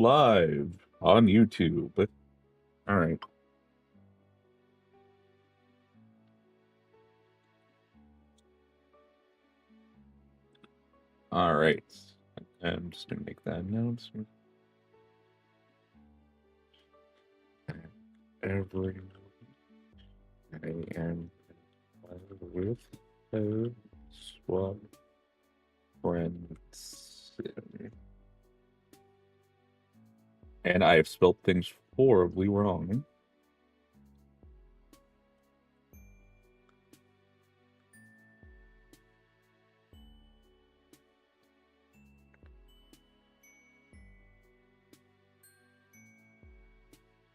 Live on YouTube. All right. All right. I'm just going to make that announcement. Every I am with Hiveswap Friendsim. And I have spelled things horribly wrong.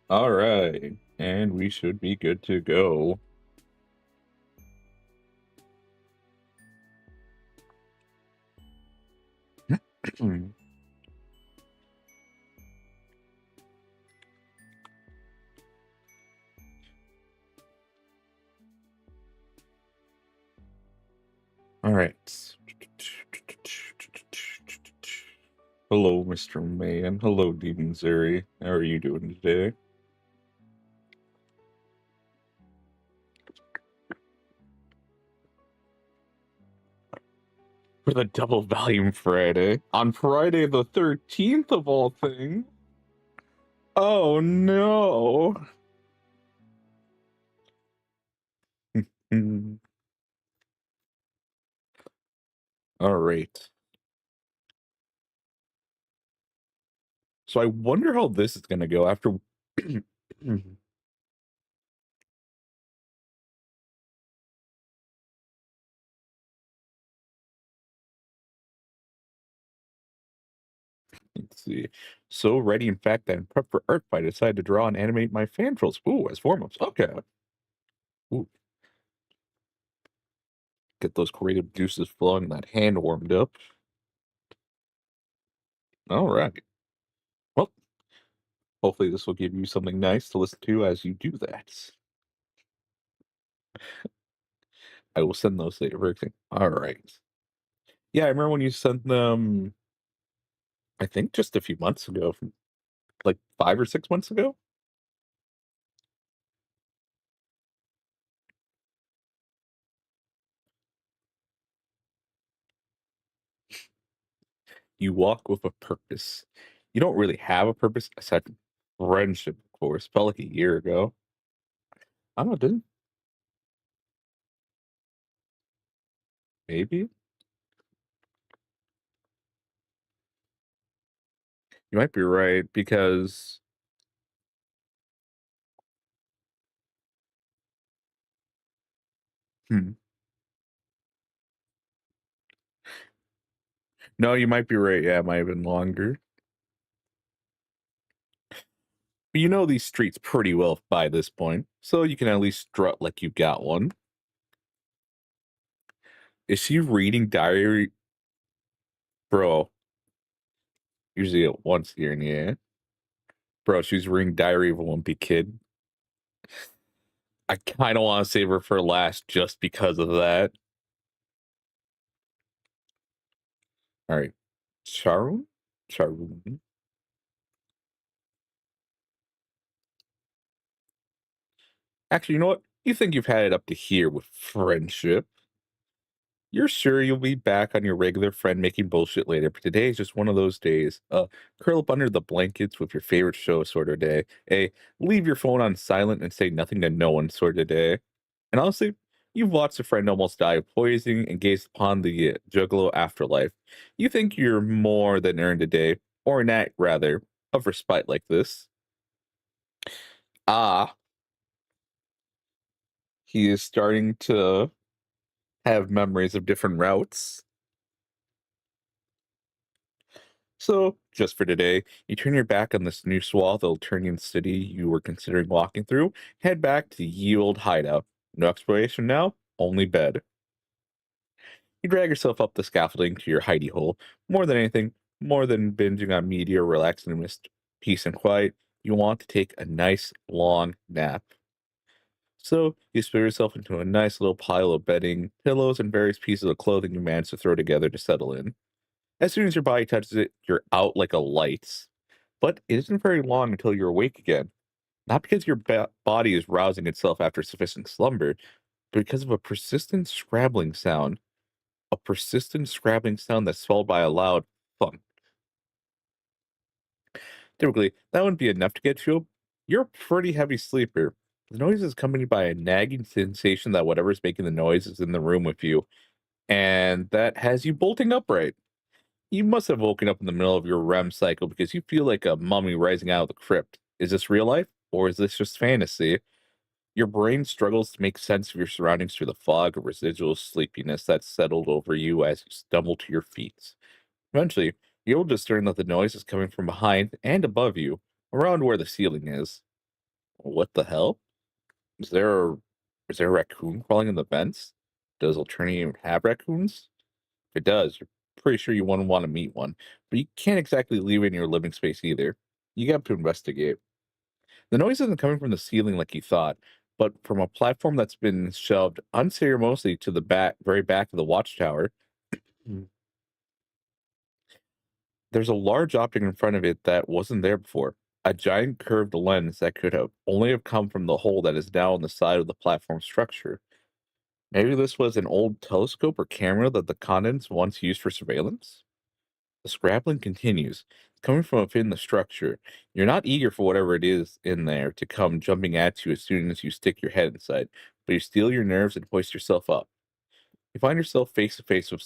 All right. And we should be good to go. All right. Hello, Mr. Man. Hello, Demon Zuri. How are you doing today? For the double volume Friday. On Friday the 13th of all things. Oh no. All right. So I wonder how this is going to go after. Let's see. So ready, in fact, that in prep for Art I decided to draw and animate my fan trolls. Ooh, as warm-ups. Okay. Ooh. Get those creative juices flowing and that hand warmed up. All right. Well, hopefully this will give you something nice to listen to as you do that. I will send those later. All right. Yeah, I remember when you sent them, I think just a few months ago, like 5 or 6 months ago. You walk with a purpose. You don't really have a purpose aside from friendship, of course. Felt like a year ago. I don't know, didn't maybe? You might be right because hmm. No, you might be right. Yeah, it might have been longer. But you know these streets pretty well by this point, so you can at least strut like you got one. Is she reading diary? Bro, usually at once here in the air. Bro, she's reading Diary of a Wimpy Kid. I kind of want to save her for last just because of that. All right. Charun? Charun. Actually, you know what? You think you've had it up to here with friendship. You're sure you'll be back on your regular friend making bullshit later, but today is just one of those days. Curl up under the blankets with your favorite show sort of day. Leave your phone on silent and say nothing to no one sort of day. And honestly, you've watched a friend almost die of poisoning and gazed upon the juggalo afterlife. You think you're more than earned a day, or an act rather, of respite like this. Ah, he is starting to have memories of different routes. So, just for today, you turn your back on this new swath of Eternian city you were considering walking through, head back to the ye old hideout. No exploration now, only bed. You drag yourself up the scaffolding to your hidey hole. More than anything, more than binging on media or relaxing amidst peace and quiet, you want to take a nice long nap. So you split yourself into a nice little pile of bedding, pillows, and various pieces of clothing you manage to throw together to settle in. As soon as your body touches it, you're out like a light. But it isn't very long until you're awake again. Not because your body is rousing itself after sufficient slumber, but because of a persistent scrabbling sound that's followed by a loud thunk. Typically, that wouldn't be enough to get you up. You're a pretty heavy sleeper. The noise is accompanied by a nagging sensation that whatever's making the noise is in the room with you, and that has you bolting upright. You must have woken up in the middle of your REM cycle because you feel like a mummy rising out of the crypt. Is this real life, or is this just fantasy? Your brain struggles to make sense of your surroundings through the fog of residual sleepiness that's settled over you as you stumble to your feet. Eventually, you'll discern that the noise is coming from behind and above you, around where the ceiling is. What the hell? Is there a, is there a raccoon crawling in the vents? Does Alternium have raccoons? If it does, you're pretty sure you wouldn't want to meet one, but you can't exactly leave it in your living space either. You got to investigate. The noise isn't coming from the ceiling like you thought, but from a platform that's been shoved unceremoniously to the very back of the watchtower. Mm. There's a large object in front of it that wasn't there before. A giant curved lens that could have only have come from the hole that is now on the side of the platform structure. Maybe this was an old telescope or camera that the Condens once used for surveillance? The scrabbling continues, coming from within the structure. You're not eager for whatever it is in there to come jumping at you as soon as you stick your head inside, but you steel your nerves and hoist yourself up. You find yourself face to face with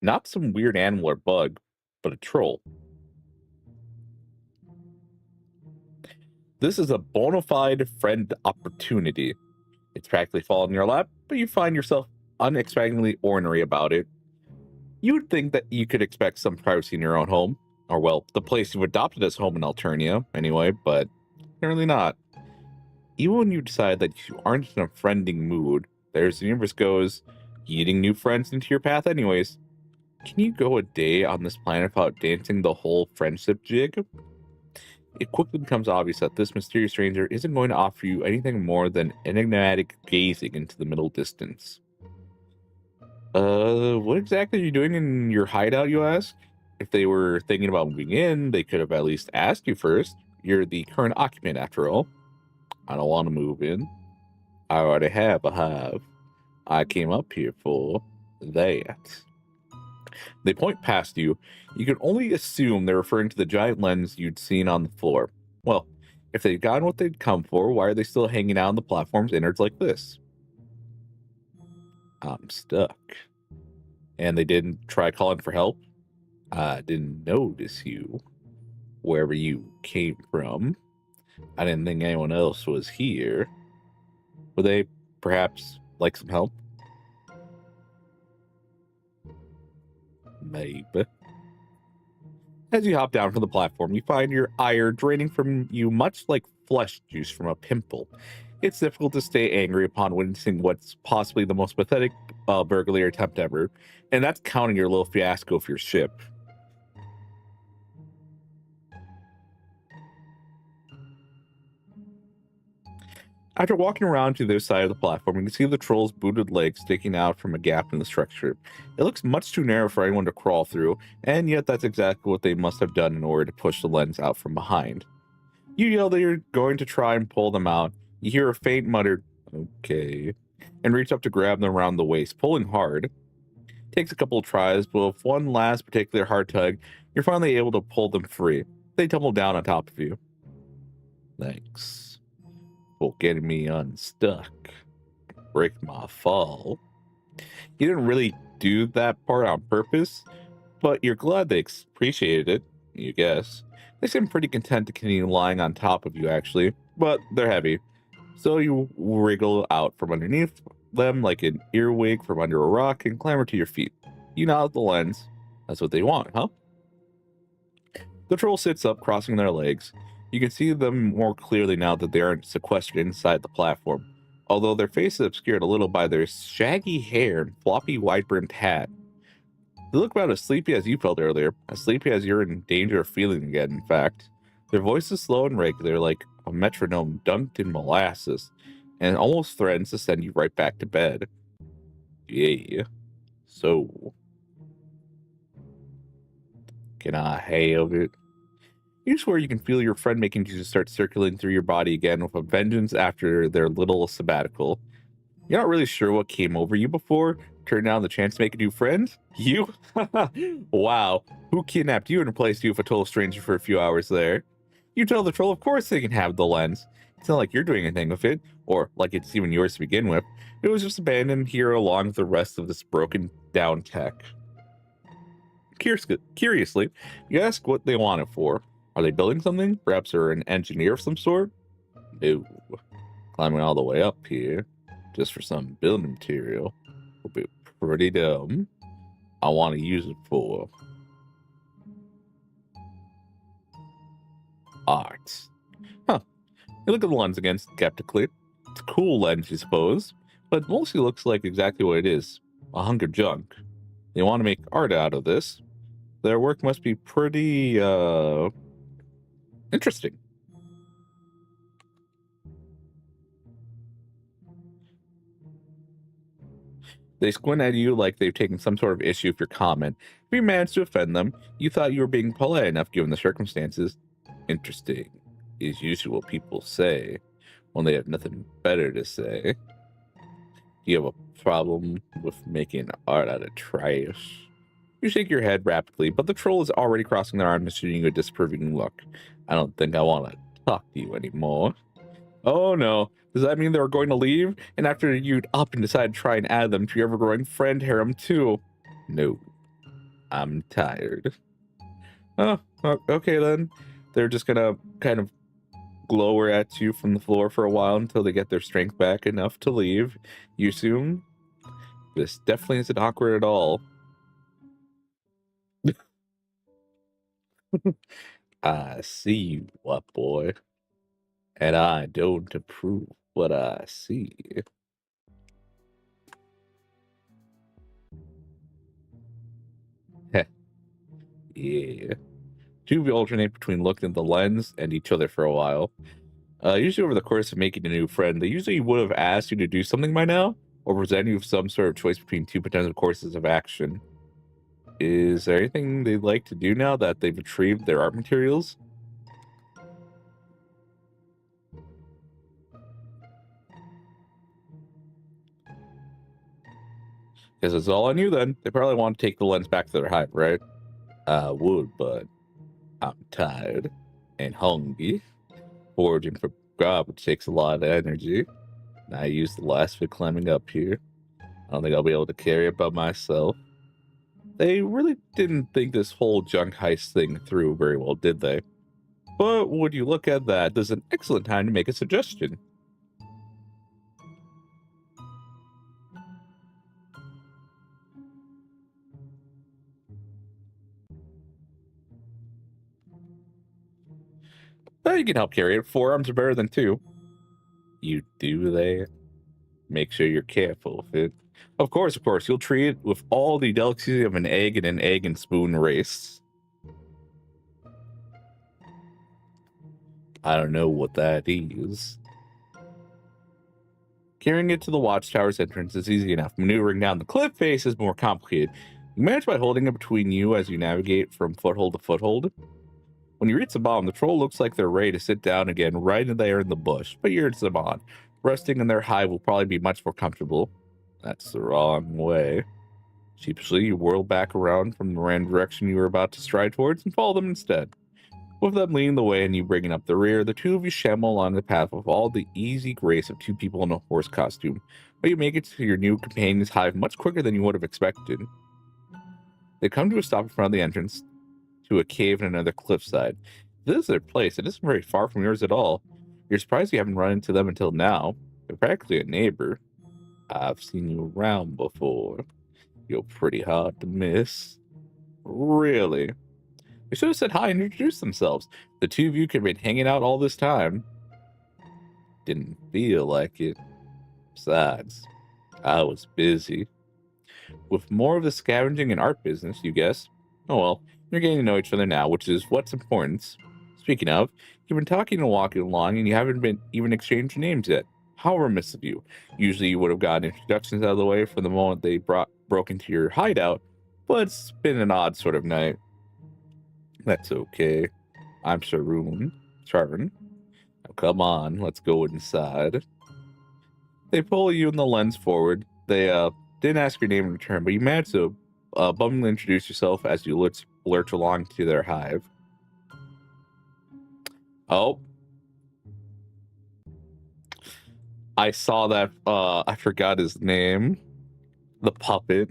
not some weird animal or bug, but a troll. This is a bona fide friend opportunity. It's practically fallen in your lap, but you find yourself unexpectedly ornery about it. You would think that you could expect some privacy in your own home, or well, the place you've adopted as home in Alternia, anyway, but apparently not. Even when you decide that you aren't in a friending mood, there's the universe goes, eating new friends into your path anyways. Can you go a day on this planet without dancing the whole friendship jig? It quickly becomes obvious that this mysterious stranger isn't going to offer you anything more than enigmatic gazing into the middle distance. What exactly are you doing in your hideout, you ask? If they were thinking about moving in, they could have at least asked you first. You're the current occupant, after all. I don't want to move in. I already have a hive. I came up here for that. They point past you. You can only assume they're referring to the giant lens you'd seen on the floor. Well, if they'd gotten what they'd come for, why are they still hanging out on the platform's innards like this? I'm stuck. And they didn't try calling for help? I didn't notice you, wherever you came from. I didn't think anyone else was here. Would they perhaps like some help? Maybe. As you hop down from the platform, you find your ire draining from you much like flesh juice from a pimple. It's difficult to stay angry upon witnessing what's possibly the most pathetic burglary attempt ever, and that's counting your little fiasco for your ship. After walking around to the other side of the platform, you can see the troll's booted legs sticking out from a gap in the structure. It looks much too narrow for anyone to crawl through, and yet that's exactly what they must have done in order to push the lens out from behind. You yell that you're going to try and pull them out. You hear a faint muttered, okay, and reach up to grab them around the waist, pulling hard. Takes a couple of tries, but with one last particular hard tug, you're finally able to pull them free. They tumble down on top of you. Thanks for getting me unstuck. Break my fall. You didn't really do that part on purpose, but you're glad they appreciated it, you guess. They seem pretty content to continue lying on top of you, actually, but they're heavy. So you wriggle out from underneath them like an earwig from under a rock and clamber to your feet. You nod at the lens. That's what they want, huh? The troll sits up, crossing their legs. You can see them more clearly now that they aren't sequestered inside the platform, although their face is obscured a little by their shaggy hair and floppy wide-brimmed hat. They look about as sleepy as you felt earlier, as sleepy as you're in danger of feeling again, in fact. Their voice is slow and regular, like a metronome dunked in molasses, and it almost threatens to send you right back to bed. Yeah. So, can I have it? You swear you can feel your friend making juices start circulating through your body again with a vengeance after their little sabbatical. You're not really sure what came over you before. Turned down the chance to make a new friend? You? Wow. Who kidnapped you and replaced you with a total stranger for a few hours there? You tell the troll, of course they can have the lens. It's not like you're doing anything with it, or like it's even yours to begin with. It was just abandoned here along with the rest of this broken down tech. Curiously, you ask what they want it for. Are they building something? Perhaps they're an engineer of some sort? No. Climbing all the way up here just for some building material will be pretty dumb. I want to use it for art. Huh. You look at the lens again skeptically. It's a cool lens, you suppose, but mostly looks like exactly what it is, a hunk of junk. They want to make art out of this. Their work must be pretty, interesting. They squint at you like they've taken some sort of issue with your comment. If you managed to offend them, you thought you were being polite enough given the circumstances. Interesting is usually what people say when they have nothing better to say. Do you have a problem with making art out of trash? You shake your head rapidly, but the troll is already crossing their arms and shooting you a disapproving look. I don't think I want to talk to you anymore. Oh no, does that mean they were going to leave? And after you'd up and decide to try and add them to your ever-growing friend harem too? No, I'm tired. Oh, okay then. They're just gonna kind of glower at you from the floor for a while until they get their strength back enough to leave. You assume? This definitely isn't awkward at all. I see you, what boy, and I don't approve what I see. Heh, yeah. Two of you alternate between looking at the lens and each other for a while. Usually over the course of making a new friend, they usually would have asked you to do something by now, or present you with some sort of choice between two potential courses of action. Is there anything they'd like to do now that they've retrieved their art materials? Because it's all on you then. They probably want to take the lens back to their hive, right? I would, but I'm tired and hungry. Foraging for garbage takes a lot of energy. I used the last bit climbing up here. I don't think I'll be able to carry it by myself. They really didn't think this whole junk heist thing through very well, did they? But would you look at that, there's an excellent time to make a suggestion. You can help carry it. 4 arms are better than 2. You do they? Make sure you're careful with it. Of course, you'll treat it with all the delicacy of an egg and spoon race. I don't know what that is. Carrying it to the watchtower's entrance is easy enough. Maneuvering down the cliff face is more complicated. You manage by holding it between you as you navigate from foothold to foothold. When you reach the bottom, the troll looks like they're ready to sit down again right in there in the bush, but you're Zaman. Resting in their hive will probably be much more comfortable. That's the wrong way. Sheepishly, you whirl back around from the random direction you were about to stride towards and follow them instead. With them leading the way and you bringing up the rear, the two of you shamble along the path with all the easy grace of 2 people in a horse costume, but you make it to your new companion's hive much quicker than you would have expected. They come to a stop in front of the entrance to a cave in another cliffside. This is their place. It isn't very far from yours at all. You're surprised you haven't run into them until now. They're practically a neighbor. I've seen you around before. You're pretty hard to miss. Really? They should have said hi and introduced themselves. The two of you could have been hanging out all this time. Didn't feel like it. Besides, I was busy. With more of the scavenging and art business, you guess. Oh well, you're getting to know each other now, which is what's important. Speaking of, you've been talking and walking along, and you haven't been even exchanged names yet. How remiss of you. Usually you would have gotten introductions out of the way from the moment they broke into your hideout, but it's been an odd sort of night. That's okay. I'm Sharoon. Charn. Now come on, let's go inside. They pull you and the lens forward. They didn't ask your name in return, but you managed to bumbling introduce yourself as you lurch along to their hive. Oh, I saw that. I forgot his name. The puppet.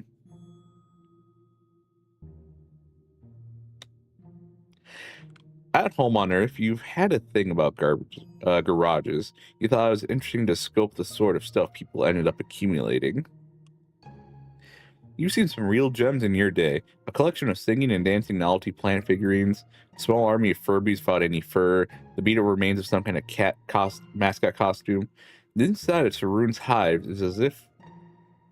At home on Earth, you've had a thing about garages. You thought it was interesting to scope the sort of stuff people ended up accumulating. You've seen some real gems in your day. A collection of singing and dancing novelty plant figurines, a small army of Furbies without any fur, the beat up remains of some kind of mascot costume. The inside of Saroon's hive is as if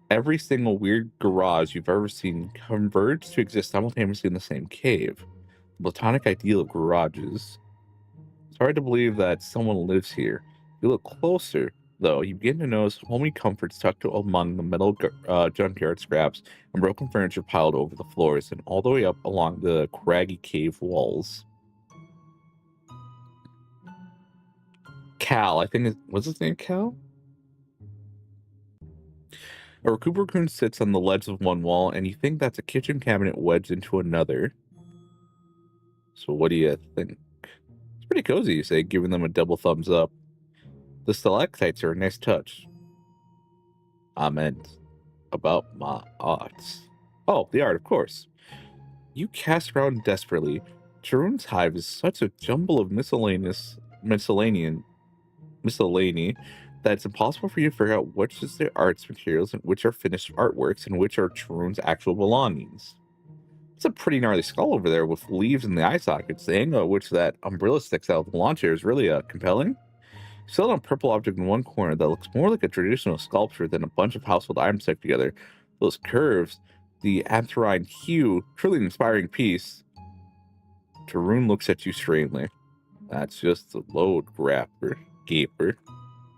every single weird garage you've ever seen converged to exist simultaneously in the same cave. The platonic ideal of garages. It's hard to believe that someone lives here. You look closer, though, you begin to notice homey comforts tucked among the metal junkyard scraps and broken furniture piled over the floors and all the way up along the craggy cave walls. Cal, I think, what's his name, Cal? A raccoon sits on the ledge of one wall, and you think that's a kitchen cabinet wedged into another. So what do you think? It's pretty cozy, you say, giving them a double thumbs up. The stalactites are a nice touch. I meant about my arts. Oh, the art, of course. You cast around desperately. Charoon's hive is such a jumble of miscellany that it's impossible for you to figure out which is the arts materials and which are finished artworks and which are Charoon's actual belongings. It's a pretty gnarly skull over there with leaves in the eye sockets. The angle at which that umbrella sticks out of the lawn chair is really compelling. You saw a purple object in one corner that looks more like a traditional sculpture than a bunch of household items stuck together. Those curves, the advertise hue, truly an inspiring piece. Tarun looks at you strangely. That's just a load grabber, gaper.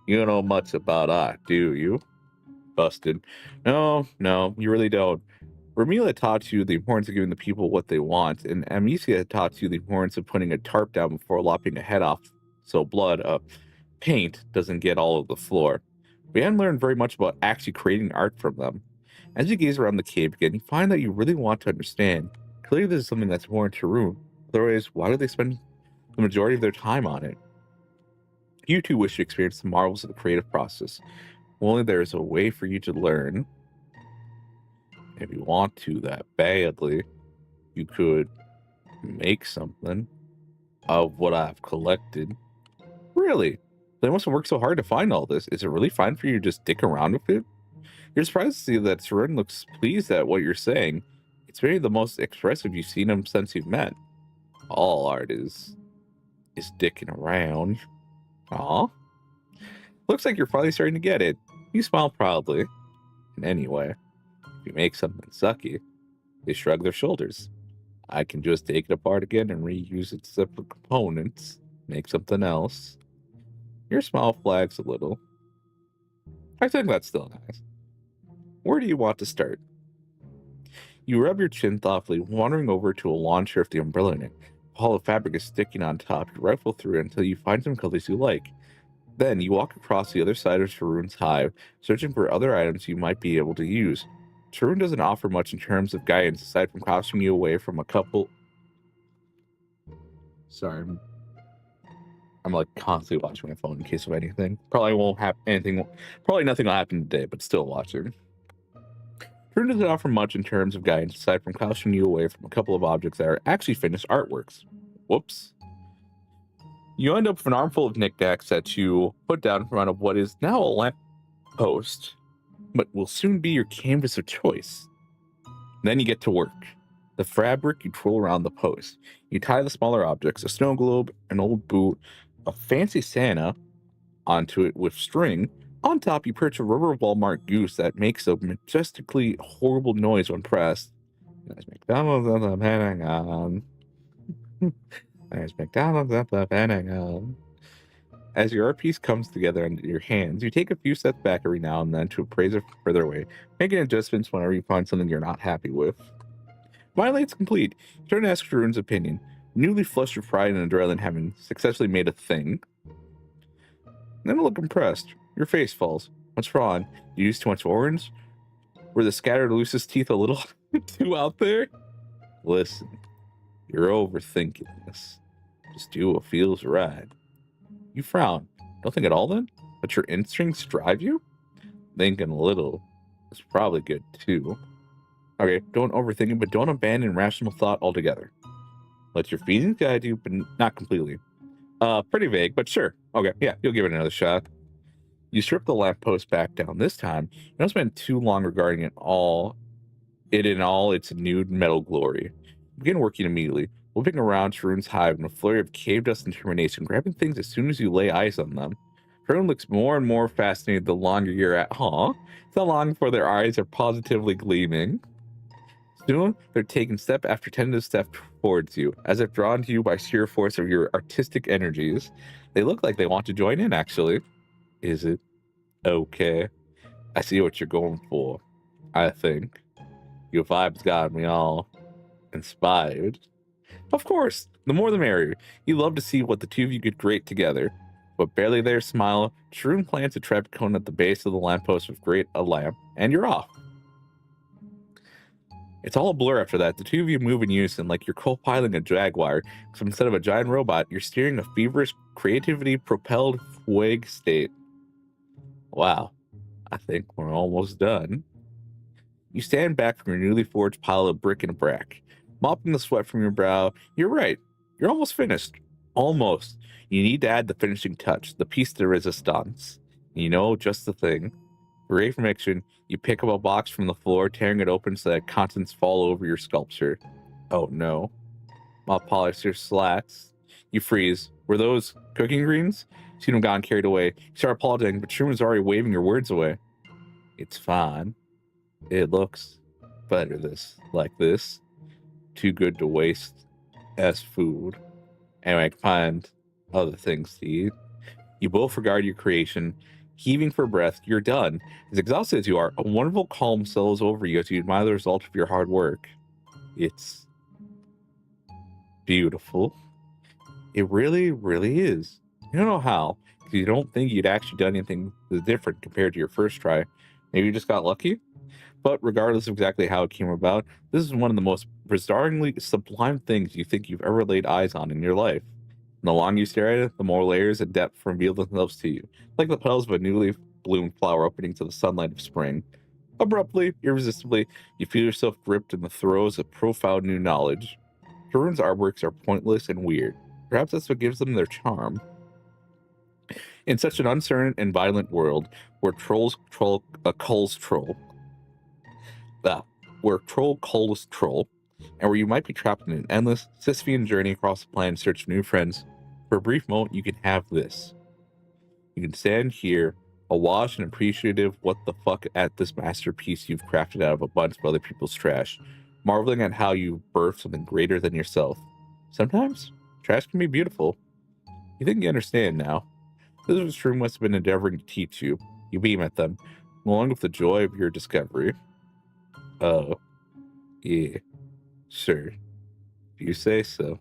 You don't know much about art, do you? Busted. No, you really don't. Ramila taught you the importance of giving the people what they want, and Amicia taught you the importance of putting a tarp down before lopping a head off so paint doesn't get all over the floor. We hadn't learned very much about actually creating art from them. As you gaze around the cave again, you find that you really want to understand. Clearly this is something that's important to Rune. Otherwise, why do they spend the majority of their time on it? You too wish to experience the marvels of the creative process. Only there is a way for you to learn. If you want to that badly, you could make something of what I've collected. Really? They must have worked so hard to find all this. Is it really fine for you to just dick around with it? You're surprised to see that Sarin looks pleased at what you're saying. It's maybe the most expressive you've seen him since you've met. All art is dicking around. Aw. Looks like you're finally starting to get it. You smile proudly. And anyway, if you make something sucky, they shrug their shoulders. I can just take it apart again and reuse its separate components, make something else. Your smile flags a little. I think that's still nice. Where do you want to start? You rub your chin thoughtfully, wandering over to a lawn chair with the umbrella in it. A hollow fabric is sticking on top. You rifle through it until you find some colors you like. Then you walk across the other side of Sharoon's hive, searching for other items you might be able to use. Sharoon doesn't offer much in terms of guidance aside from costing you away from a couple. Sorry, I'm like constantly watching my phone in case of anything. Probably won't happen anything. Probably nothing will happen today, but still watching. Sharoon doesn't offer much in terms of guidance aside from costing you away from a couple of objects that are actually finished artworks. Whoops. You end up with an armful of knickknacks that you put down in front of what is now a lamp post, but will soon be your canvas of choice. Then you get to work. The fabric you twirl around the post. You tie the smaller objects, a snow globe, an old boot, a fancy Santa onto it with string. On top, you perch a rubber Walmart goose that makes a majestically horrible noise when pressed. There's McDonald's at the Pentagon. There's McDonald's at the Pentagon. As your art piece comes together under your hands, you take a few steps back every now and then to appraise it further away, making adjustments whenever you find something you're not happy with. Finally, it's complete. You turn to ask Sharoon's opinion. newly flushed with pride and adrenaline having successfully made a thing. Then look impressed. Your face falls. What's wrong? You used too much orange? Were the scattered loosest teeth a little too out there? Listen, you're overthinking this. Just do what feels right. You frown. Don't think at all then? But your instincts drive you? Thinking a little is probably good too. Okay, don't overthink it, but don't abandon rational thought altogether. Let your feelings guide you, but not completely. Pretty vague, but sure. Okay, yeah, you'll give it another shot. You strip the lamppost back down. This time, you don't spend too long regarding it in all its nude metal glory. Begin working immediately, whipping around Tarun's hive in a flurry of cave dust and determination, grabbing things as soon as you lay eyes on them. Tarun looks more and more fascinated the longer you're at. So long before their eyes are positively gleaming. Soon, they're taking step after tentative step towards you, as if drawn to you by sheer force of your artistic energies. They look like they want to join in, actually. Is it? Okay. I see what you're going for, I think. Your vibe's got me all inspired. Of course, the more the merrier. You love to see what the two of you could great together. But barely there, smile, Shroom plants a trap cone at the base of the lamppost with a lamp, and you're off. It's all a blur after that. The two of you move in unison like you're co-piloting a Jaguar, except instead of a giant robot, you're steering a feverish, creativity-propelled Fueg state. Wow, I think we're almost done. You stand back from your newly forged pile of brick and brack, mopping the sweat from your brow. You're right. You're almost finished. Almost. You need to add the finishing touch, the piece de resistance. You know, just the thing. For information, you pick up a box from the floor, tearing it open so that contents fall over your sculpture. Oh no. Mop polish your slats. You freeze. Were those cooking greens? Seen them gone carried away. You start apologizing, but Truman's already waving your words away. It's fine. It looks better like this. Too good to waste as food. Anyway, I can find other things to eat. You both regard your creation. Heaving for breath, you're done. As exhausted as you are, a wonderful calm settles over you as you admire the result of your hard work. It's beautiful. It really, really is. You don't know how, because you don't think you'd actually done anything different compared to your first try. Maybe you just got lucky? But regardless of exactly how it came about, this is one of the most bizarrely sublime things you think you've ever laid eyes on in your life. And the longer you stare at it, the more layers and depth reveal themselves to you, like the petals of a newly bloomed flower opening to the sunlight of spring. Abruptly, irresistibly, you feel yourself gripped in the throes of profound new knowledge. Tarun's artworks are pointless and weird. Perhaps that's what gives them their charm. In such an uncertain and violent world, where culls troll, where troll calls troll, and where you might be trapped in an endless Sisyphean journey across the planet in search of new friends, for a brief moment you can have this. You can stand here, awash and appreciative what the fuck at this masterpiece you've crafted out of a bunch of other people's trash, marveling at how you birthed something greater than yourself. Sometimes, trash can be beautiful. You think you understand now. This is what Shroom must have been endeavoring to teach you. You beam at them, along with the joy of your discovery. Oh, yeah, sure. If you say so.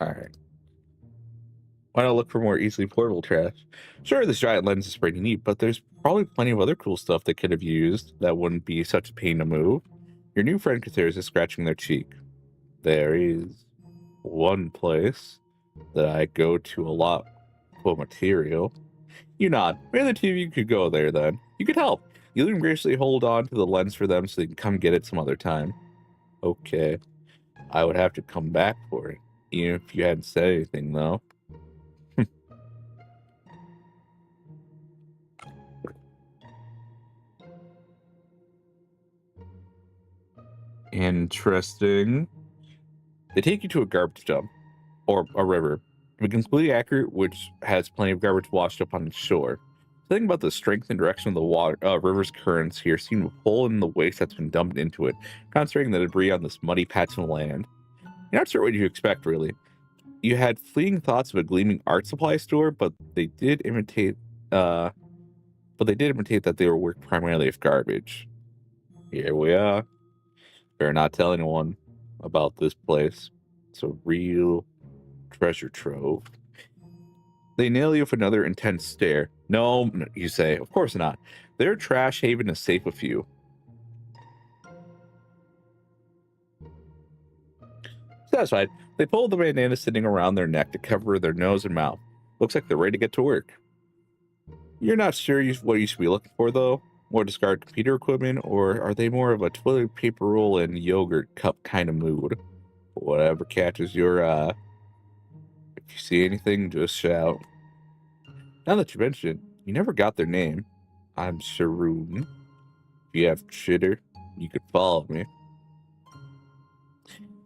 Alright. Why not look for more easily portable trash? Sure, this giant lens is pretty neat, but there's probably plenty of other cool stuff they could have used that wouldn't be such a pain to move. Your new friend considers scratching their cheek. There is one place that I go to a lot for material. You nod. Maybe the two of you could go there then. You could help. You even graciously hold on to the lens for them so they can come get it some other time. Okay. I would have to come back for it. Even if you hadn't said anything, though. Interesting. They take you to a garbage dump, or a river, to be completely accurate, which has plenty of garbage washed up on its shore. The thing about the strength and direction of the water, river's currents here seem to pull in the waste that's been dumped into it, concentrating the debris on this muddy patch of land. You're not sure what you expect, really. You had fleeting thoughts of a gleaming art supply store, but they did imitate that they were worked primarily of garbage. Here we are. Better not tell anyone about this place. It's a real treasure trove. They nail you with another intense stare. No, you say, of course not. Their trash haven is safe with you. Satisfied, they pull the bandana sitting around their neck to cover their nose and mouth. Looks like they're ready to get to work. You're not sure what you should be looking for, though? More discarded computer equipment, or are they more of a toilet paper roll and yogurt cup kind of mood? Whatever catches your eye. If you see anything, just shout. Now that you mention it, you never got their name. I'm Sharoon. If you have chitter, you could follow me.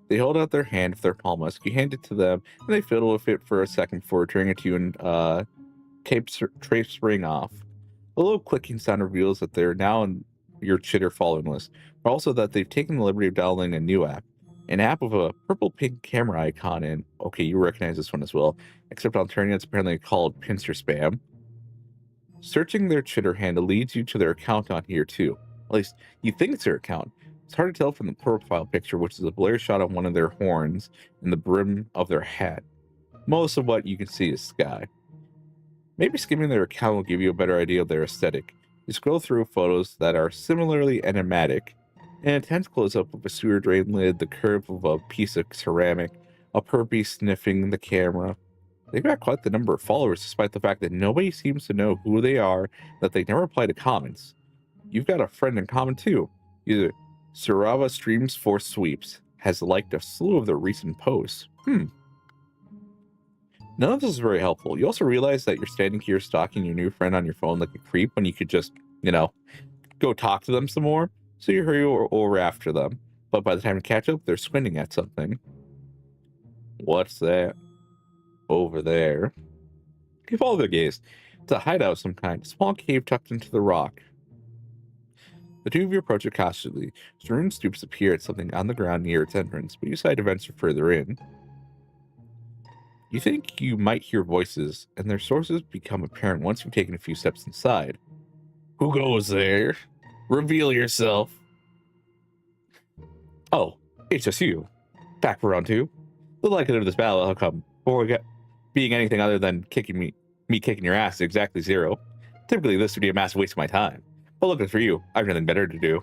They hold out their hand with their palm musk. You hand it to them, and they fiddle with it for a second before returning it to you and traipsing off. A little clicking sound reveals that they're now in your chitter following list, but also that they've taken the liberty of downloading a new app. An app with a purple-pink camera icon, and okay, you recognize this one as well, except on turning it's apparently called Pincer Spam. Searching their chitter handle leads you to their account on here too. At least, you think it's their account. It's hard to tell from the profile picture, which is a blurry shot of one of their horns and the brim of their hat. Most of what you can see is sky. Maybe skimming their account will give you a better idea of their aesthetic. You scroll through photos that are similarly enigmatic. An intense close-up of a sewer drain lid, the curve of a piece of ceramic, a puppy sniffing the camera. They've got quite the number of followers, despite the fact that nobody seems to know who they are, that they never reply to comments. You've got a friend in common too. Either Sarava Streams for Sweeps has liked a slew of their recent posts. None of this is very helpful. You also realize that you're standing here stalking your new friend on your phone like a creep when you could just, go talk to them some more. So you hurry over after them. But by the time you catch up, they're squinting at something. What's that? Over there. You follow their gaze. It's a hideout of some kind, a small cave tucked into the rock. The two of you approach it cautiously. Sharoon stoops to peer at something on the ground near its entrance, but you decide to venture further in. You think you might hear voices, and their sources become apparent once you've taken a few steps inside. Who goes there? Reveal yourself. Oh, it's just you. Back for round two. The likelihood of this battle outcome, or being anything other than me kicking your ass, is exactly zero. Typically, this would be a massive waste of my time. But looking for you, I have nothing better to do.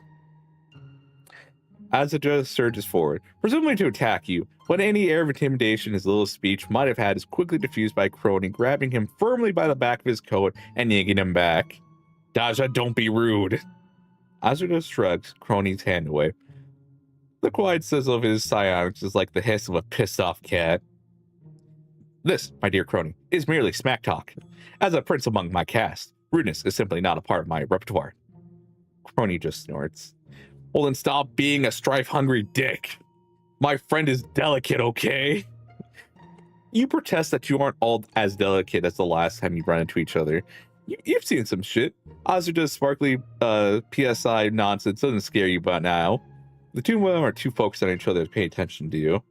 Azuja surges forward, presumably to attack you, but any air of intimidation his little speech might have had is quickly diffused by Crony, grabbing him firmly by the back of his coat and yanking him back. Daja, don't be rude. Azuja shrugs Crony's hand away. The quiet sizzle of his psionics is like the hiss of a pissed-off cat. This, my dear Crony, is merely smack talk. As a prince among my caste, rudeness is simply not a part of my repertoire. Crony just snorts. Well, then stop being a strife-hungry dick. My friend is delicate, okay? You protest that you aren't all as delicate as the last time you ran into each other. You've seen some shit. Azuja's sparkly PSI nonsense doesn't scare you by now. The two of them are too focused on each other to pay attention to you.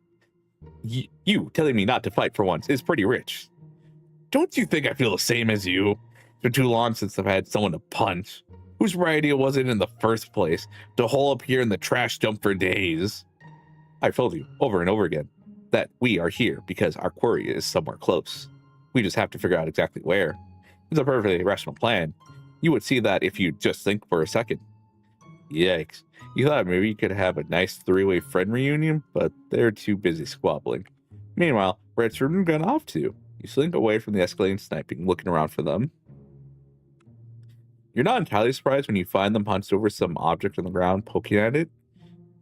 You telling me not to fight for once is pretty rich. Don't you think I feel the same as you? It's been too long since I've had someone to punch. Whose right idea was it in the first place to hole up here in the trash dump for days? I've told you over and over again that we are here because our quarry is somewhere close. We just have to figure out exactly where. It's a perfectly rational plan. You would see that if you just think for a second. Yikes. You thought maybe you could have a nice three-way friend reunion, but they're too busy squabbling. Meanwhile, where's Sharoon gone off to? You slink away from the escalating sniping, looking around for them. You're not entirely surprised when you find them hunched over some object on the ground, poking at it.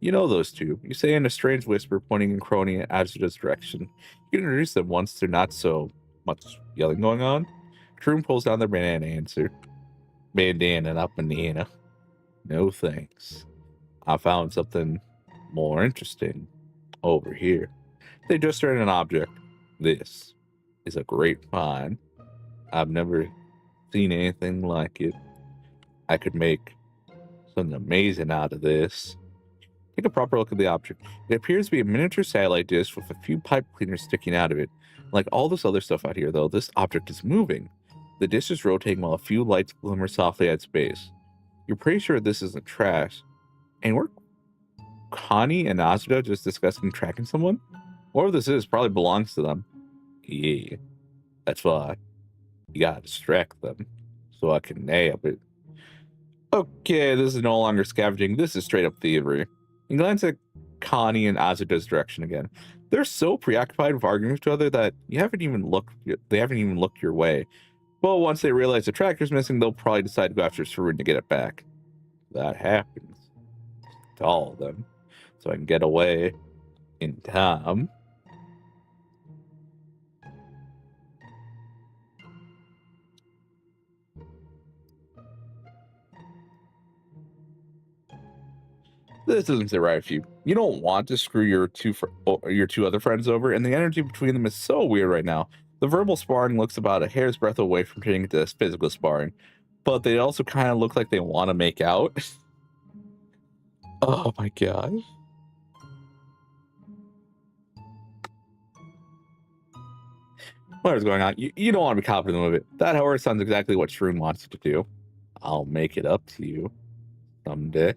You know those two. You say in a strange whisper, pointing and Crony in Azuja's direction. You can introduce them once there's not so much yelling going on. Sharoon pulls down their bandana answer. Bandana, not banana. No thanks. I found something more interesting over here. They just turned an object. This is a great find. I've never seen anything like it. I could make something amazing out of this. Take a proper look at the object. It appears to be a miniature satellite dish with a few pipe cleaners sticking out of it. Like all this other stuff out here, though, this object is moving. The dish is rotating while a few lights glimmer softly at its base. You're pretty sure this isn't trash. And we're Connie and Azuda just discussing tracking someone? Whatever this is probably belongs to them. Yeah, that's why you gotta distract them so I can nail it. Okay, this is no longer scavenging. This is straight up thievery. You glance at Connie and Azuda's direction again. They're so preoccupied with arguing with each other that you haven't even looked. They haven't even looked your way. Well, once they realize the tracker's missing, they'll probably decide to go after Sarun to get it back. That happens to all of them, so I can get away in time. This doesn't sit right with you. You don't want to screw your two other friends over, and the energy between them is so weird right now. The verbal sparring looks about a hair's breadth away from turning into physical sparring, but they also kind of look like they want to make out. Oh my god. Whatever's going on, you don't want to be caught with them of it. That, however, sounds exactly what Shroon wants you to do. I'll make it up to you someday.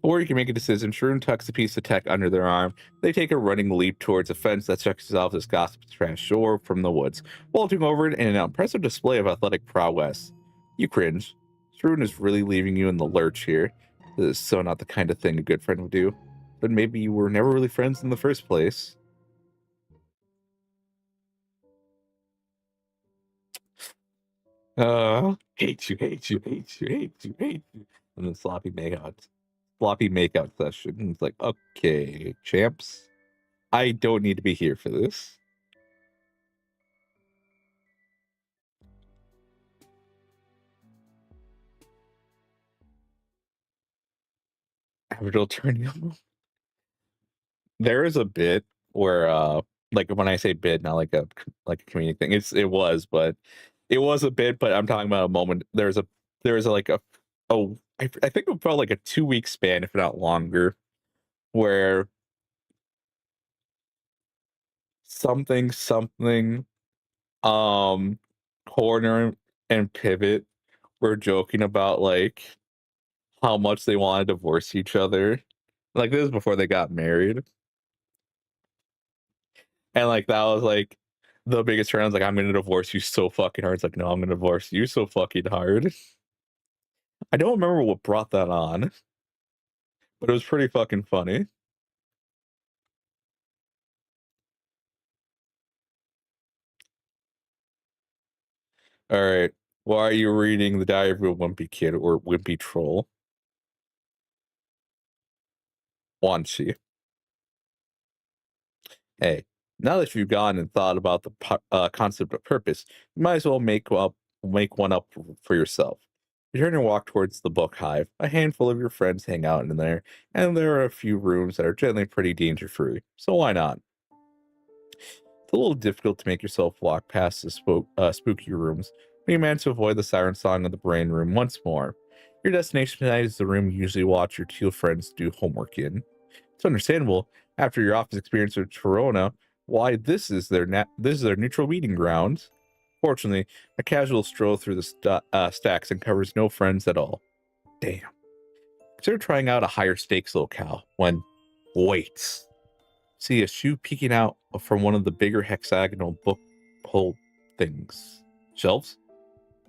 Or you can make a decision. Shroon tucks a piece of tech under their arm. They take a running leap towards a fence that checks off this gossip trash shore from the woods, vaulting over it in an impressive display of athletic prowess. You cringe. Shroon is really leaving you in the lurch here. This is so not the kind of thing a good friend would do. But maybe you were never really friends in the first place. Hate you, hate you, hate you, hate you, hate you. And then sloppy makeout session. It's like, okay, champs, I don't need to be here for this. Abigail turning. There is a bit where, like when I say bit, not like a comedic thing. It was a bit, but I'm talking about a moment. There was like a oh, I think it felt like a 2 week span, if not longer, where something um corner and pivot were joking about like how much they want to divorce each other. Like this is before they got married. And like that was like the biggest turn. I was like, I'm gonna divorce you so fucking hard. It's like, no, I'm gonna divorce you so fucking hard. I don't remember what brought that on, but it was pretty fucking funny. All right. Why are you reading The Diary of a Wimpy Kid or Wimpy Troll? Wanshi. Hey, now that you've gone and thought about the concept of purpose, you might as well make one up for yourself. You turn and walk towards the book hive. A handful of your friends hang out in there, and there are a few rooms that are generally pretty danger-free, so why not? It's a little difficult to make yourself walk past the spooky rooms, but you manage to avoid the siren song of the brain room once more. Your destination tonight is the room you usually watch your two friends do homework in. It's understandable, after your office experience with Torona, why this is their neutral meeting ground. Fortunately, a casual stroll through the stacks uncovers no friends at all. Damn. Consider trying out a higher stakes locale when, wait, see a shoe peeking out from one of the bigger hexagonal book hole things. Shelves?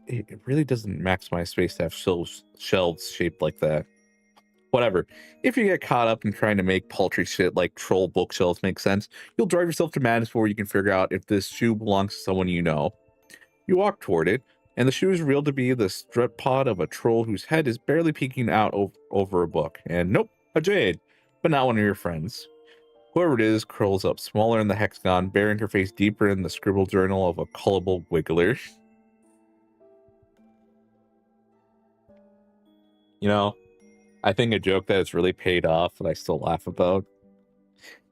It really doesn't maximize space to have shelves shaped like that. Whatever. If you get caught up in trying to make paltry shit like troll bookshelves make sense, you'll drive yourself to madness before you can figure out if this shoe belongs to someone you know. You walk toward it, and the shoe is revealed to be the strut pod of a troll whose head is barely peeking out over a book. And nope, a jade, but not one of your friends. Whoever it is curls up smaller in the hexagon, burying her face deeper in the scribble journal of a gullible wiggler. You know, I think a joke that has really paid off that I still laugh about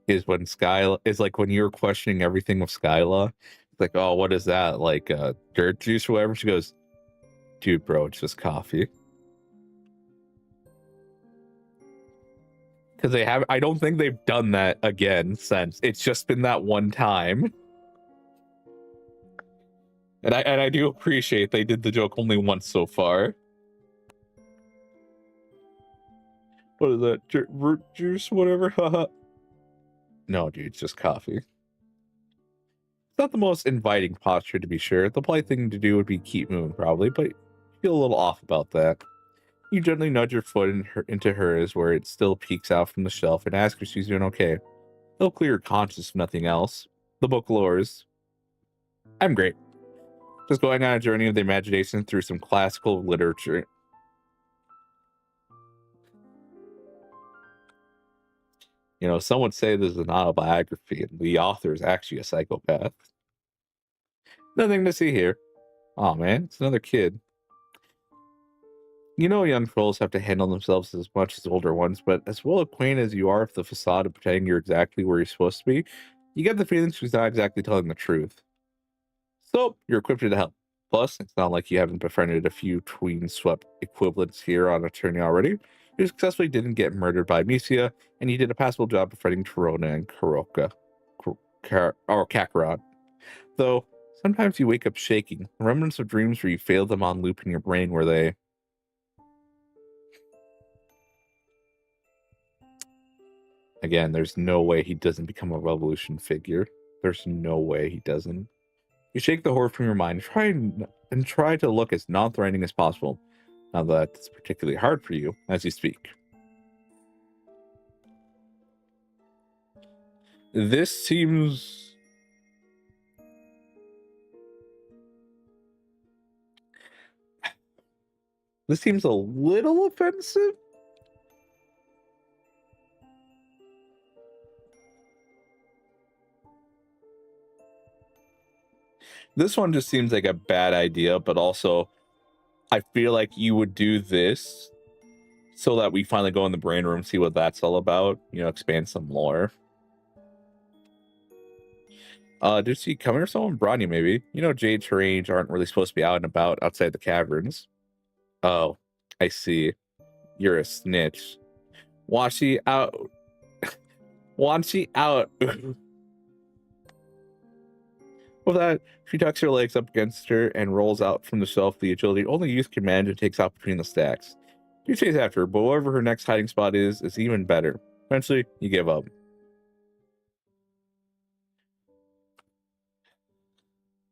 is when Skyla is like when you're questioning everything with Skyla. It's like, oh, what is that? Like dirt juice or whatever. She goes, dude, bro, it's just coffee. Because I don't think they've done that again since. It's just been that one time. And I do appreciate they did the joke only once so far. What is that? Root juice, whatever? Haha. No, dude, it's just coffee. It's not the most inviting posture, to be sure. The polite thing to do would be keep moving, probably, but you feel a little off about that. You gently nudge your foot into hers where it still peeks out from the shelf and ask if she's doing okay. They'll clear your conscience if nothing else. The book lowers. I'm great. Just going on a journey of the imagination through some classical literature. You know, some would say this is an autobiography and the author is actually a psychopath. Nothing to see here. Aw, man, it's another kid. You know young trolls have to handle themselves as much as older ones, but as well acquainted as you are with the facade of pretending you're exactly where you're supposed to be, you get the feeling she's not exactly telling the truth. So, you're equipped to help. Plus, it's not like you haven't befriended a few tween-swept equivalents here on Attorney already. You successfully didn't get murdered by Misia, and you did a passable job befriending Torona and Kakarot. Though, sometimes you wake up shaking, remnants of dreams where you failed them on loop in your brain where they... Again, there's no way he doesn't become a revolution figure. There's no way he doesn't. You shake the horror from your mind, try to look as non-threatening as possible. Now that's particularly hard for you as you speak. This seems... This seems a little offensive. This one just seems like a bad idea, but also I feel like you would do this so that we finally go in the brain room, see what that's all about, you know, expand some lore. Did she come here? Someone brought you, maybe. You know, Jade Terrange aren't really supposed to be out and about outside the caverns. Oh, I see. You're a snitch. Washi out. Washi out. With that, she tucks her legs up against her and rolls out from the shelf the agility only youth can manage and takes off between the stacks. You chase after her, but wherever her next hiding spot is even better. Eventually, you give up.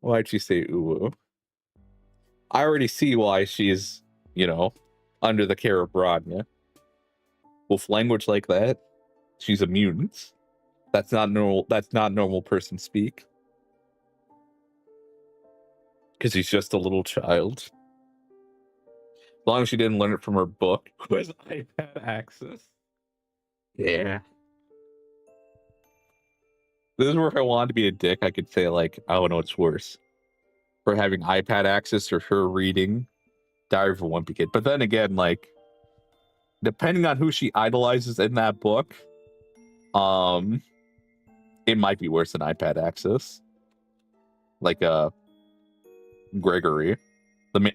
Why'd she say ooh? I already see why she's, you know, under the care of Broadnia. With language like that, she's a mutant. That's not normal person speak. Because he's just a little child. As long as she didn't learn it from her book. Who has iPad access? Yeah. This is where if I wanted to be a dick, I could say, like, I don't know what's worse. For having iPad access or her reading Diary of a Wimpy Kid. But then again, like, depending on who she idolizes in that book, it might be worse than iPad access. Like, Gregory.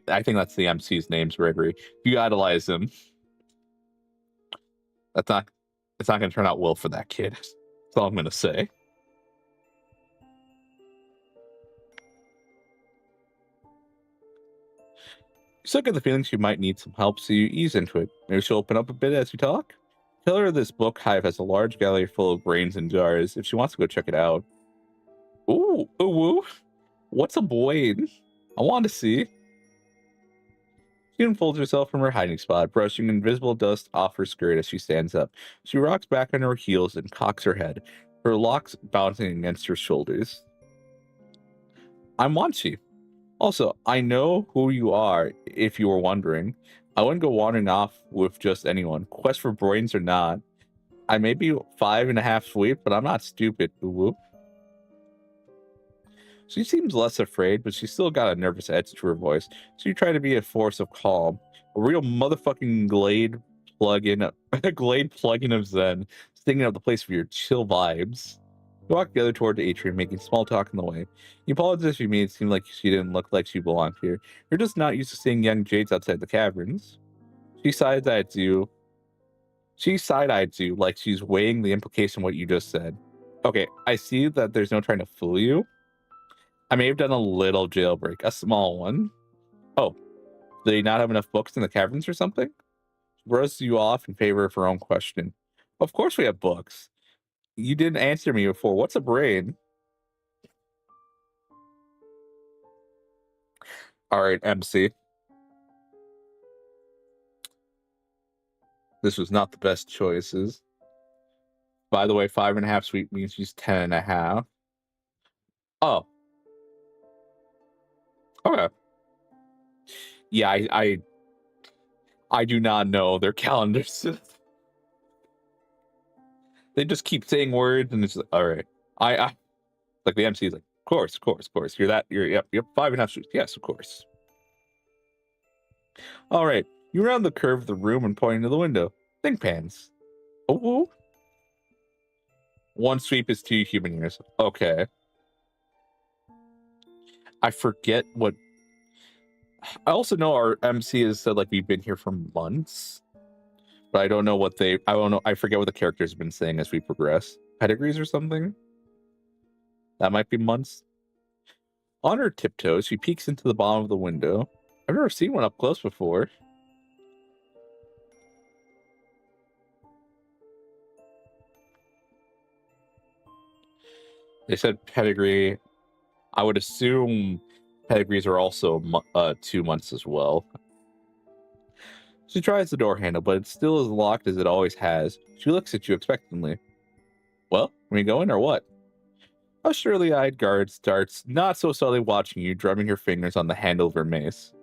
I think that's the MC's name's Gregory. If you idolize him, it's not going to turn out well for that kid. That's all I'm going to say. You still get the feeling she might need some help, so you ease into it. Maybe she'll open up a bit as you talk. Tell her this book hive has a large gallery full of grains and jars if she wants to go check it out. Ooh, ooh, what's a brain? I want to see. She unfolds herself from her hiding spot, brushing invisible dust off her skirt as she stands up. She rocks back on her heels and cocks her head, her locks bouncing against her shoulders. I'm Wanchi. Also, I know who you are, if you were wondering. I wouldn't go wandering off with just anyone. Quest for brains or not. I may be 5.5 sweet, but I'm not stupid. Ooh. She seems less afraid, but she's still got a nervous edge to her voice. So you try to be a force of calm. A real motherfucking Glade plugin of Zen, stinging up the place for your chill vibes. You walk together toward the atrium, making small talk on the way. You apologize if you made it seem like she didn't look like she belonged here. You're just not used to seeing young Jades outside the caverns. She side-eyes you like she's weighing the implication of what you just said. Okay, I see that there's no trying to fool you. I may have done a little jailbreak, a small one. Oh, do they not have enough books in the caverns or something? Roasts you off in favor of her own question. Of course we have books. You didn't answer me before. What's a brain? All right, MC. This was not the best choices. By the way, 5.5 sweet means she's 10.5. Oh. Okay. Yeah, I do not know their calendars. They just keep saying words and it's like, all right. I like the MC is like, of course. Yep, 5.5 sweet. Yes, of course. All right. You round the curve of the room and pointing to the window. Think pans. Oh. One sweep is 2 human years. Okay. I forget what. I also know our MC has said like we've been here for months, but I don't know what they. I don't know. I forget what the characters have been saying as we progress. Pedigrees or something. That might be months. On her tiptoes, she peeks into the bottom of the window. I've never seen one up close before. They said pedigree. I would assume pedigrees are also 2 months as well. She tries the door handle, but it's still as locked as it always has. She looks at you expectantly. Well, are we going or what? A surly-eyed guard starts, not so subtly watching you, drumming her fingers on the handle of her mace.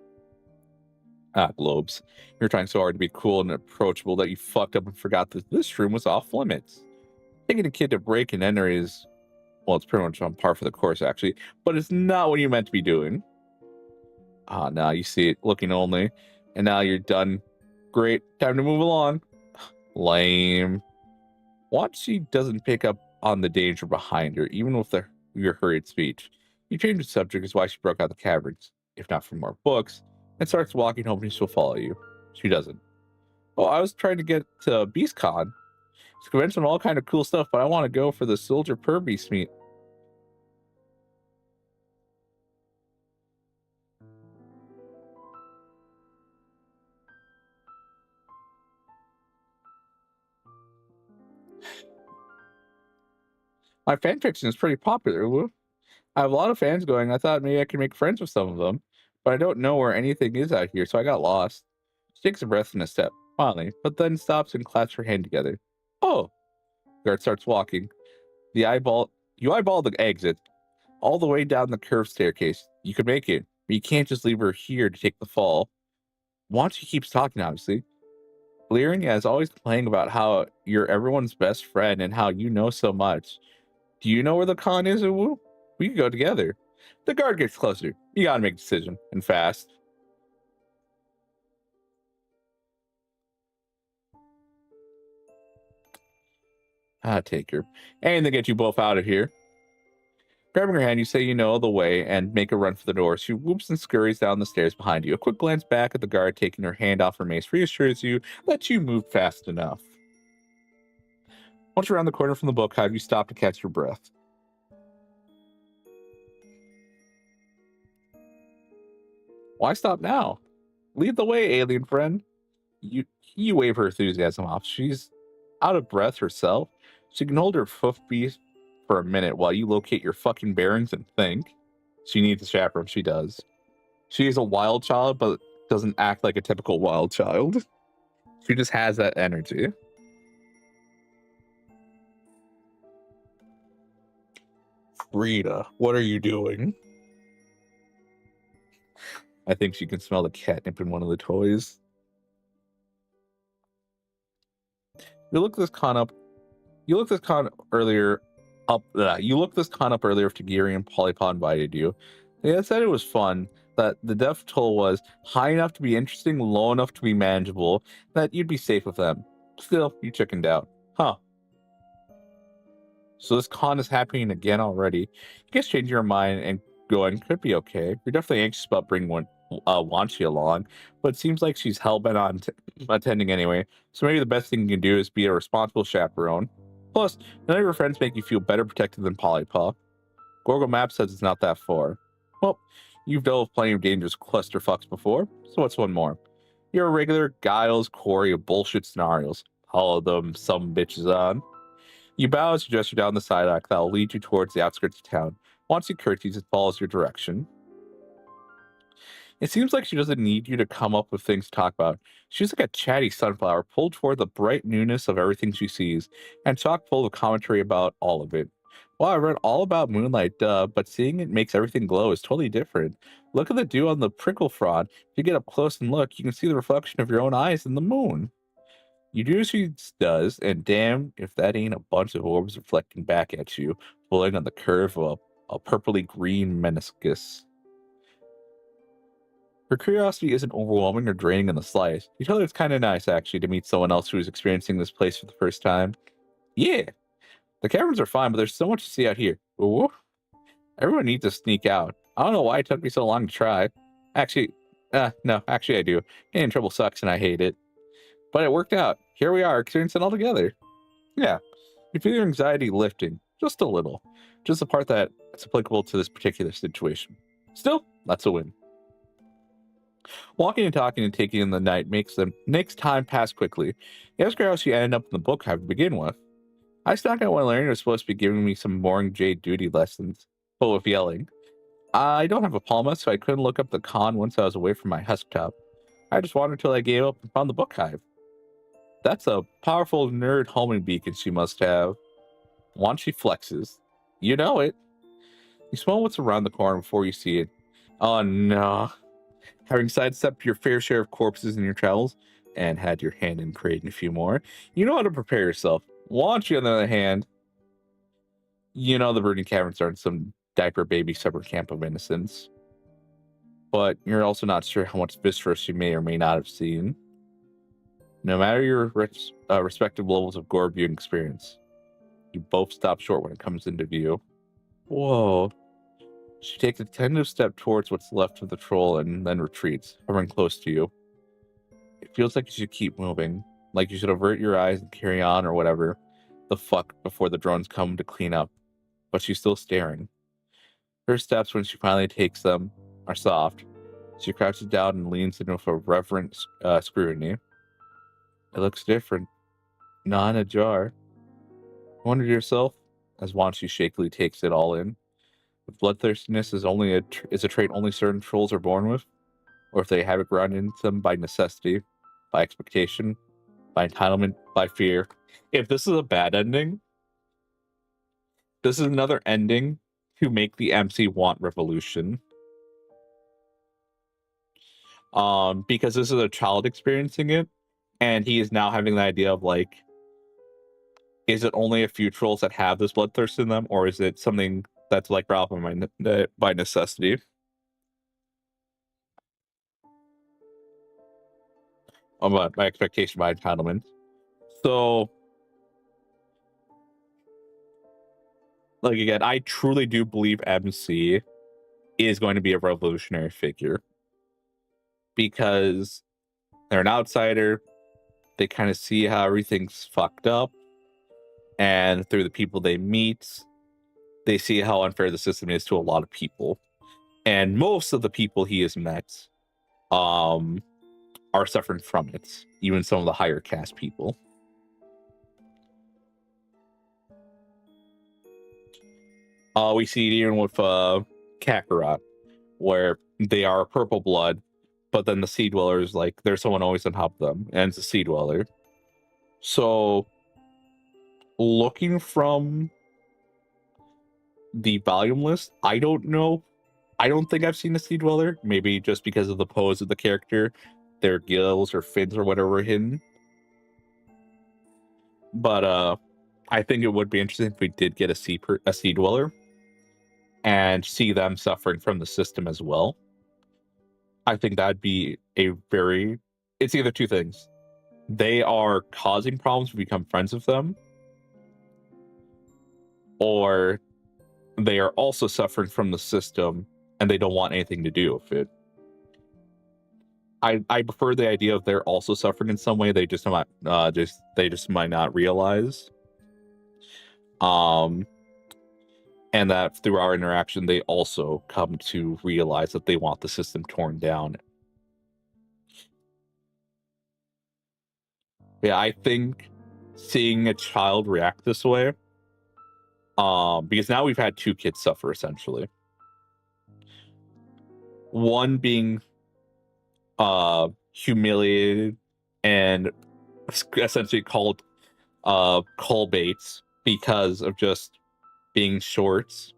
Ah, globes. You're trying so hard to be cool and approachable that you fucked up and forgot that this room was off limits. Taking a kid to break and enter is, well, it's pretty much on par for the course, actually, but it's not what you meant to be doing. Ah, now you see it looking only, and now you're done. Great, time to move along. Lame. Watch she doesn't pick up on the danger behind her, even with your hurried speech. You change the subject is why she broke out the caverns, if not for more books, and starts walking hoping she'll follow you. She doesn't. Oh, I was trying to get to BeastCon. It's a convention with all kind of cool stuff, but I want to go for the Soldier Per Beast meet. My fanfiction is pretty popular, Woo. I have a lot of fans going. I thought maybe I could make friends with some of them, but I don't know where anything is out here, so I got lost. She takes a breath and a step, finally, but then stops and claps her hand together. Oh! Guard starts walking. You eyeball the exit, all the way down the curved staircase. You could make it, but you can't just leave her here to take the fall. Once she keeps talking, obviously. Leering as always complaining about how you're everyone's best friend and how you know so much. Do you know where the con is, Uwu? We could go together. The guard gets closer. You gotta make a decision, and fast. Take her. And they get you both out of here. Grabbing her hand, you say you know the way and make a run for the door. She whoops and scurries down the stairs behind you. A quick glance back at the guard taking her hand off her mace reassures you that you moved fast enough. Once you're around the corner from the book hive, you stop to catch your breath. Why stop now? Lead the way, alien friend. You wave her enthusiasm off. She's out of breath herself. She can hold her hoof beat for a minute while you locate your fucking bearings and think. She needs a chaperone. She does. She is a wild child, but doesn't act like a typical wild child. She just has that energy. Rita, what are you doing? I think she can smell the catnip in one of the toys. You looked this con up earlier if Tagiri and Polypod invited you. They had said it was fun, that the death toll was high enough to be interesting, low enough to be manageable, that you'd be safe with them. Still, you chickened out. Huh. So this con is happening again already. You guess changing your mind and going could be okay. You're definitely anxious about bringing Wanchi along, but it seems like she's hell-bent on attending anyway, so maybe the best thing you can do is be a responsible chaperone. Plus, none of your friends make you feel better protected than Polypaw. Google Maps says it's not that far. Well, you've dealt with plenty of dangerous clusterfucks before, so what's one more? You're a regular Giles Corey of bullshit scenarios. All of them some bitches on. You bow as you gesture down the side act that will lead you towards the outskirts of town. Once you curtsies, it follows your direction. It seems like she doesn't need you to come up with things to talk about. She's like a chatty sunflower pulled toward the bright newness of everything she sees, and chock full of commentary about all of it. Well, I read all about moonlight, but seeing it makes everything glow is totally different. Look at the dew on the prickle frond. If you get up close and look, you can see the reflection of your own eyes in the moon. You do as she does, and damn if that ain't a bunch of orbs reflecting back at you, pulling on the curve of a purpley green meniscus. Her curiosity isn't overwhelming or draining in the slightest. You tell her it's kind of nice, actually, to meet someone else who is experiencing this place for the first time. Yeah, the caverns are fine, but there's so much to see out here. Ooh, everyone needs to sneak out. I don't know why it took me so long to try. Actually, no, actually I do. Getting in trouble sucks and I hate it. But it worked out. Here we are, experiencing it all together. Yeah, you feel your anxiety lifting, just a little. Just the part that's applicable to this particular situation. Still, that's a win. Walking and talking and taking in the night makes time pass quickly. You ask her how she ended up in the book hive to begin with. I snuck out when learning was supposed to be giving me some boring Jade duty lessons, full of yelling. I don't have a Palma, so I couldn't look up the con once I was away from my husk top. I just wandered till I gave up and found the book hive. That's a powerful nerd homing beacon she must have. Once she flexes. You know it. You smell what's around the corner before you see it. Oh no. Having sidestepped your fair share of corpses in your travels, and had your hand in creating a few more, you know how to prepare yourself. Once you, on the other hand, you know the brooding caverns aren't some diaper baby summer camp of innocence. But you're also not sure how much viscerous you may or may not have seen. No matter your respective levels of gore viewing experience, you both stop short when it comes into view. Whoa. She takes a tentative step towards what's left of the troll and then retreats, hovering close to you. It feels like you should keep moving, like you should avert your eyes and carry on or whatever the fuck before the drones come to clean up, but she's still staring. Her steps, when she finally takes them, are soft. She crouches down and leans in with a reverent scrutiny. It looks different. Not in a jar. Wonder to yourself, as Wanshi shakily takes it all in, if bloodthirstiness is a trait only certain trolls are born with, or if they have it ground into them by necessity, by expectation, by entitlement, by fear. If this is a bad ending, this is another ending to make the MC want revolution. Because this is a child experiencing it, and he is now having the idea of like, is it only a few trolls that have this bloodthirst in them, or is it something that's like brought up by necessity? By expectation, by entitlement. So, like again, I truly do believe MC is going to be a revolutionary figure because they're an outsider. They kind of see how everything's fucked up, and through the people they meet, they see how unfair the system is to a lot of people. And most of the people he has met are suffering from it, even some of the higher caste people. We see it even with Kakarot, where they are purple blood, but then the Sea Dwellers, like, there's someone always on top of them, and it's a Sea Dweller. So, looking from the volume list, I don't know. I don't think I've seen a Sea Dweller, maybe just because of the pose of the character, their gills or fins or whatever are hidden. But I think it would be interesting if we did get a Sea Dweller and see them suffering from the system as well. I think that'd be it's either two things. They are causing problems to become friends with them, or they are also suffering from the system and they don't want anything to do with it. I prefer the idea of they're also suffering in some way. They just might might not realize. And that through our interaction, they also come to realize that they want the system torn down. Yeah, I think seeing a child react this way, because now we've had two kids suffer essentially. One being humiliated and essentially called call baits because of just being shorts.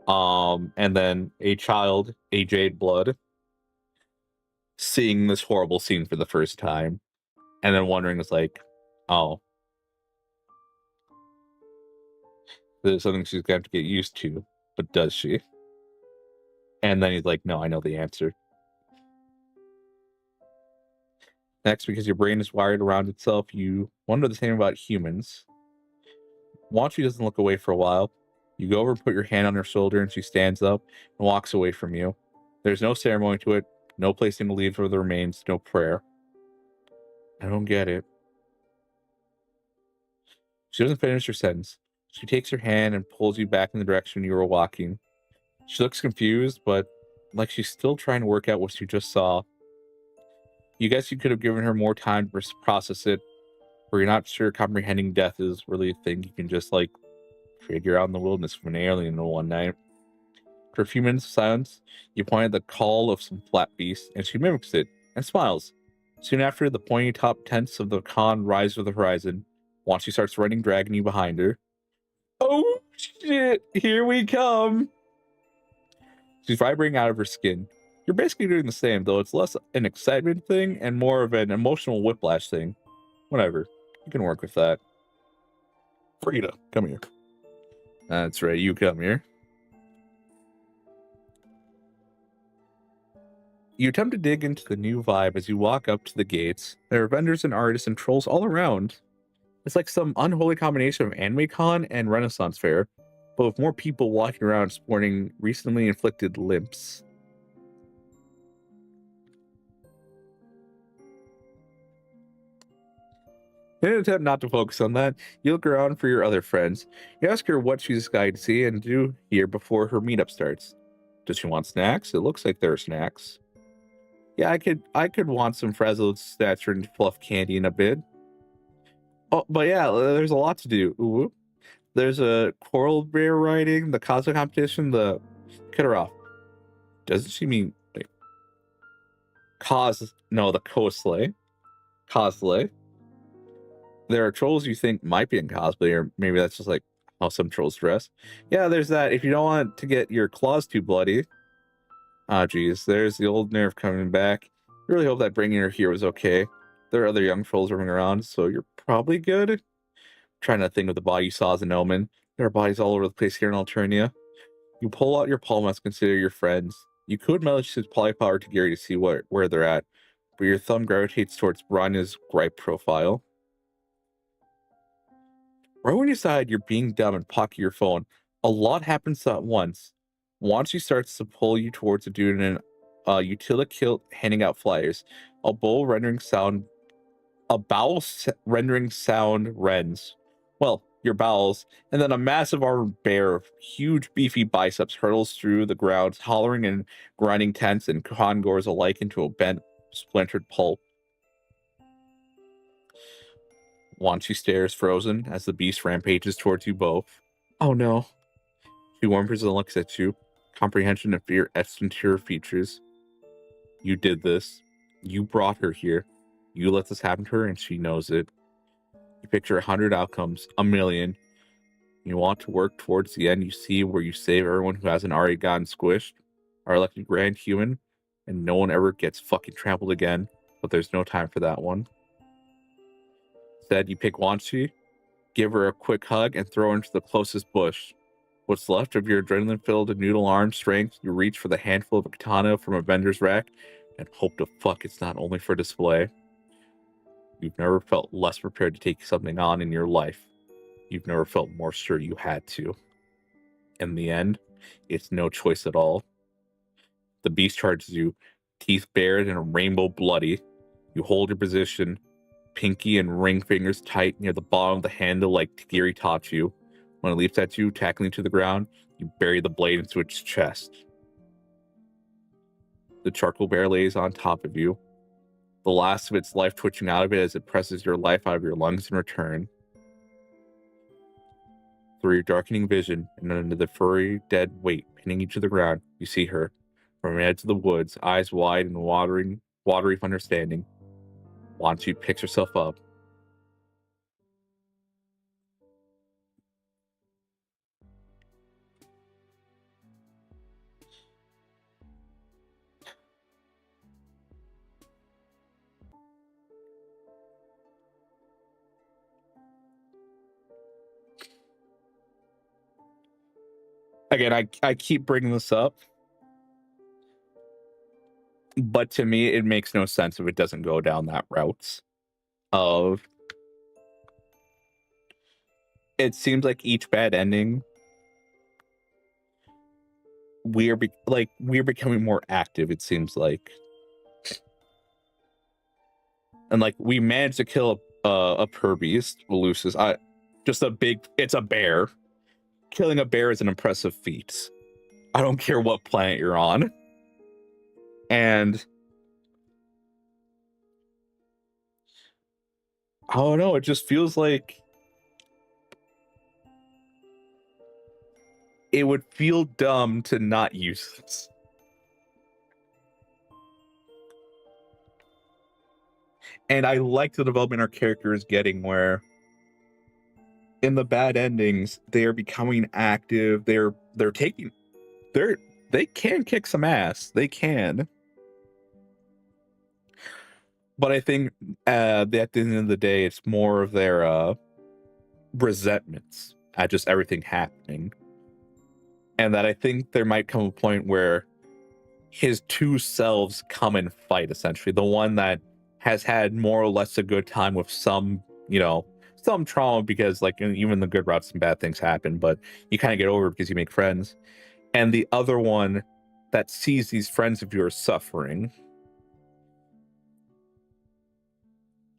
And then a child, a Jade Blood, seeing this horrible scene for the first time, and then wondering is like, oh, there's something she's gonna have to get used to, but does she? And then he's like, no, I know the answer. Next, because your brain is wired around itself, you wonder the same about humans. Once she doesn't look away for a while, you go over and put your hand on her shoulder, and she stands up and walks away from you. There's no ceremony to it, no placing the leaves or the remains, no prayer. I don't get it. She doesn't finish her sentence. She takes your hand and pulls you back in the direction you were walking. She looks confused, but like she's still trying to work out what she just saw. You guess you could have given her more time to process it, or you're not sure comprehending death is really a thing you can just, like, figure out in the wilderness from an alien in one night. For a few minutes of silence, you point at the call of some flat beast, and she mimics it, and smiles. Soon after, the pointy top tents of the con rise to the horizon. Once she starts running, dragging you behind her. Oh, shit! Here we come! She's vibrating out of her skin. You're basically doing the same, though it's less an excitement thing and more of an emotional whiplash thing. Whatever. You can work with that. Frida, come here. That's right, you come here. You attempt to dig into the new vibe as you walk up to the gates. There are vendors and artists and trolls all around. It's like some unholy combination of Anime Con and Renaissance Fair, but with more people walking around sporting recently inflicted limps. In an attempt not to focus on that, you look around for your other friends. You ask her what she's going to see and do here before her meetup starts. Does she want snacks? It looks like there are snacks. Yeah, I could want some frazzled stature and fluff candy in a bit. Oh, but yeah, there's a lot to do. Ooh. There's a coral bear riding, the cosplay competition, the cut her off. Doesn't she mean wait, the cosplay. Cosplay. There are trolls you think might be in cosplay, or maybe that's just like how some trolls dress. Yeah, there's that. If you don't want to get your claws too bloody. Ah, geez, there's the old nerve coming back. I really hope that bringing her here was okay. There are other young trolls roaming around, so you're probably good. Trying to think of the body you saw as an omen. There are bodies all over the place here in Alternia. You pull out your palm and consider your friends. You could message his polypower to Gary to see where they're at, but your thumb gravitates towards Bronya's gripe profile. Right when you decide you're being dumb and pocket your phone, a lot happens at once. Once she starts to pull you towards a dude in a utility kilt handing out flyers. A bowl rendering sound, a bowel rendering sound rends. Well, your bowels, and then a massive armored bear of huge beefy biceps hurtles through the ground, hollering and grinding tents and congors alike into a bent, splintered pulp. Once she stares frozen as the beast rampages towards you both. Oh no. She whimpers and looks at you, comprehension and fear etched into her features. You did this. You brought her here. You let this happen to her, and she knows it. You picture 100 outcomes, a million. You want to work towards the end you see where you save everyone who hasn't already gotten squished, are elected grand human, and no one ever gets fucking trampled again, but there's no time for that one. Instead, you pick Wanshi, give her a quick hug, and throw her into the closest bush. What's left of your adrenaline-filled noodle arm strength, you reach for the handful of a katana from a vendor's rack, and hope to fuck it's not only for display. You've never felt less prepared to take something on in your life. You've never felt more sure you had to. In the end, it's no choice at all. The beast charges you, teeth bared and rainbow bloody. You hold your position, pinky and ring fingers tight near the bottom of the handle like Tigiri taught you. When it leaps at you, tackling to the ground, you bury the blade into its chest. The charcoal bear lays on top of you, the last of its life twitching out of it as it presses your life out of your lungs in return. Through your darkening vision and under the furry, dead weight pinning you to the ground, you see her, from the edge of the woods, eyes wide and watery with understanding. Once she picks herself up. Again, I keep bringing this up, but to me, it makes no sense if it doesn't go down that route of... It seems like each bad ending, we're becoming more active, it seems like. And, like, we managed to kill a Purbeast, Lucis. It's a bear. Killing a bear is an impressive feat. I don't care what planet you're on. And I don't know, it just feels like it would feel dumb to not use this. And I like the development our character is getting, where in the bad endings, they are becoming active. They can kick some ass. They can. But I think at the end of the day, it's more of their resentments at just everything happening. And that I think there might come a point where his two selves come and fight, essentially. The one that has had more or less a good time with some trauma, because, like, even the good routes, some bad things happen, but you kind of get over it because you make friends. And the other one that sees these friends of yours suffering.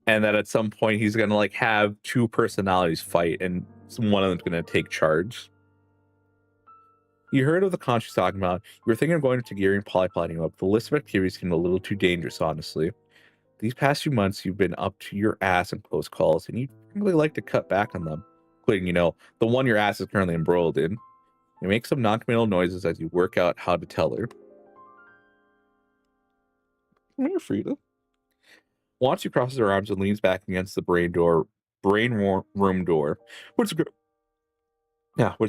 And that at some point he's going to, like, have two personalities fight, and one of them's going to take charge. You heard of the con she's talking about. You were thinking of going to Geary and polyplotting up. The list of activities seemed a little too dangerous, honestly. These past few months, you've been up to your ass in close calls, and you'd really like to cut back on them, including, the one your ass is currently embroiled in. You make some non-committal noises as you work out how to tell her. Come here, Frida. Once she crosses her arms and leans back against the brain room door, which the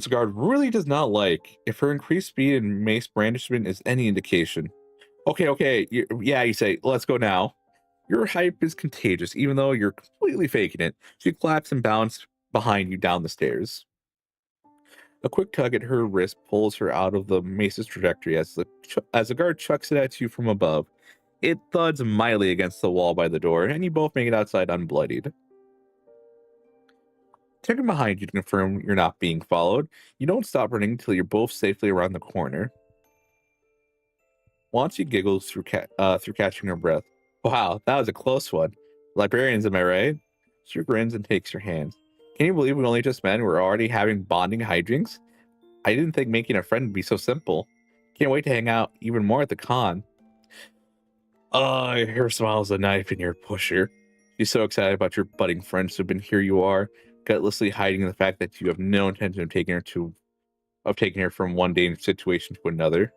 guard really does not like, if her increased speed and mace brandishment is any indication. Okay, you say, let's go now. Your hype is contagious, even though you're completely faking it. She claps and bounces behind you down the stairs. A quick tug at her wrist pulls her out of the mace's trajectory as the guard chucks it at you from above. It thuds mightily against the wall by the door, and you both make it outside unbloodied. Turning behind you to confirm you're not being followed, you don't stop running until you're both safely around the corner. Wanchi giggles through catching her breath. Wow, that was a close one. Librarians, am I right? She grins and takes your hand. Can you believe we only just met and we're already having bonding hijinks? I didn't think making a friend would be so simple. Can't wait to hang out even more at the con. Her smile's a knife in your pusher. She's so excited about your budding friendship, and here you are, gutlessly hiding the fact that you have no intention of taking her from one dangerous situation to another.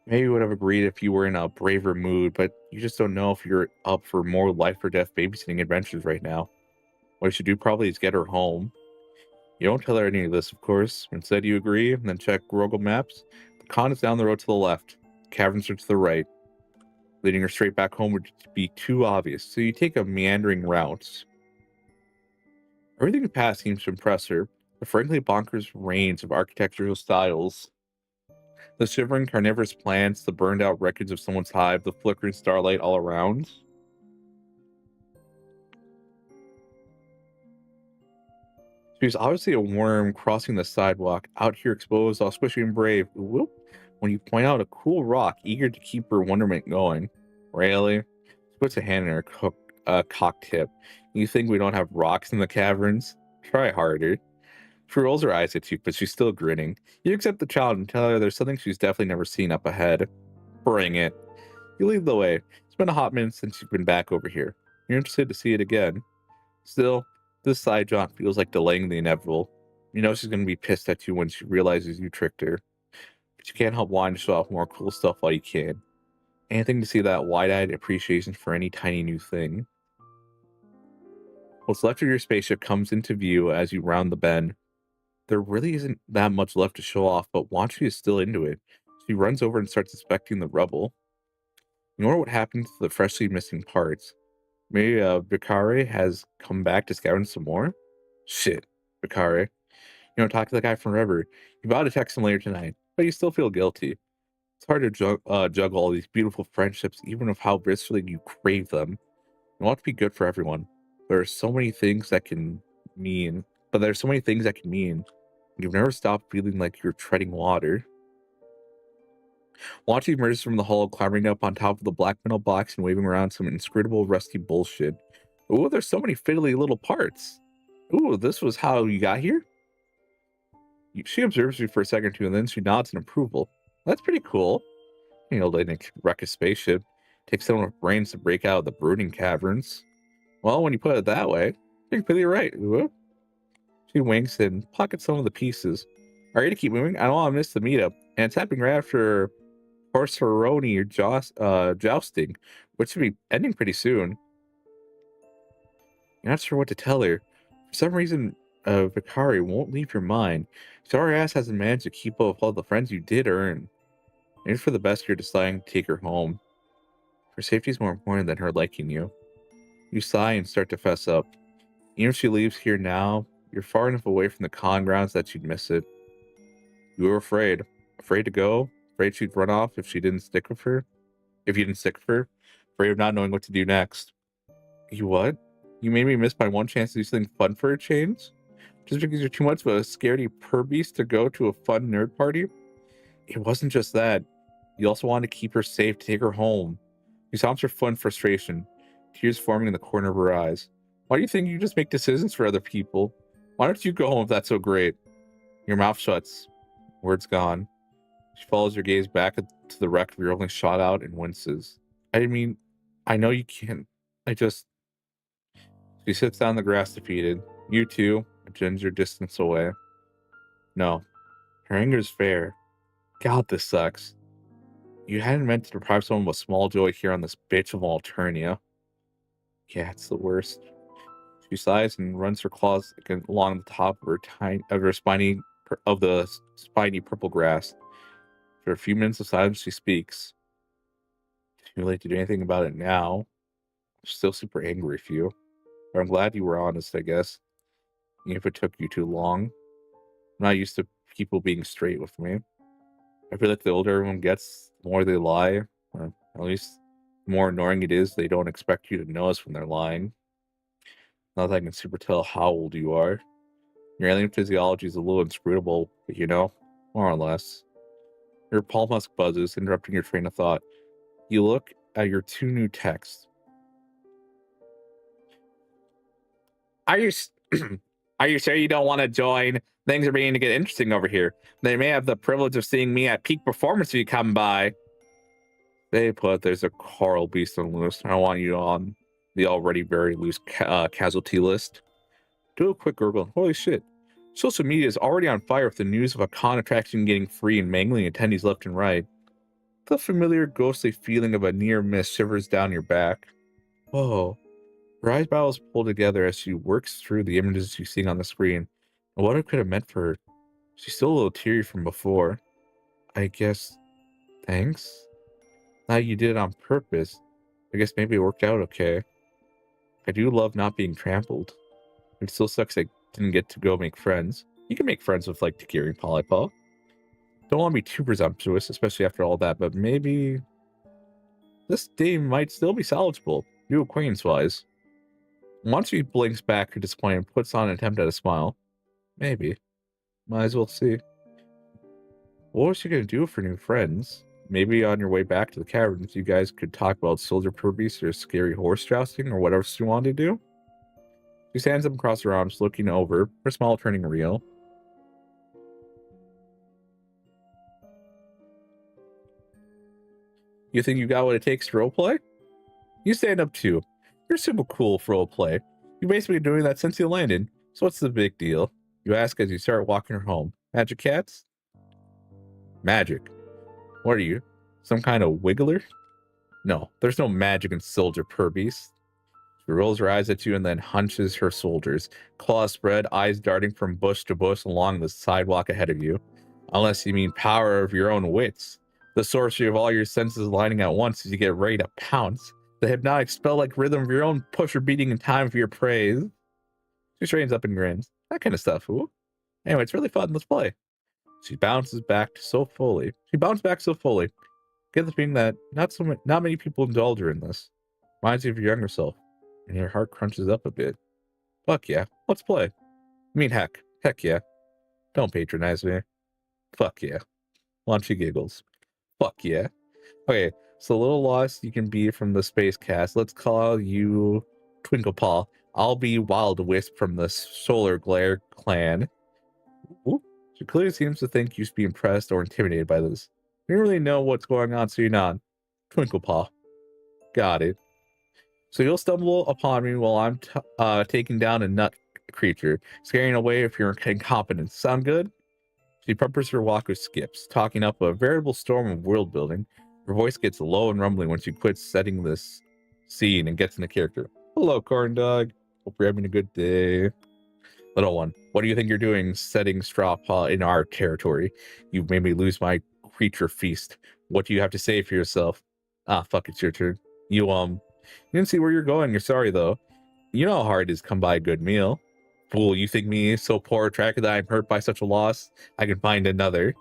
Maybe you would have agreed if you were in a braver mood, but you just don't know if you're up for more life or death babysitting adventures right now. What you should do probably is get her home. You don't tell her any of this, of course. Instead, you agree and then check Google Maps. The con is down the road to the left. The caverns are to the right. Leading her straight back home would be too obvious, so you take a meandering route. Everything in past seems to impress her. The frankly bonkers range of architectural styles. The shivering carnivorous plants, the burned out wreckage of someone's hive, the flickering starlight all around. She was obviously a worm crossing the sidewalk, out here exposed, all squishy and brave. Whoop. When you point out a cool rock, eager to keep her wonderment going. Really? She puts a hand in her cock tip. You think we don't have rocks in the caverns? Try harder. She rolls her eyes at you, but she's still grinning. You accept the child and tell her there's something she's definitely never seen up ahead. Bring it. You lead the way. It's been a hot minute since you've been back over here. You're interested to see it again. Still, this side jaunt feels like delaying the inevitable. You know she's going to be pissed at you when she realizes you tricked her. But you can't help wanting to show off more cool stuff while you can. Anything to see that wide-eyed appreciation for any tiny new thing. What's left of your spaceship comes into view as you round the bend. There really isn't that much left to show off, but Wanchi is still into it. She runs over and starts inspecting the rubble. You wonder what happened to the freshly missing parts. Maybe Vicare has come back to scavenge some more? Shit, Vicare. You know, talk to the guy from River. You about to text him later tonight, but you still feel guilty. It's hard to juggle all these beautiful friendships, even with how viscerally you crave them. You want to be good for everyone. There are so many things that can mean, but there's so many things that can mean. You've never stopped feeling like you're treading water. Watching emerges from the hull, climbing up on top of the black metal box and waving around some inscrutable rusty bullshit. Ooh, there's so many fiddly little parts. Ooh, this was how you got here? She observes you for a second or two, and then she nods in approval. That's pretty cool. You know, letting it wreck a spaceship. Takes someone with brains to break out of the brooding caverns. Well, when you put it that way, you're completely right. Ooh. She winks and pockets some of the pieces. Are you to keep moving? I don't want to miss the meetup. And it's happening right after Horseroni or jousting, which should be ending pretty soon. You're not sure what to tell her. For some reason, Vicari won't leave your mind. Sorry ass hasn't managed to keep up with all the friends you did earn. Maybe for the best you're deciding to take her home. Her safety's more important than her liking you. You sigh and start to fess up. Even if she leaves here now, you're far enough away from the con grounds that you'd miss it. You were afraid. Afraid to go? Afraid she'd run off if she didn't stick with her? If you didn't stick with her? Afraid of not knowing what to do next. You what? You made me miss my one chance to do something fun for a change? Just because you're too much of a scaredy purbeast to go to a fun nerd party? It wasn't just that. You also wanted to keep her safe, to take her home. You sounds her fun frustration, tears forming in the corner of her eyes. Why do you think you just make decisions for other people? Why don't you go home if that's so great? Your mouth shuts. Words gone. She follows your gaze back to the wreck of your only shot out and winces. I mean, I know you can't. She sits down on the grass defeated. You too, a ginger distance away. No. Her anger's fair. God, this sucks. You hadn't meant to deprive someone of a small joy here on this bitch of Alternia. Yeah, it's the worst. She sighs and runs her claws along the top of her spiny purple grass. After a few minutes of silence, she speaks. Too late to do anything about it now. I'm still super angry with you. But I'm glad you were honest, I guess. Even if it took you too long. I'm not used to people being straight with me. I feel like the older everyone gets, the more they lie. Or at least the more annoying it is, they don't expect you to notice when they're lying. Not that I can super tell how old you are. Your alien physiology is a little inscrutable, but you know, more or less. Your palm husk buzzes, interrupting your train of thought. You look at your two new texts. Are you are you sure you don't want to join? Things are beginning to get interesting over here. They may have the privilege of seeing me at peak performance if you come by. They put there's a coral beast on loose. I want you on the already very loose casualty list. Do a quick Google. Holy shit. Social media is already on fire with the news of a con attraction getting free and mangling attendees left and right. The familiar ghostly feeling of a near miss shivers down your back. Whoa. Her eyebrows pull together as she works through the images she's seeing on the screen and what it could have meant for her. She's still a little teary from before. I guess, thanks? Now you did it on purpose. I guess maybe it worked out okay. I do love not being trampled. It still sucks I didn't get to go make friends. You can make friends with, like, Takiri and Polypaw. Don't want to be too presumptuous, especially after all that, but maybe this day might still be salvageable, new acquaintance-wise. Once she blinks back her disappointment and puts on an attempt at a smile. Maybe. Might as well see. What was she going to do for new friends? Maybe on your way back to the caverns, you guys could talk about soldier purbeast or scary horse jousting or whatever she wanted to do. She stands up across her arms, looking over, her smile turning real. You think you got what it takes to roleplay? You stand up too. You're super cool for roleplay. You've basically been doing that since you landed. So what's the big deal? You ask as you start walking her home. Magic cats? Magic. What are you? Some kind of wiggler? No, there's no magic in soldier Purbeast. She rolls her eyes at you and then hunches her shoulders, claws spread, eyes darting from bush to bush along the sidewalk ahead of you. Unless you mean power of your own wits. The sorcery of all your senses lining at once as you get ready to pounce. The hypnotic spell-like rhythm of your own pusher beating in time for your praise. She straightens up and grins. That kind of stuff, ooh. Anyway, it's really fun. Let's play. She bounces back so fully. Get the feeling that not many people indulge her in this. Reminds you of your younger self, and your heart crunches up a bit. Fuck yeah, let's play. I mean, heck yeah. Don't patronize me. Fuck yeah. Launchy giggles. Fuck yeah. Okay, so a little lost you can be from the space cast. Let's call you Twinkle Paw. I'll be Wild Wisp from the Solar Glare clan. Ooh. She clearly seems to think you should be impressed or intimidated by this. You don't really know what's going on, so you're not. Twinkle Paw. Got it. So you'll stumble upon me while I'm taking down a nut creature, scaring away if you're incompetent. Sound good? She peppers her walk with skips, talking up a veritable storm of world building. Her voice gets low and rumbling when she quits setting this scene and gets into character. Hello, corn dog. Hope you're having a good day. Little one, what do you think you're doing setting straw paw in our territory? You've made me lose my creature feast. What do you have to say for yourself? Ah, fuck, it's your turn. You didn't see where you're going. You're sorry, though. You know how hard it is to come by a good meal. Fool, you think me so poor a tracker that I'm hurt by such a loss? I can find another.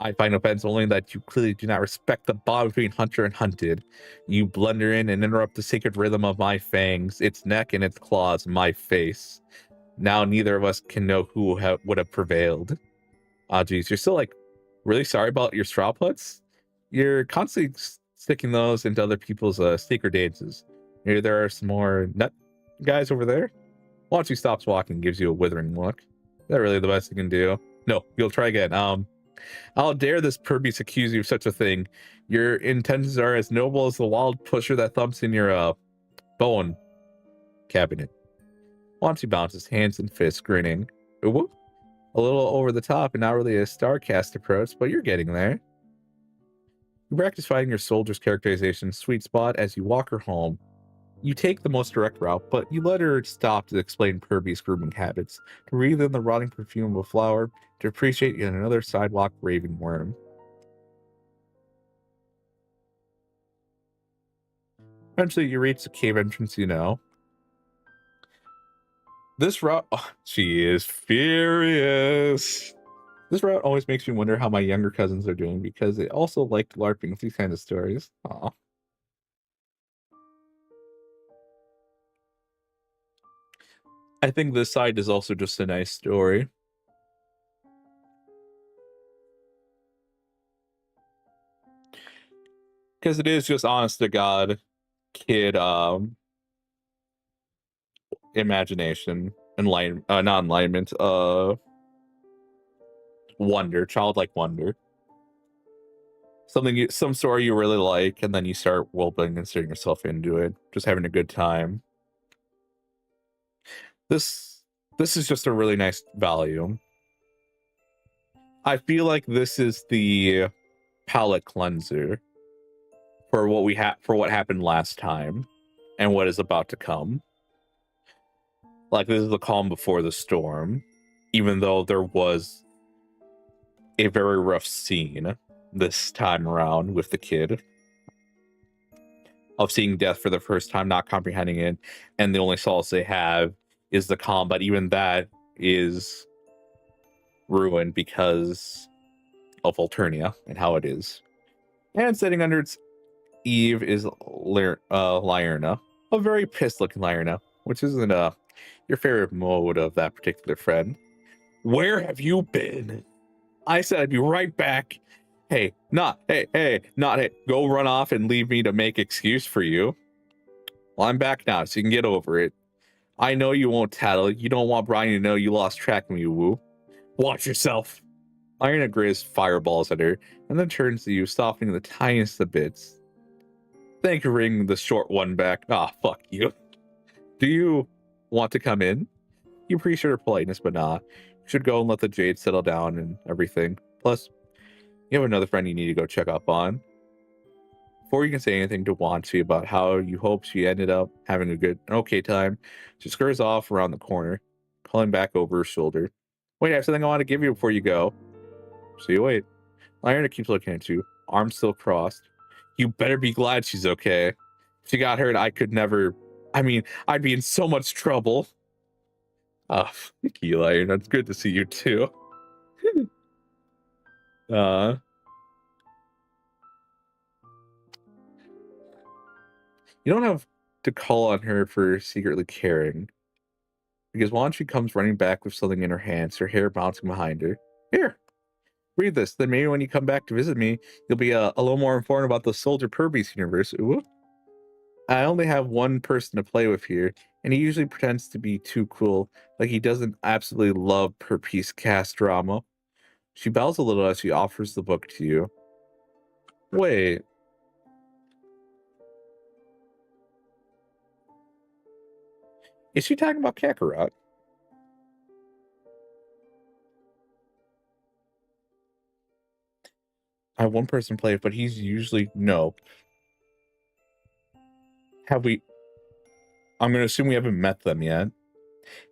I find offense only that you clearly do not respect the bond between hunter and hunted. You blunder in and interrupt the sacred rhythm of my fangs, its neck and its claws, my face. Now neither of us can know who would have prevailed. Ah, geez, you're still like really sorry about your straw putts? You're constantly sticking those into other people's sacred dances. Maybe there are some more nut guys over there? Once he stops walking, gives you a withering look. Is that really the best you can do? No, you'll try again. I'll dare this Purbeast accuse you of such a thing. Your intentions are as noble as the wild pusher that thumps in your bone cabinet. Once he bounces, hands and fists, grinning. Whoop. A little over the top and not really a StarCast approach, but you're getting there. You practice finding your soldier's characterization sweet spot as you walk her home. You take the most direct route, but you let her stop to explain Purbeast's grooming habits, to breathe in the rotting perfume of a flower, to appreciate yet another sidewalk raving worm. Eventually, you reach the cave entrance you know. This route... Oh, she is furious. This route always makes me wonder how my younger cousins are doing, because they also like LARPing with these kind of stories. Aw. I think this side is also just a nice story. Because it is just honest to God kid imagination, not enlightenment, wonder, childlike wonder. Some story you really like, and then you start world building and setting yourself into it, just having a good time. This is just a really nice volume. I feel like this is the palette cleanser for what happened last time and what is about to come. Like, this is the calm before the storm, even though there was a very rough scene this time around with the kid of seeing death for the first time, not comprehending it, and the only solace they have is the calm, but even that is ruined because of Alternia and how it is. And sitting under its eave is Lyrna, a very pissed-looking Lyrna, which isn't your favorite mode of that particular friend. Where have you been? I said I'd be right back. Hey, go run off and leave me to make excuse for you. Well, I'm back now, so you can get over it. I know you won't tattle. You don't want Brian to know you lost track of me, woo. Watch yourself. Lyrna grizz fireballs at her, and then turns to you, softening the tiniest of bits. Thank you for bringing the short one back. Ah, fuck you. Do you want to come in? You appreciate her politeness, but nah. You should go and let the Jade settle down and everything. Plus, you have another friend you need to go check up on. Before you can say anything to Wanchi about how you hope she ended up having an okay time, she scurries off around the corner, calling back over her shoulder. Wait, I have something I want to give you before you go. So you wait. Iron keeps looking at you, arms still crossed. You better be glad she's okay. If she got hurt, I could never. I mean, I'd be in so much trouble. Ah, thank you, Iron. It's good to see you too. uh, you don't have to call on her for secretly caring, because once she comes running back with something in her hands, her hair bouncing behind her. Here, read this. Then maybe when you come back to visit me, you'll be a little more informed about the Soldier Purbeast universe. Ooh. I only have one person to play with here, and he usually pretends to be too cool, like he doesn't absolutely love per piece cast drama. She bows a little as she offers the book to you. Wait, is she talking about Kakarot? I have one person play it, but he's usually no. Have we? I'm gonna assume we haven't met them yet,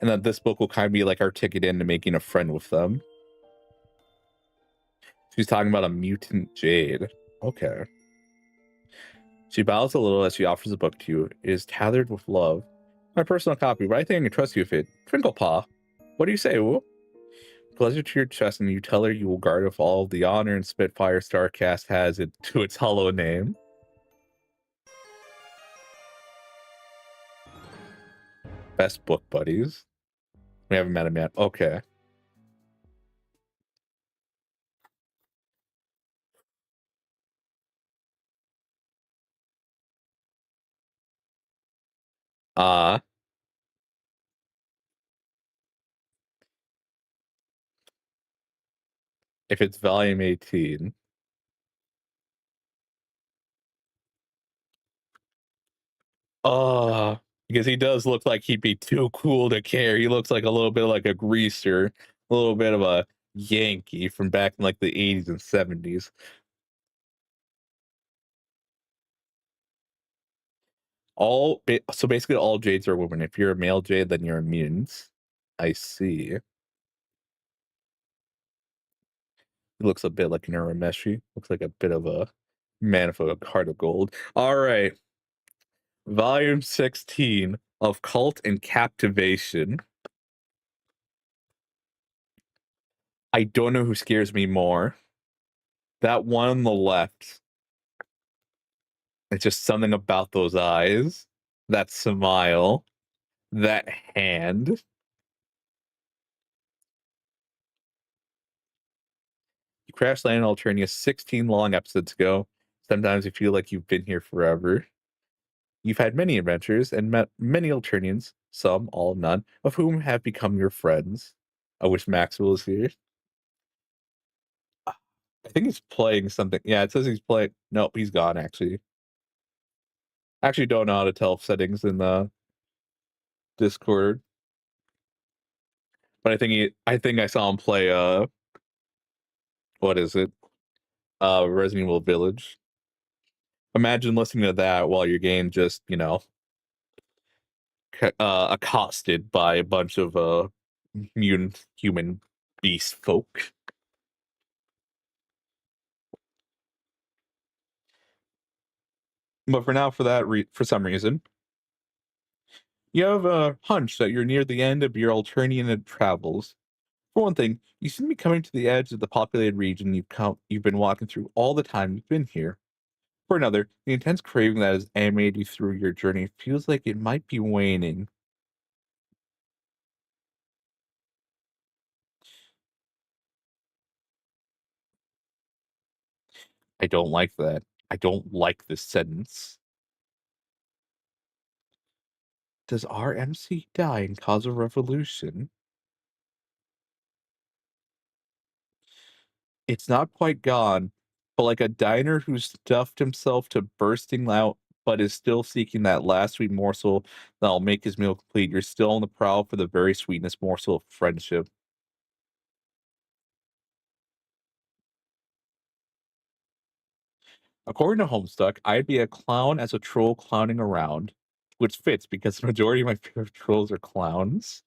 and that this book will kind of be like our ticket into making a friend with them. She's talking about a mutant jade. Okay. She bows a little as she offers the book to you. It is tethered with love. My personal copy, but I think I can trust you with it. Twinklepaw. What do you say, Woo? Pleasure to your chest, and you tell her you will guard with all the honor and Spitfire Starcast has it to its hollow name. Best book buddies. We haven't met him yet. Okay. Uh, if it's volume 18. Because he does look like he'd be too cool to care. He looks like a little bit like a greaser, a little bit of a Yankee from back in like the 80s and 70s. So basically all jades are women. If you're a male jade, then you're immune. I see. He looks a bit like an Urameshi. Looks like a bit of a man of a heart of gold. All right. Volume 16 of Cult and Captivation. I don't know who scares me more. That one on the left. It's just something about those eyes, that smile, that hand. You crash landed on Alternia 16 long episodes ago. Sometimes you feel like you've been here forever. You've had many adventures and met many Alternians, some, all, none, of whom have become your friends. I wish Maxwell was here. I think he's playing something. Yeah, it says he's playing. Nope, he's gone, actually. I actually don't know how to tell settings in the Discord. But I think I saw him play what is it? Resident Evil Village. Imagine listening to that while you're getting just, accosted by a bunch of mutant human beast folk. But for now, for some reason, you have a hunch that you're near the end of your Alternian travels. For one thing, you seem to be coming to the edge of the populated region you've been walking through all the time you've been here. For another, the intense craving that has animated you through your journey feels like it might be waning. I don't like that. I don't like this sentence. Does our MC die and cause a revolution? It's not quite gone, but like a diner who stuffed himself to bursting out but is still seeking that last sweet morsel that'll make his meal complete. You're still on the prowl for the very sweetness morsel of friendship. According to Homestuck, I'd be a clown as a troll clowning around, which fits because the majority of my favorite trolls are clowns.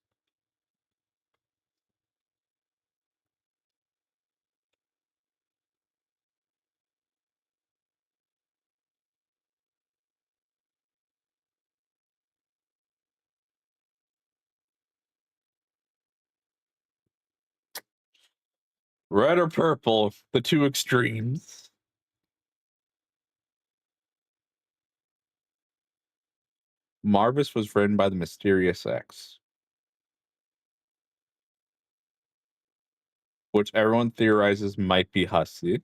Red or purple, the two extremes. Marvis was written by the Mysterious X, which everyone theorizes might be Hussey.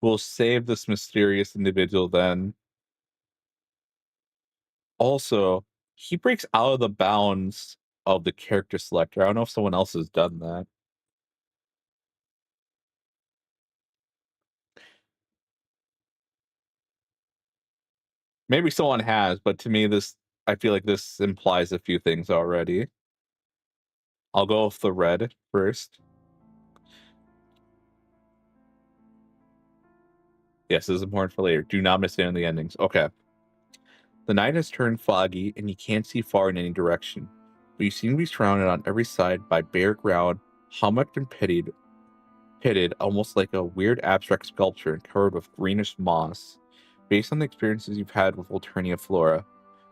We'll save this mysterious individual then. Also, he breaks out of the bounds of the character selector. I don't know if someone else has done that. Maybe someone has, but to me, I feel like this implies a few things already. I'll go with the red first. Yes, this is important for later. Do not miss any of the endings. Okay. The night has turned foggy, and you can't see far in any direction, but you seem to be surrounded on every side by bare ground, hummocked and pitted, almost like a weird abstract sculpture and covered with greenish moss. Based on the experiences you've had with Alternia flora,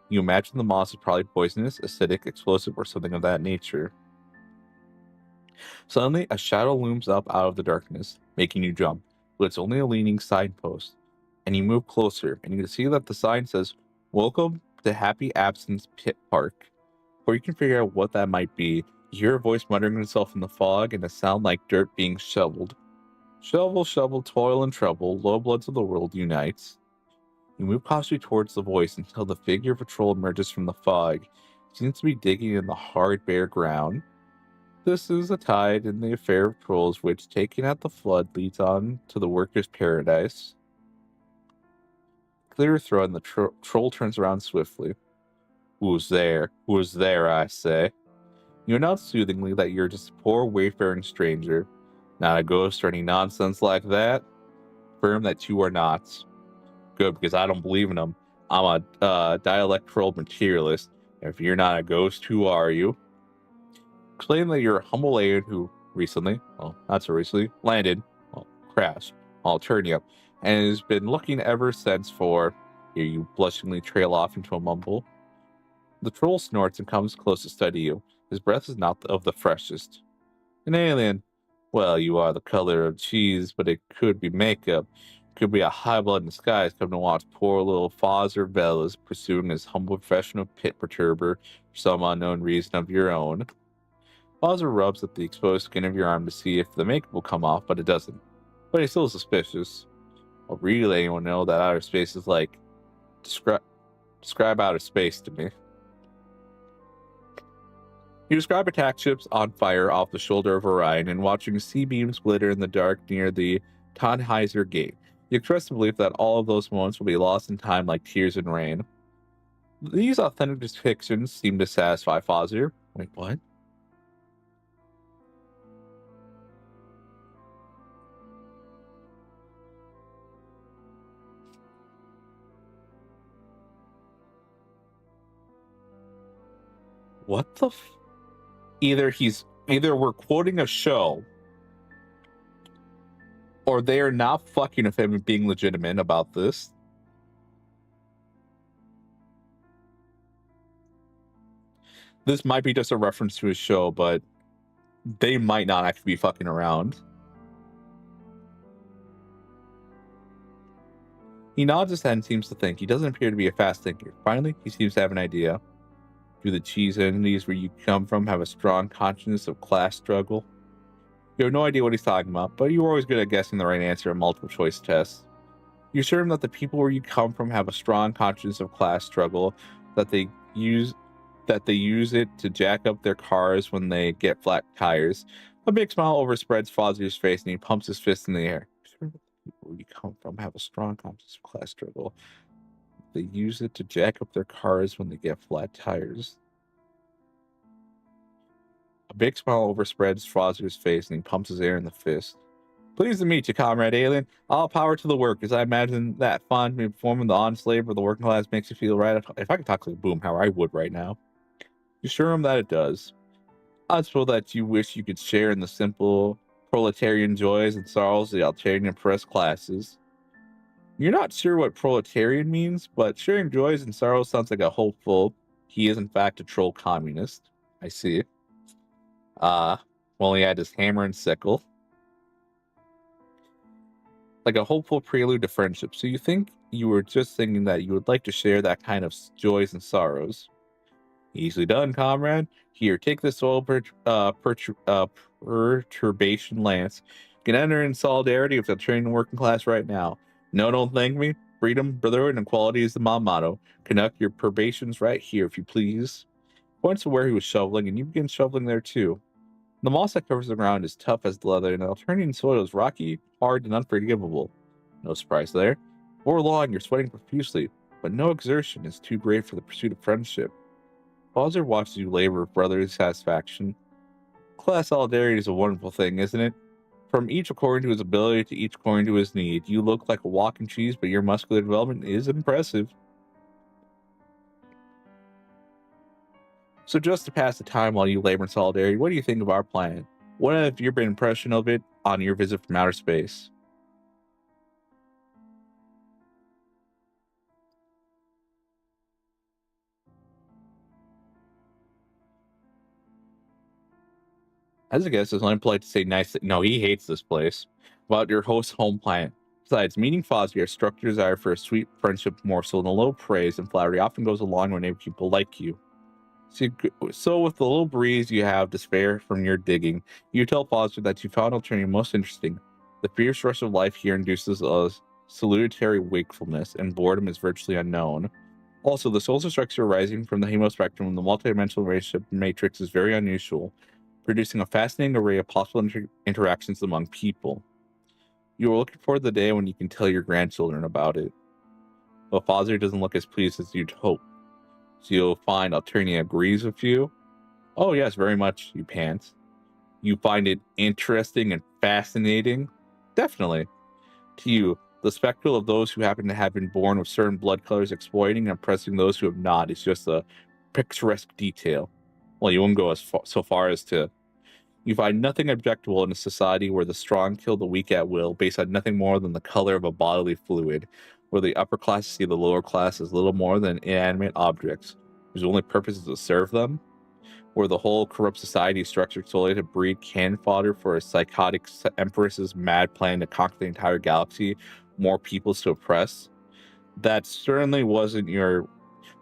you imagine the moss is probably poisonous, acidic, explosive, or something of that nature. Suddenly, a shadow looms up out of the darkness, making you jump, but it's only a leaning signpost. And you move closer, and you can see that the sign says, "Welcome to Happy Absence Pit Park." Before you can figure out what that might be, you hear a voice muttering to itself in the fog and a sound like dirt being shoveled. Shovel, shovel, toil and trouble, low bloods of the world unites. You move cautiously towards the voice until the figure of a troll emerges from the fog. It seems to be digging in the hard, bare ground. This is a tide in the affair of trolls, which, taken at the flood, leads on to the workers' paradise. Clear your throat, and the troll turns around swiftly. Who's there? Who's there, I say? You announce soothingly that you're just a poor wayfaring stranger. Not a ghost or any nonsense like that. Affirm that you are not. Good, because I don't believe in them. I'm a dialectoral materialist. If you're not a ghost, who are you? Explain that you're a humble alien who recently, well, not so recently, landed, well, crashed, Alternia, and has been looking ever since for. Here you blushingly trail off into a mumble. The troll snorts and comes close to study you. His breath is not of the freshest. An alien. Well, you are the color of cheese, but it could be makeup. Could be a high blood in disguise come to watch poor little Foz or Velas pursuing his humble profession of pit perturber for some unknown reason of your own. Fozer rubs at the exposed skin of your arm to see if the makeup will come off, but it doesn't. But he's still suspicious. I'll really let anyone know that outer space is like describe outer space to me. You describe attack ships on fire off the shoulder of Orion and watching sea beams glitter in the dark near the Tannheiser Gate. You express the belief that all of those moments will be lost in time like tears in rain. These authentic depictions seem to satisfy Fozzer. Wait, what? What the either we're quoting a show or they are not fucking with him and being legitimate about this. This might be just a reference to his show, but they might not actually be fucking around. He nods his head and seems to think. He doesn't appear to be a fast thinker. Finally, he seems to have an idea. Do the cheese entities where you come from have a strong consciousness of class struggle? You have no idea what he's talking about, but you were always good at guessing the right answer in multiple choice tests. You assure him that the people where you come from have a strong consciousness of class struggle, that they use it to jack up their cars when they get flat tires. A big smile overspreads Fozzier's face and he pumps his fist in the air. where you come from have a strong conscience of class struggle. They use it to jack up their cars when they get flat tires. A big smile overspreads Fozzer's face, and he pumps his air in the fist. Pleased to meet you, comrade alien. All power to the workers. I imagine that fun to be performing the honest labor of the working class makes you feel right. If I could talk like Boomhauer, I would right now. You assure him that it does. I suppose that you wish you could share in the simple proletarian joys and sorrows of the Altarian oppressed classes. You're not sure what proletarian means, but sharing joys and sorrows sounds like a hopeful. He is, in fact, a troll communist. I see. Well, he had his hammer and sickle. Like a hopeful prelude to friendship. So you think you were just thinking that you would like to share that kind of joys and sorrows. Easily done, comrade. Here, take this soil perturbation lance. You can enter in solidarity with the trained working class right now. No, don't thank me. Freedom, brotherhood, and equality is the mob motto. Conduct your probations right here, if you please. Points to where he was shoveling, and you begin shoveling there too. The moss that covers the ground is tough as leather, and the Alternian soil is rocky, hard, and unforgivable. No surprise there. Before long, you're sweating profusely, but no exertion is too great for the pursuit of friendship. Fawzer watches you labor with brotherly satisfaction. Class solidarity is a wonderful thing, isn't it? From each according to his ability to each according to his need. You look like a walking cheese, but your muscular development is impressive. So just to pass the time while you labor in solidarity, what do you think of our plan? What have your impression of it on your visit from outer space? As a guest, it's only polite to say nice. No, he hates this place. About your host's home planet. Besides, meeting Fozzie, our structure desire for a sweet friendship morsel and a little praise and flattery often goes along when people like you. So with the little breeze you have to spare from your digging, you tell Foster that you found alternative most interesting. The fierce rush of life here induces a salutary wakefulness, and boredom is virtually unknown. Also, the solar structure arising from the hemospectrum and the multidimensional relationship matrix is very unusual, producing a fascinating array of possible interactions among people. You are looking forward to the day when you can tell your grandchildren about it. But Father doesn't look as pleased as you'd hope. So you'll find Alternia agrees with you. Oh, yes, very much, you pants. You find it interesting and fascinating? Definitely. To you, the spectacle of those who happen to have been born with certain blood colors exploiting and oppressing those who have not is just a picturesque detail. Well, you won't go so far as to. You find nothing objectable in a society where the strong kill the weak at will, based on nothing more than the color of a bodily fluid, where the upper class see the lower class as little more than inanimate objects, whose only purpose is to serve them, where the whole corrupt society is structured solely to breed cannon fodder for a psychotic empress's mad plan to conquer the entire galaxy, more peoples to oppress. That certainly wasn't your.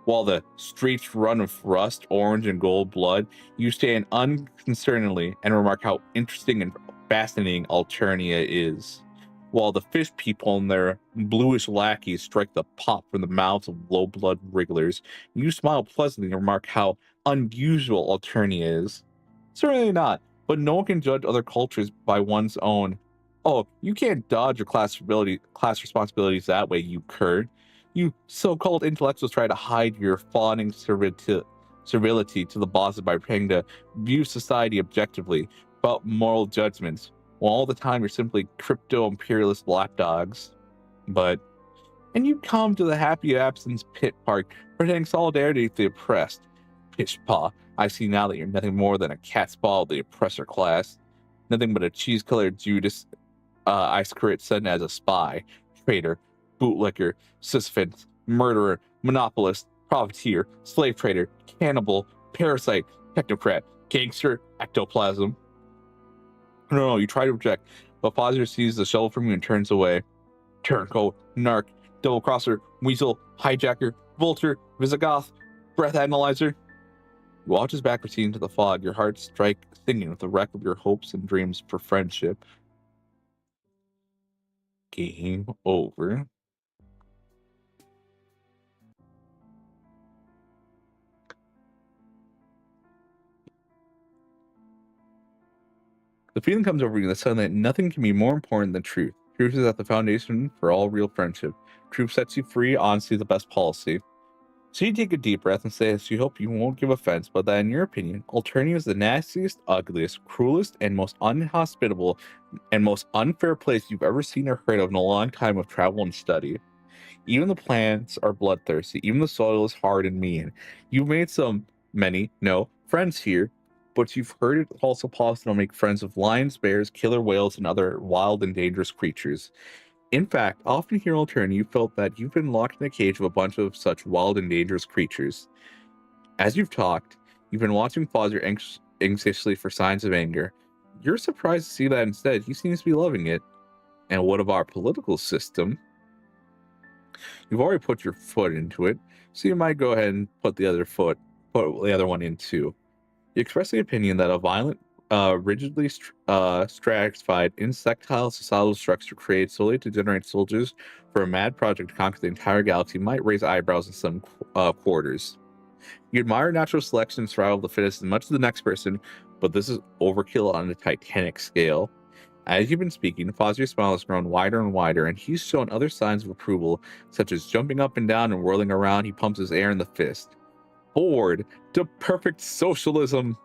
While the streets run with rust, orange, and gold blood, you stand unconcernedly and remark how interesting and fascinating Alternia is. While the fish people and their bluish lackeys strike the pop from the mouths of low blood wrigglers, you smile pleasantly and remark how unusual Alternia is. Certainly not, but no one can judge other cultures by one's own. Oh, you can't dodge your class responsibilities that way, you cur. You so-called intellectuals try to hide your fawning servility to the bosses by pretending to view society objectively, about moral judgments, while all the time you're simply crypto-imperialist lapdogs. And you come to the Happy Absence Pit Park, pretending solidarity with the oppressed. Pishpaw, I see now that you're nothing more than a cat's ball of the oppressor class. Nothing but a cheese-colored Judas Iscariot sent as a spy, traitor, bootlicker, sycophant, murderer, monopolist, profiteer, slave trader, cannibal, parasite, technocrat, gangster, ectoplasm. No, you try to reject, but Foster sees the shovel from you and turns away. Turncoat, narc, double crosser, weasel, hijacker, vulture, Visigoth, breath analyzer. You watch his back receding to the fog, your heart singing with the wreck of your hopes and dreams for friendship. Game over. The feeling comes over you that suddenly nothing can be more important than truth. Truth is at the foundation for all real friendship. Truth sets you free, honesty is the best policy. So you take a deep breath and say you hope you won't give offense, but that in your opinion, Alternia is the nastiest, ugliest, cruelest, and most unhospitable and most unfair place you've ever seen or heard of in a long time of travel and study. Even the plants are bloodthirsty, even the soil is hard and mean. You've made no friends here, but you've heard it also possible to make friends with lions, bears, killer whales, and other wild and dangerous creatures. In fact, often here in Alternia, you felt that you've been locked in a cage with a bunch of such wild and dangerous creatures. As you've talked, you've been watching Fozzer anxiously for signs of anger. You're surprised to see that instead he seems to be loving it. And what of our political system? You've already put your foot into it, so you might go ahead and put the other one in too. You express the opinion that a violent, rigidly stratified, insectile societal structure created solely to generate soldiers for a mad project to conquer the entire galaxy might raise eyebrows in some quarters. You admire natural selection and survival of the fittest as much as the next person, but this is overkill on a titanic scale. As you've been speaking, Fozier's smile has grown wider and wider, and he's shown other signs of approval, such as jumping up and down and whirling around. He pumps his air in the fist. Forward to perfect socialism.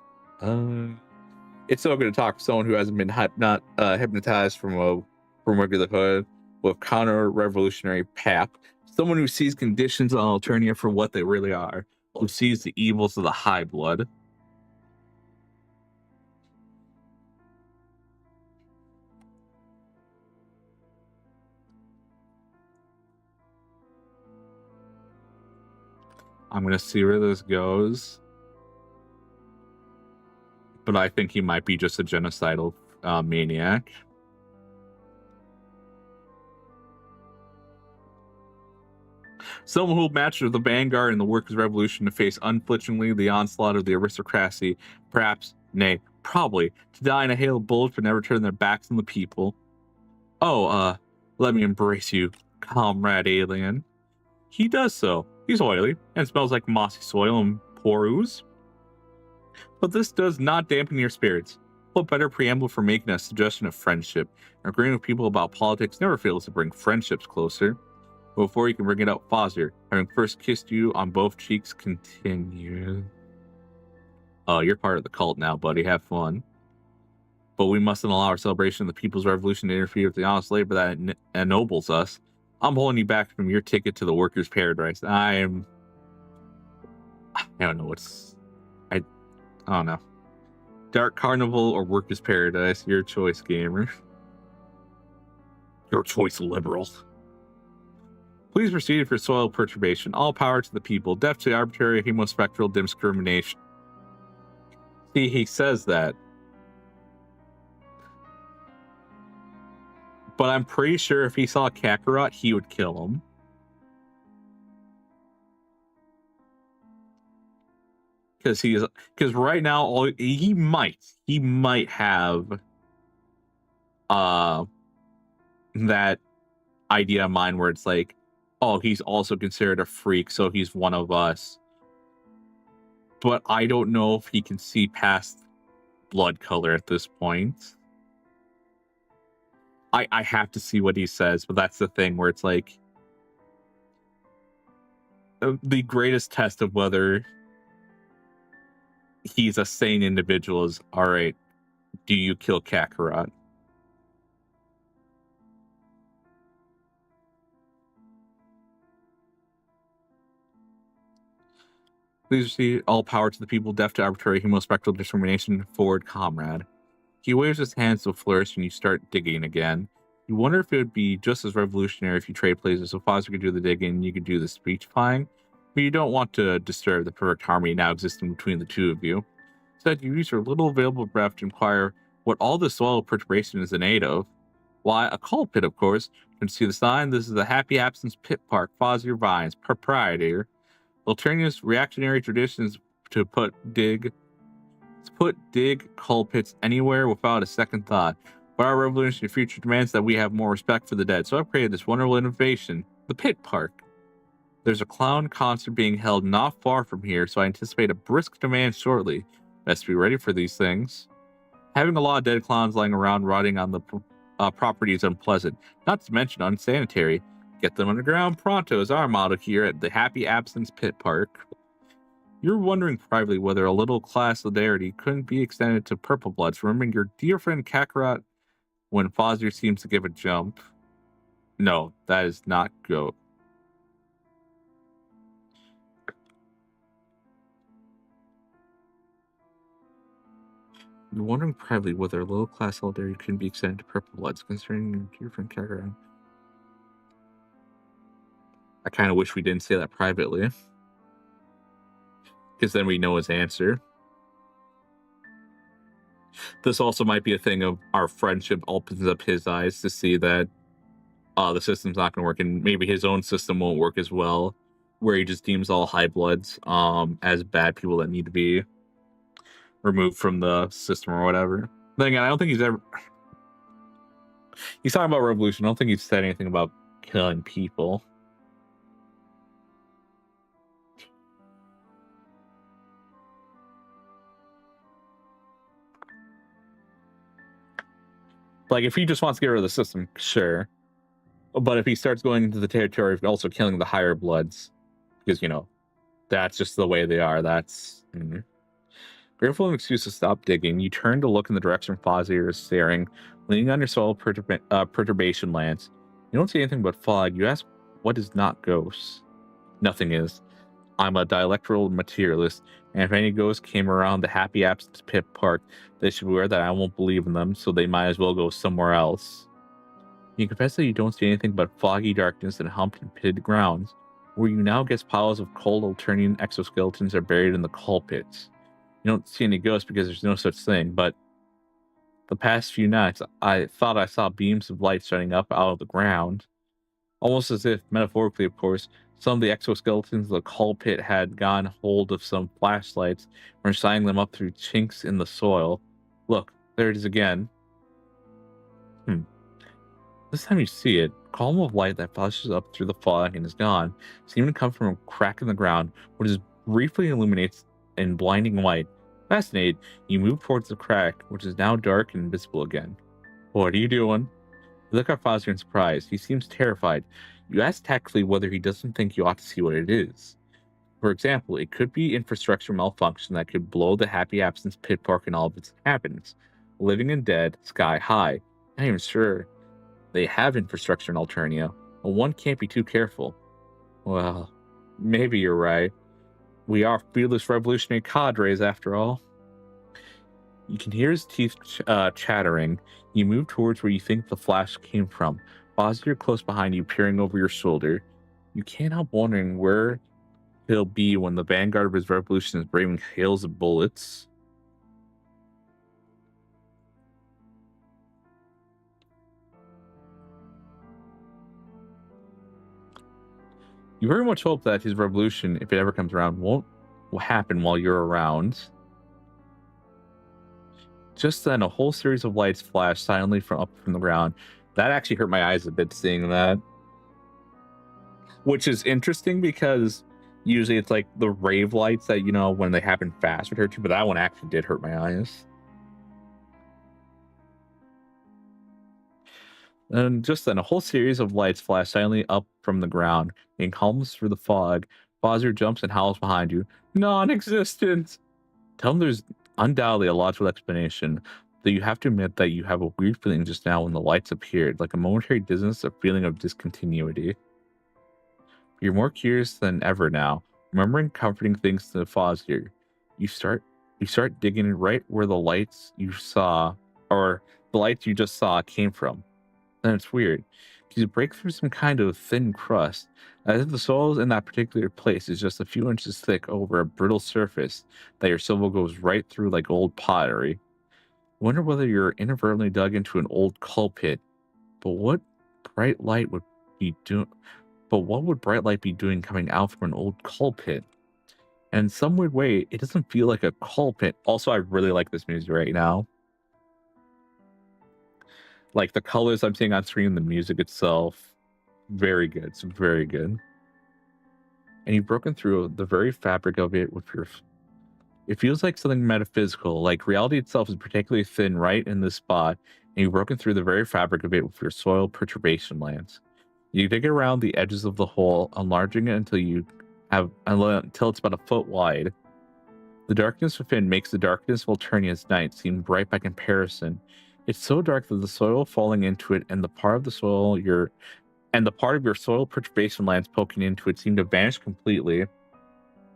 It's so good to talk to someone who hasn't been hypnotized from regularhood with counter-revolutionary pap. Someone who sees conditions on Alternia for what they really are, who sees the evils of the high blood. I'm going to see where this goes. But I think he might be just a genocidal maniac. Someone who will match with the vanguard in the workers' revolution to face unflinchingly the onslaught of the aristocracy, perhaps, nay, probably, to die in a hail of bullets but never turn their backs on the people. Oh, let me embrace you, comrade alien. He does so. He's oily and smells like mossy soil and poor ooze. But this does not dampen your spirits. What better preamble for making a suggestion of friendship? Agreeing with people about politics never fails to bring friendships closer. But before you can bring it up, Fozzer, having first kissed you on both cheeks, continue. Oh, you're part of the cult now, buddy. Have fun. But we mustn't allow our celebration of the People's Revolution to interfere with the honest labor that ennobles us. I'm holding you back from your ticket to the workers' paradise. I don't know what's... I don't know. Dark Carnival or Workers' Paradise, your choice, gamer. Your choice, liberal. Please proceed for soil perturbation. All power to the people. Death to arbitrary hemospectral discrimination. See, he says that. But I'm pretty sure if he saw Kakarot, he would kill him. Because right now he might have that idea in mind where it's like, oh, he's also considered a freak, so he's one of us. But I don't know if he can see past blood color at this point. I have to see what he says, but that's the thing where it's like the greatest test of whether he's a sane individual is, all right, do you kill Kakarot? Please receive all power to the people, deaf to arbitrary hemospectral discrimination, forward, comrade. He waves his hands to a flourish and you start digging again. You wonder if it would be just as revolutionary if you trade places so Foster could do the digging and you could do the speechifying, but you don't want to disturb the perfect harmony now existing between the two of you. Instead, you use your little available breath to inquire what all this soil perturbation is in aid of. Why, a coal pit, of course. You can see the sign. This is the Happy Absence Pit Park, Foster Vines, proprietor. Alternia's reactionary traditions to put dig coal pits anywhere without a second thought. But our revolutionary future demands that we have more respect for the dead, so I've created this wonderful innovation, the Pit Park. There's a clown concert being held not far from here, so I anticipate a brisk demand shortly. Best be ready for these things. Having a lot of dead clowns lying around rotting on the property is unpleasant, not to mention unsanitary. Get them underground pronto is our motto here at the Happy Absence Pit Park. You're wondering privately whether a little class solidarity couldn't be extended to Purple Bloods, remembering your dear friend Kakarot when Fozzie seems to give a jump. No, that is not goat. You're wondering privately whether a little class solidarity couldn't be extended to Purple Bloods, concerning your dear friend Kakarot. I kind of wish we didn't say that privately, because then we know his answer. This also might be a thing of our friendship opens up his eyes to see that the system's not going to work, and maybe his own system won't work as well, where he just deems all high bloods as bad people that need to be removed from the system or whatever. Then again, I don't think he's ever... He's talking about revolution. I don't think he's said anything about killing people. Like, if he just wants to get rid of the system, sure. But if he starts going into the territory of also killing the higher bloods, because, you know, that's just the way they are, that's... Grateful of an excuse to stop digging, you turn to look in the direction Fozzie is staring, leaning on your soul perturbation lance. You don't see anything but fog. You ask, what is not ghosts? Nothing is. I'm a dialectical materialist, and if any ghosts came around the Happy Absence Pit Park, they should be aware that I won't believe in them, so they might as well go somewhere else. You confess that you don't see anything but foggy darkness and humped and pitted grounds, where you now guess piles of cold alternating exoskeletons are buried in the coal pits. You don't see any ghosts because there's no such thing, but the past few nights, I thought I saw beams of light shining up out of the ground. Almost as if, metaphorically of course, some of the exoskeletons of the coal pit had gone hold of some flashlights and were shining them up through chinks in the soil. Look, there it is again. This time you see it, a column of light that flashes up through the fog and is gone, seeming to come from a crack in the ground, which is briefly illuminates in blinding light. Fascinated, you move towards the crack, which is now dark and invisible again. What are you doing? You look at Fozzie in surprise. He seems terrified. You ask tactfully whether he doesn't think you ought to see what it is. For example, it could be infrastructure malfunction that could blow the Happy Absence Pit Park and all of its inhabitants, living and dead, sky high. I'm not even sure they have infrastructure in Alternia, but one can't be too careful. Well, maybe you're right. We are fearless revolutionary cadres, after all. You can hear his teeth chattering. You move towards where you think the flash came from. Fozzie, you're close behind you, peering over your shoulder. You can't help wondering where he'll be when the vanguard of his revolution is braving hails of bullets. You very much hope that his revolution, if it ever comes around, won't happen while you're around. Just then, a whole series of lights flashed silently from the ground. That actually hurt my eyes a bit seeing that. Which is interesting because usually it's like the rave lights that, you know, when they happen fast would hurt you, but that one actually did hurt my eyes. And just then, a whole series of lights flash silently up from the ground. In columns through the fog, Bowser jumps and howls behind you. Non-existent! Tell him there's undoubtedly a logical explanation, though you have to admit that you have a weird feeling just now when the lights appeared, like a momentary dizziness, a feeling of discontinuity. You're more curious than ever now, remembering comforting things to Fozzie. You start digging right where the lights you saw, or the lights you just saw came from. Then it's weird, because you break through some kind of thin crust, as if the soil in that particular place is just a few inches thick over a brittle surface that your shovel goes right through like old pottery. You wonder whether you're inadvertently dug into an old coal pit, but what bright light would be doing? But what would bright light be doing coming out from an old coal pit? And in some weird way, it doesn't feel like a coal pit. Also, I really like this music right now. Like the colors I'm seeing on screen, the music itself, very good. It's very good. And you've broken through the very fabric of it with your It feels like something metaphysical, like reality itself is particularly thin right in this spot, and you've broken through the very fabric of it with your soil perturbation lance. You dig around the edges of the hole, enlarging it until it's about a foot wide. The darkness within makes the darkness of Alternia's night seem bright by comparison. It's so dark that the soil falling into it and the part of your soil perturbation lands poking into it seem to vanish completely.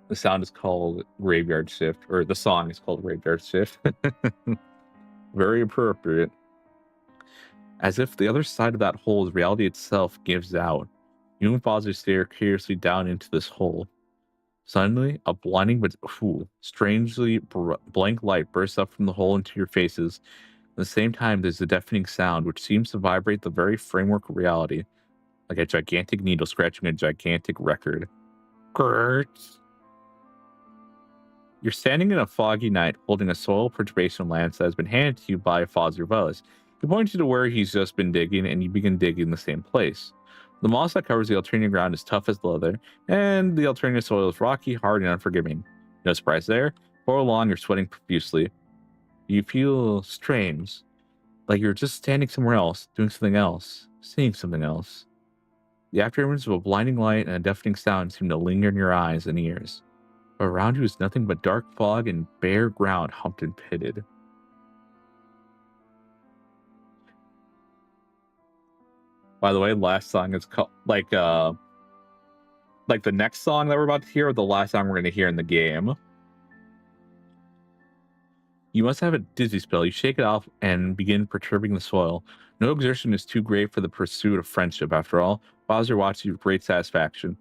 The sound is called Graveyard Shift, or the song is called Graveyard Shift. Very appropriate. As if the other side of that hole is reality itself gives out. You and Fozzie stare curiously down into this hole. Suddenly, a blinding but strangely blank light bursts up from the hole into your faces. At the same time, there's a deafening sound which seems to vibrate the very framework of reality, like a gigantic needle scratching a gigantic record. Grrrt. You're standing in a foggy night holding a soil perturbation lance that has been handed to you by Fozzie Vellis. He points you to where he's just been digging, and you begin digging in the same place. The moss that covers the alternative ground is tough as leather, and the alternative soil is rocky, hard, and unforgiving. No surprise there. For along, you're sweating profusely. You feel strange, like you're just standing somewhere else, doing something else, seeing something else. The aftermath of a blinding light and a deafening sound seem to linger in your eyes and ears. But around you is nothing but dark fog and bare ground humped and pitted. By the way, last song is called like the next song that we're about to hear, or the last song we're going to hear in the game. You must have a dizzy spell. You shake it off and begin perturbing the soil. No exertion is too great for the pursuit of friendship, after all. Bowser watches you with great satisfaction.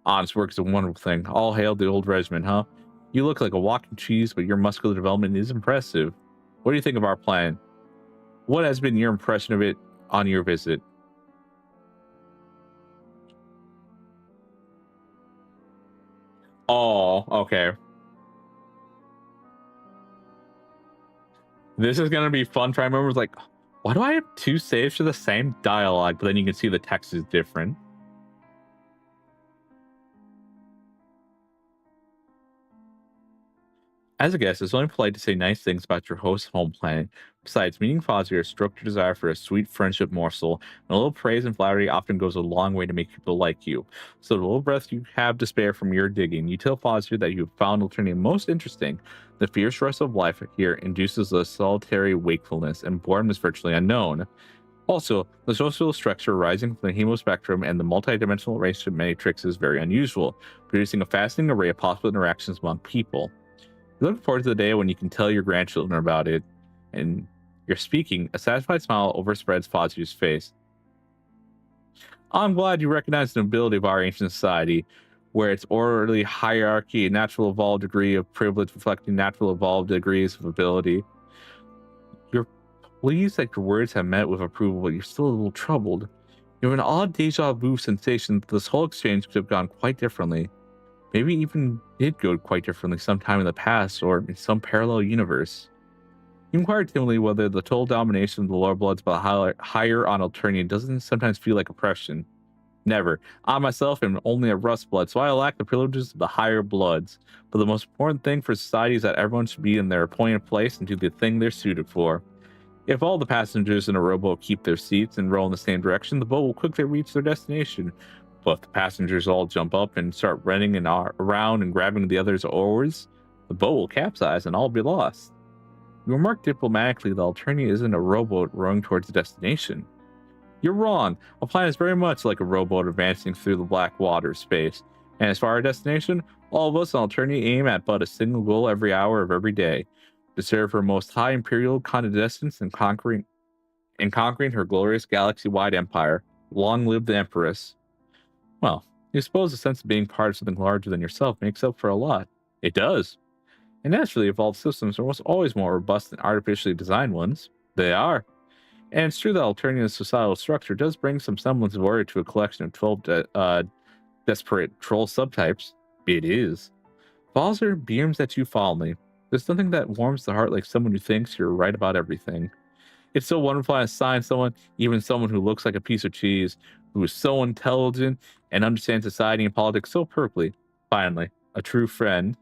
Honest work is a wonderful thing. All hail the old regiment, huh? You look like a walking cheese, but your muscular development is impressive. What do you think of our plan? What has been your impression of it on your visit? Oh, okay. This is gonna be fun. Try remember, like, why do I have two saves for the same dialogue, but then you can see the text is different? As a guest, it's only polite to say nice things about your host's home planet. Besides, meeting Fozzie stroked your desire for a sweet friendship morsel, and a little praise and flattery often goes a long way to make people like you. So the little breath you have to spare from your digging, you tell Fozzie that you have found Alternia most interesting. The fierce rush of life here induces a solitary wakefulness, and boredom is virtually unknown. Also, the social structure rising from the hemospectrum and the multidimensional relationship matrix is very unusual, producing a fascinating array of possible interactions among people. You look forward to the day when you can tell your grandchildren about it, and you're speaking, a satisfied smile overspreads Fozzie's face. I'm glad you recognize the nobility of our ancient society, where its orderly hierarchy and natural evolved degree of privilege reflecting natural evolved degrees of ability. You're pleased that your words have met with approval, but you're still a little troubled. You have an odd deja vu sensation that this whole exchange could have gone quite differently. Maybe even did go quite differently sometime in the past or in some parallel universe. You inquire timidly whether the total domination of the lower bloods by the higher on Alternia doesn't sometimes feel like oppression. Never. I myself am only a rust blood, so I lack the privileges of the higher bloods. But the most important thing for society is that everyone should be in their appointed place and do the thing they're suited for. If all the passengers in a rowboat keep their seats and row in the same direction, the boat will quickly reach their destination. But if the passengers all jump up and start running and around and grabbing the others' oars, the boat will capsize and all be lost. You remark diplomatically that Alternia isn't a rowboat rowing towards a destination. You're wrong. A planet is very much like a rowboat advancing through the black water space. And as for our destination, all of us on Alternia aim at but a single goal every hour of every day: to serve her most high imperial condescendence in conquering her glorious galaxy-wide empire. Long live the Empress. Well, you suppose the sense of being part of something larger than yourself makes up for a lot. It does. And naturally, evolved systems are almost always more robust than artificially designed ones. They are. And it's true that Alternia's societal structure does bring some semblance of order to a collection of 12 desperate troll subtypes. It is. Balzer beams at you fondly. There's nothing that warms the heart like someone who thinks you're right about everything. It's so wonderful to assign someone, even someone who looks like a piece of cheese, who is so intelligent and understands society and politics so perfectly. Finally, a true friend.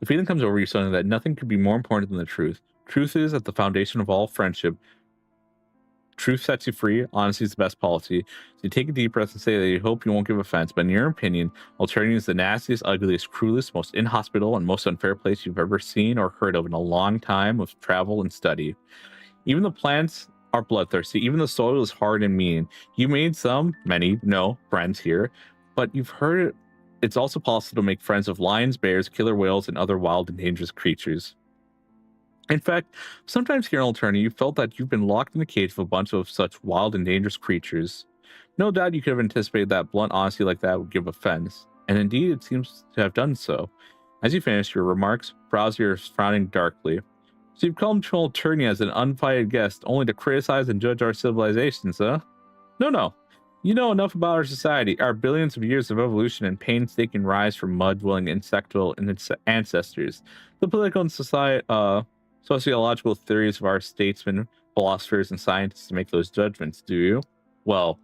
The feeling comes over you suddenly that nothing could be more important than the truth. Truth is at the foundation of all friendship. Truth sets you free. Honesty is the best policy. So you take a deep breath and say that you hope you won't give offense, but in your opinion, alternative is the nastiest, ugliest, cruelest, most inhospitable, and most unfair place you've ever seen or heard of in a long time of travel and study. Even the plants are bloodthirsty. Even the soil is hard and mean. You made many, no, friends here, but you've heard it's also possible to make friends of lions, bears, killer whales, and other wild and dangerous creatures. In fact, sometimes here in Alternia, you felt that you've been locked in the cage of a bunch of such wild and dangerous creatures. No doubt you could have anticipated that blunt honesty like that would give offense, and indeed it seems to have done so. As you finish your remarks, Browser is frowning darkly. So you've come to Alternia as an uninvited guest, only to criticize and judge our civilizations, huh? No, no. You know enough about our society, our billions of years of evolution and painstaking rise from mud-dwelling insectal ancestors, the political and sociological theories of our statesmen, philosophers, and scientists to make those judgments, do you? Well,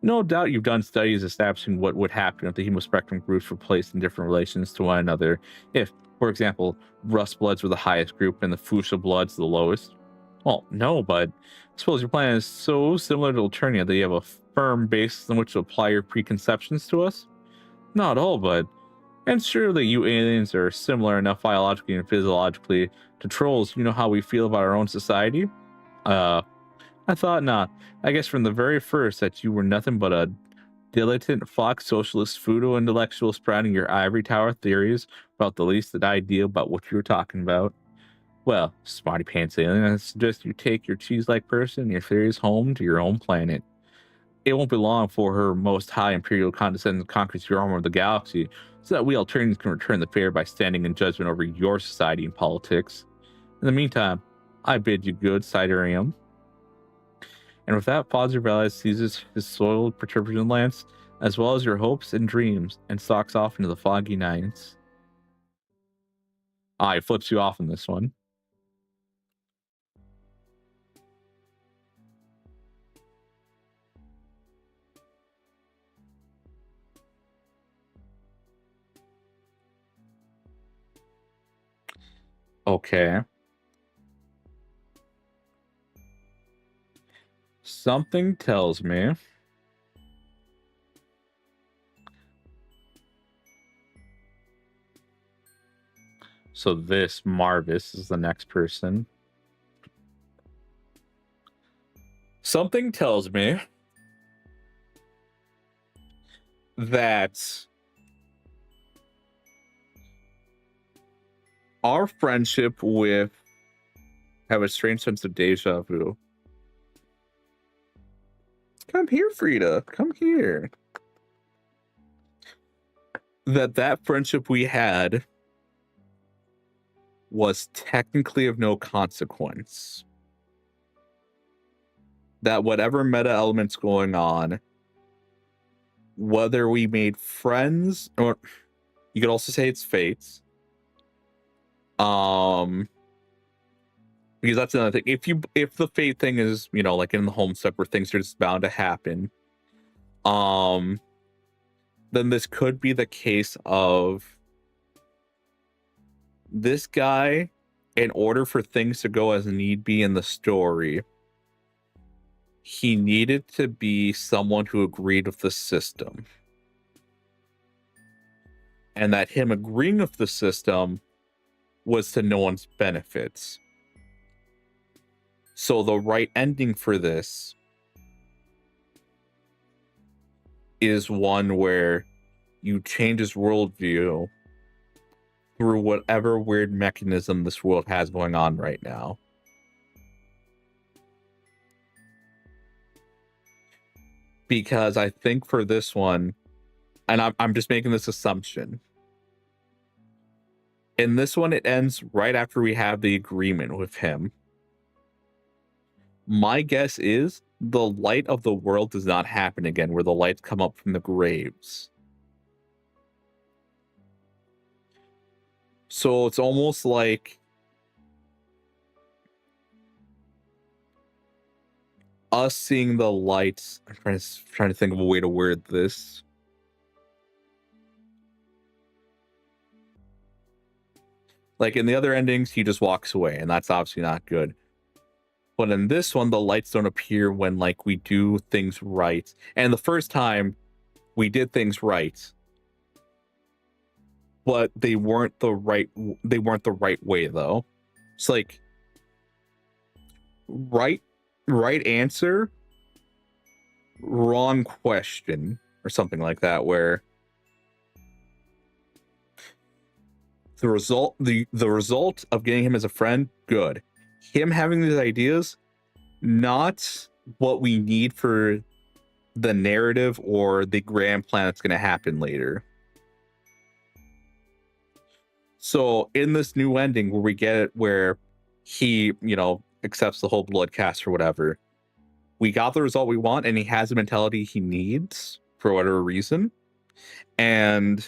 no doubt you've done studies establishing what would happen if the hemospectrum groups were placed in different relations to one another. If, for example, Rust bloods were the highest group and the Fuchsia bloods the lowest. Well, no, but I suppose your plan is so similar to Alternia that you have a firm basis on which to apply your preconceptions to us? Not all, but and surely you aliens are similar enough biologically and physiologically to trolls. You know how we feel about our own society? Uh, I thought not. I guess from the very first that you were nothing but a dilettante fox socialist pseudo intellectual sprouting your ivory tower theories about the least idea about what you were talking about. Well, smarty pants alien, I suggest you take your cheese-like person and your theories home to your own planet. It won't be long before her most high imperial condescends conquers your armor of the galaxy, so that we Alternians can return the favor by standing in judgment over your society and politics. In the meantime, I bid you good, Siderium. And with that, Father Valley seizes his soiled perturbation lance, as well as your hopes and dreams, and stalks off into the foggy nights. He flips you off in this one. Okay. Something tells me so this Marvis is the next person. Something tells me that our friendship with have a strange sense of deja vu. Come here, Frida. Come here. That friendship we had was technically of no consequence. That whatever meta element's going on, whether we made friends or you could also say it's fates. Because that's another thing. If the fate thing is, you know, like in the Homestuck where things are just bound to happen, then this could be the case of this guy, in order for things to go as need be in the story, he needed to be someone who agreed with the system. And that him agreeing with the system was to no one's benefits. So the right ending for this is one where you change his worldview through whatever weird mechanism this world has going on right now. Because I think for this one, and I'm just making this assumption, in this one, it ends right after we have the agreement with him. My guess is the light of the world does not happen again, where the lights come up from the graves. So it's almost like us seeing the lights. I'm trying to think of a way to word this. Like in the other endings, he just walks away, and that's obviously not good. But in this one, the lights don't appear when like we do things right. And the first time we did things right, but they weren't the right way though. It's like right answer, wrong question, or something like that, where the result of getting him as a friend, good. Him having these ideas, not what we need for the narrative or the grand plan that's going to happen later. So in this new ending where we get it where he, accepts the whole blood cast or whatever, we got the result we want and he has the mentality he needs for whatever reason. And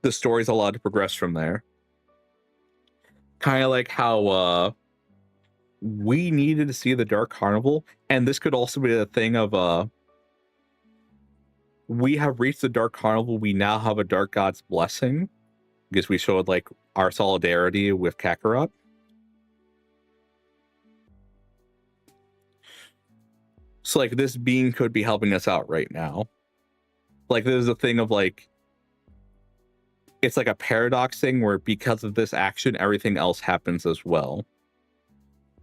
the story's allowed to progress from there. Kind of like how we needed to see the Dark Carnival, and this could also be a thing of we have reached the Dark Carnival, we now have a Dark God's blessing, because we showed like our solidarity with Kakarot. So like this being could be helping us out right now. Like there's a thing of like, it's like a paradox thing where because of this action, everything else happens as well.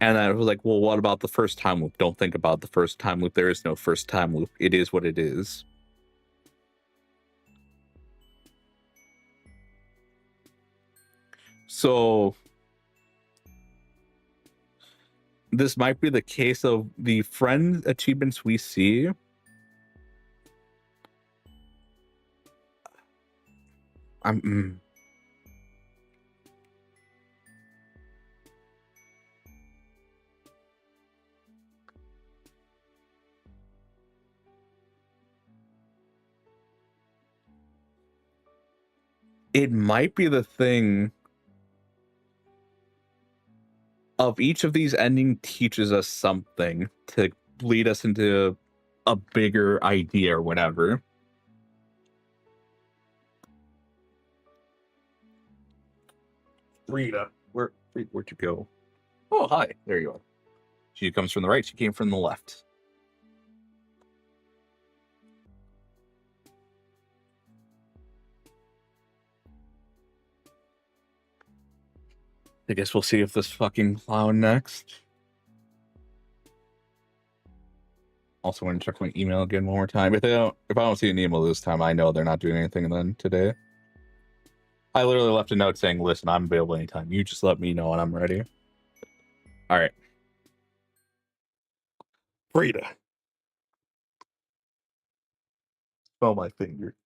And I was like, well, what about the first time loop? Don't think about the first time loop. There is no first time loop. It is what it is. So this might be the case of the friend achievements we see. It might be the thing of each of these ending teaches us something to lead us into a bigger idea or whatever. Rita, where'd you go? Oh, hi. There you are. She comes from the right. She came from the left. I guess we'll see if this fucking clown next. Also want to check my email again one more time. If I don't see an email this time, I know they're not doing anything then today. I literally left a note saying, listen, I'm available anytime. You just let me know when I'm ready. All right. Rita. Oh, my finger.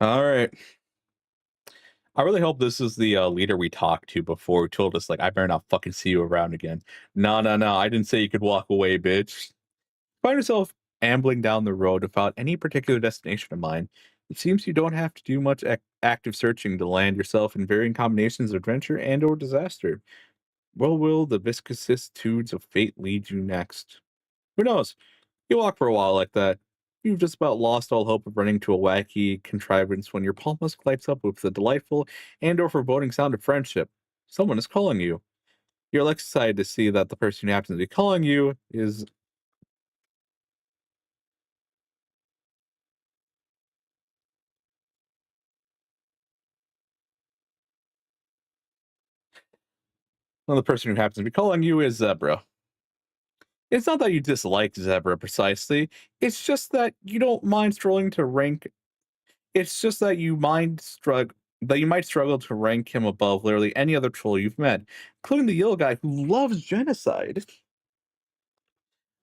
All right. I really hope this is the leader we talked to before who told us, like, I better not fucking see you around again. No. I didn't say you could walk away, bitch. Find yourself ambling down the road without any particular destination in mind. It seems you don't have to do much active searching to land yourself in varying combinations of adventure and or disaster. Where will the vicissitudes of fate lead you next? Who knows? You walk for a while like that. You've just about lost all hope of running to a wacky contrivance when your pulse lights up with the delightful and or foreboding sound of friendship. Someone is calling you. You're less excited to see that the person who happens to be calling you is well, the person who happens to be calling you is Zebra. It's not that you dislike Zebra precisely. It's just that you don't mind struggling to rank. It's just that you might struggle to rank him above literally any other troll you've met, including the yellow guy who loves genocide.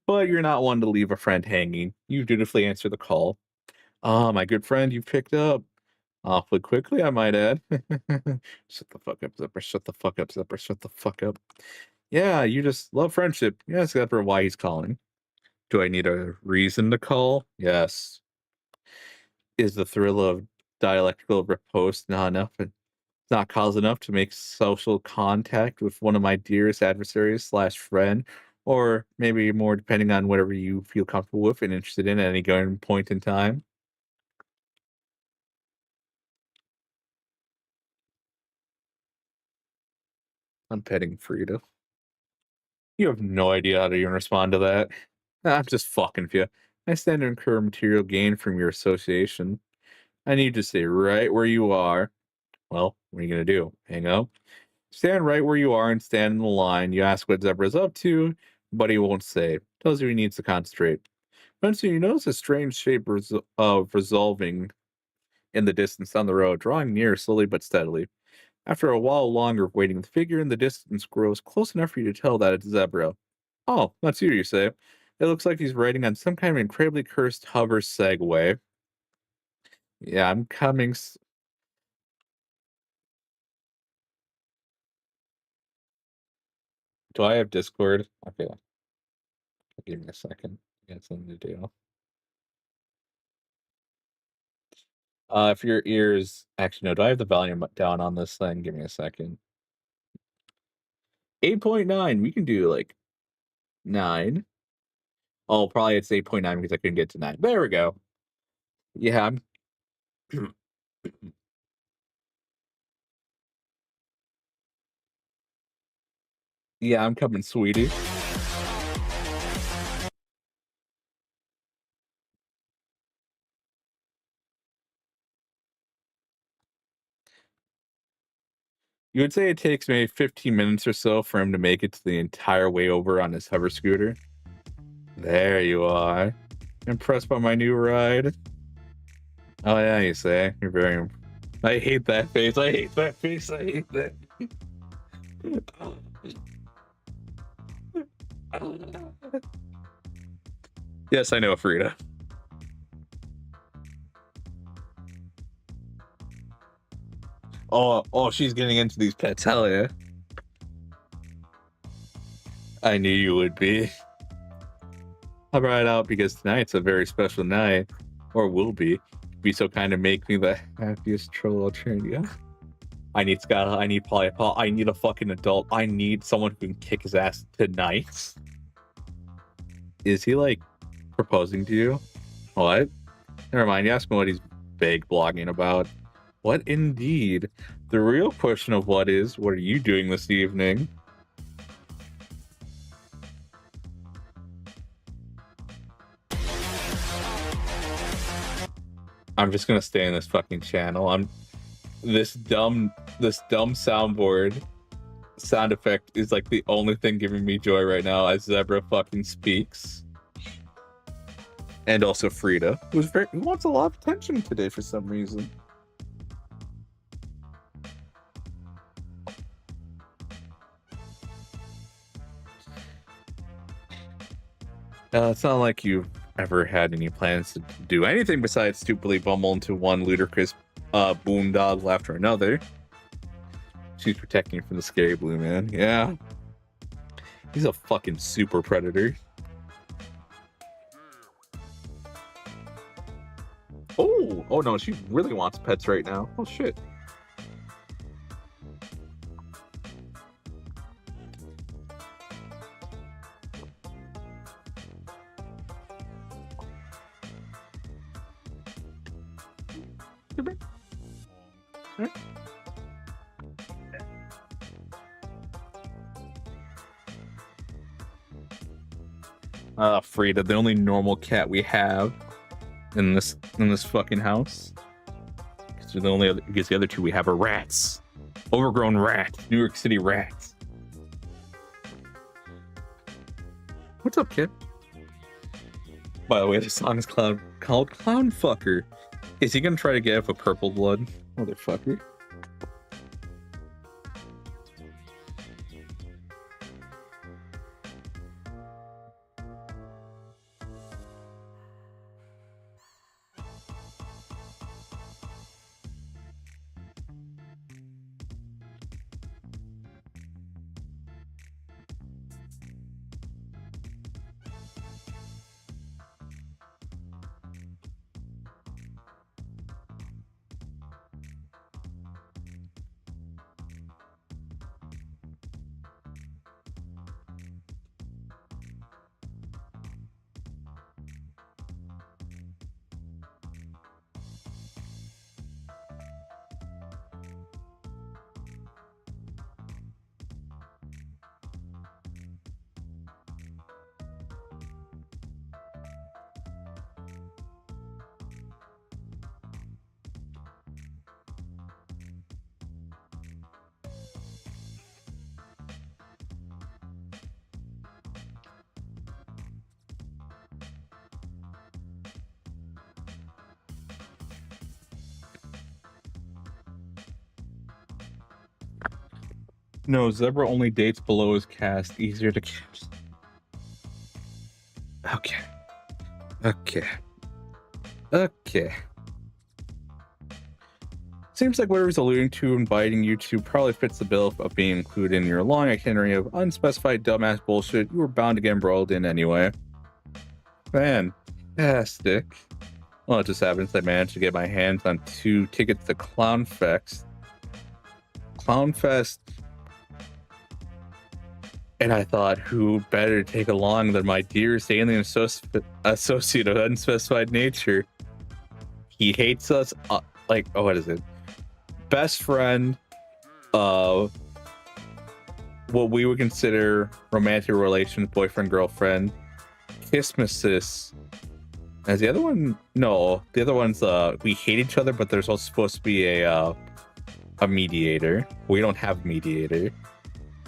But you're not one to leave a friend hanging. You dutifully answer the call. Ah, my good friend, you've picked up. Awfully quickly, I might add. Shut the fuck up, Zipper. Shut the fuck up, Zipper. Shut the fuck up. Yeah, you just love friendship. Yes, Zipper, why he's calling. Do I need a reason to call? Yes. Is the thrill of dialectical riposte not enough, and not cause enough to make social contact with one of my dearest adversaries slash friend, or maybe more depending on whatever you feel comfortable with and interested in at any given point in time. I'm petting Frida. You have no idea how to even respond to that. I'm just fucking with you. I stand to incur material gain from your association. I need to stay right where you are. Well, what are you gonna do? Hang up? Stand right where you are and stand in the line. You ask what Zebra's up to, but he won't say. Tells you he needs to concentrate. Eventually, you notice a strange shape of resolving in the distance down the road, drawing near slowly but steadily. After a while longer of waiting, the figure in the distance grows close enough for you to tell that it's Zebra. Oh, that's you say. It looks like he's riding on some kind of incredibly cursed hover Segway. Yeah, I'm coming. Do I have Discord? Okay, give me a second. I got something to do. If your ears actually no, do I have the volume down on this thing? Give me a second. 8.9. We can do like 9. Oh, probably it's 8.9 because I couldn't get to 9. There we go. Yeah, I'm yeah, I'm coming, sweetie. You would say it takes maybe 15 minutes or so for him to make it to the entire way over on his hover scooter. There you are. Impressed by my new ride? Oh yeah, you say. You're very I hate that face. I hate that face. I hate that. Yes, I know, Frida. Oh, she's getting into these pets. Hell yeah. I knew you would be. I'll ride out because tonight's a very special night, or will be. Be so kind of make me the happiest troll alternative. I need Scott. I need Paul. I need a fucking adult. I need someone who can kick his ass tonight. Is he like proposing to you? What? Never mind. You ask me what he's vague blogging about. What indeed? The real question of what are you doing this evening? I'm just gonna stay in this fucking channel. This dumb soundboard sound effect is like the only thing giving me joy right now as Zebra fucking speaks. And also Frida, who wants a lot of attention today for some reason. It's not like you've ever had any plans to do anything besides stupidly bumble into one ludicrous boondoggle after another. She's protecting you from the scary blue man. Yeah. He's a fucking super predator. Oh no, she really wants pets right now. Oh shit. Frida, the only normal cat we have in this fucking house. Because the other two we have are rats. Overgrown rats. New York City rats. What's up, kid? By the way, the song is called Clown Fucker. Is he gonna try to get up a purple blood? Motherfucker. No, Zebra only dates below his caste. Easier to catch. Okay. Okay. Okay. Seems like whatever he's alluding to, inviting you to, probably fits the bill of being included in your long itinerary of unspecified dumbass bullshit you were bound to get embroiled in anyway. Fantastic. Well, it just happens I managed to get my hands on 2 tickets to Clownfest. And I thought, who better take along than my dearest alien associate of unspecified nature? He hates us, what is it? Best friend, what we would consider romantic relations, boyfriend, girlfriend, Christmases. As the other one, no, the other one's we hate each other, but there's also supposed to be a mediator. We don't have a mediator,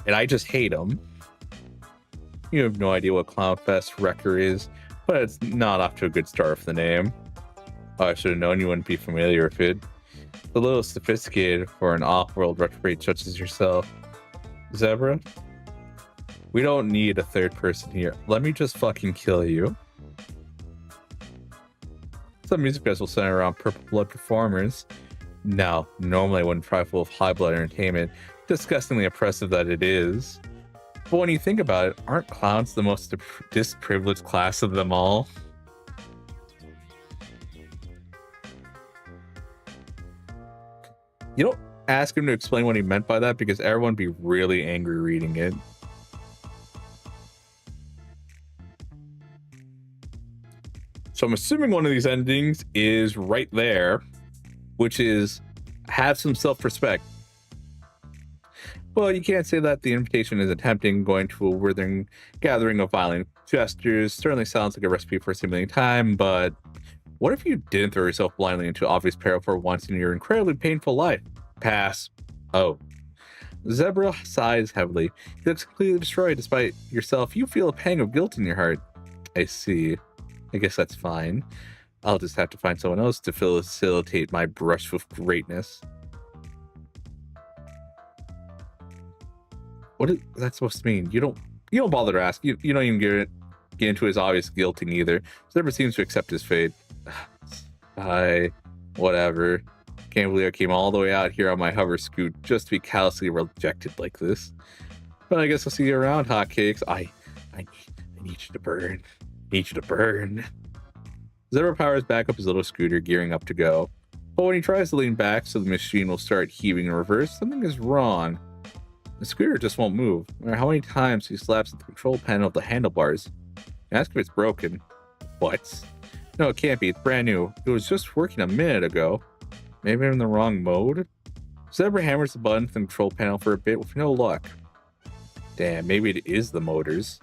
and I just hate him. You have no idea what Clownfest Wrecker is, but it's not off to a good start for the name. Oh, I should have known you wouldn't be familiar with it. It's a little sophisticated for an off-world retrograde such as yourself. Zebra? We don't need a third person here. Let me just fucking kill you. Some music festival center around purple blood performers. Now, normally I wouldn't try full of high blood entertainment, disgustingly oppressive that it is. But when you think about it, aren't clowns the most disprivileged class of them all? You don't ask him to explain what he meant by that because everyone would be really angry reading it. So I'm assuming one of these endings is right there, which is have some self-respect. Well, you can't say that the invitation is attempting going to a withering gathering of violent gestures. Certainly sounds like a recipe for simulating time, but what if you didn't throw yourself blindly into obvious peril for once in your incredibly painful life? Pass. Oh. Zebra sighs heavily. He looks completely destroyed. Despite yourself, you feel a pang of guilt in your heart. I see. I guess that's fine. I'll just have to find someone else to facilitate my brush with greatness. What is that supposed to mean? You don't bother to ask. You don't even get into his obvious guilting either. Zebra seems to accept his fate. Whatever. Can't believe I came all the way out here on my hover scoot just to be callously rejected like this. But I guess I'll see you around, hotcakes. I need you to burn. Need you to burn. Zebra powers back up his little scooter, gearing up to go. But when he tries to lean back so the machine will start heaving in reverse, something is wrong. The scooter just won't move, no matter how many times he slaps at the control panel of the handlebars. Ask if it's broken. What? No, it can't be. It's brand new. It was just working a minute ago. Maybe I'm in the wrong mode? Zebra hammers the button from the control panel for a bit with no luck. Damn, maybe it is the motors.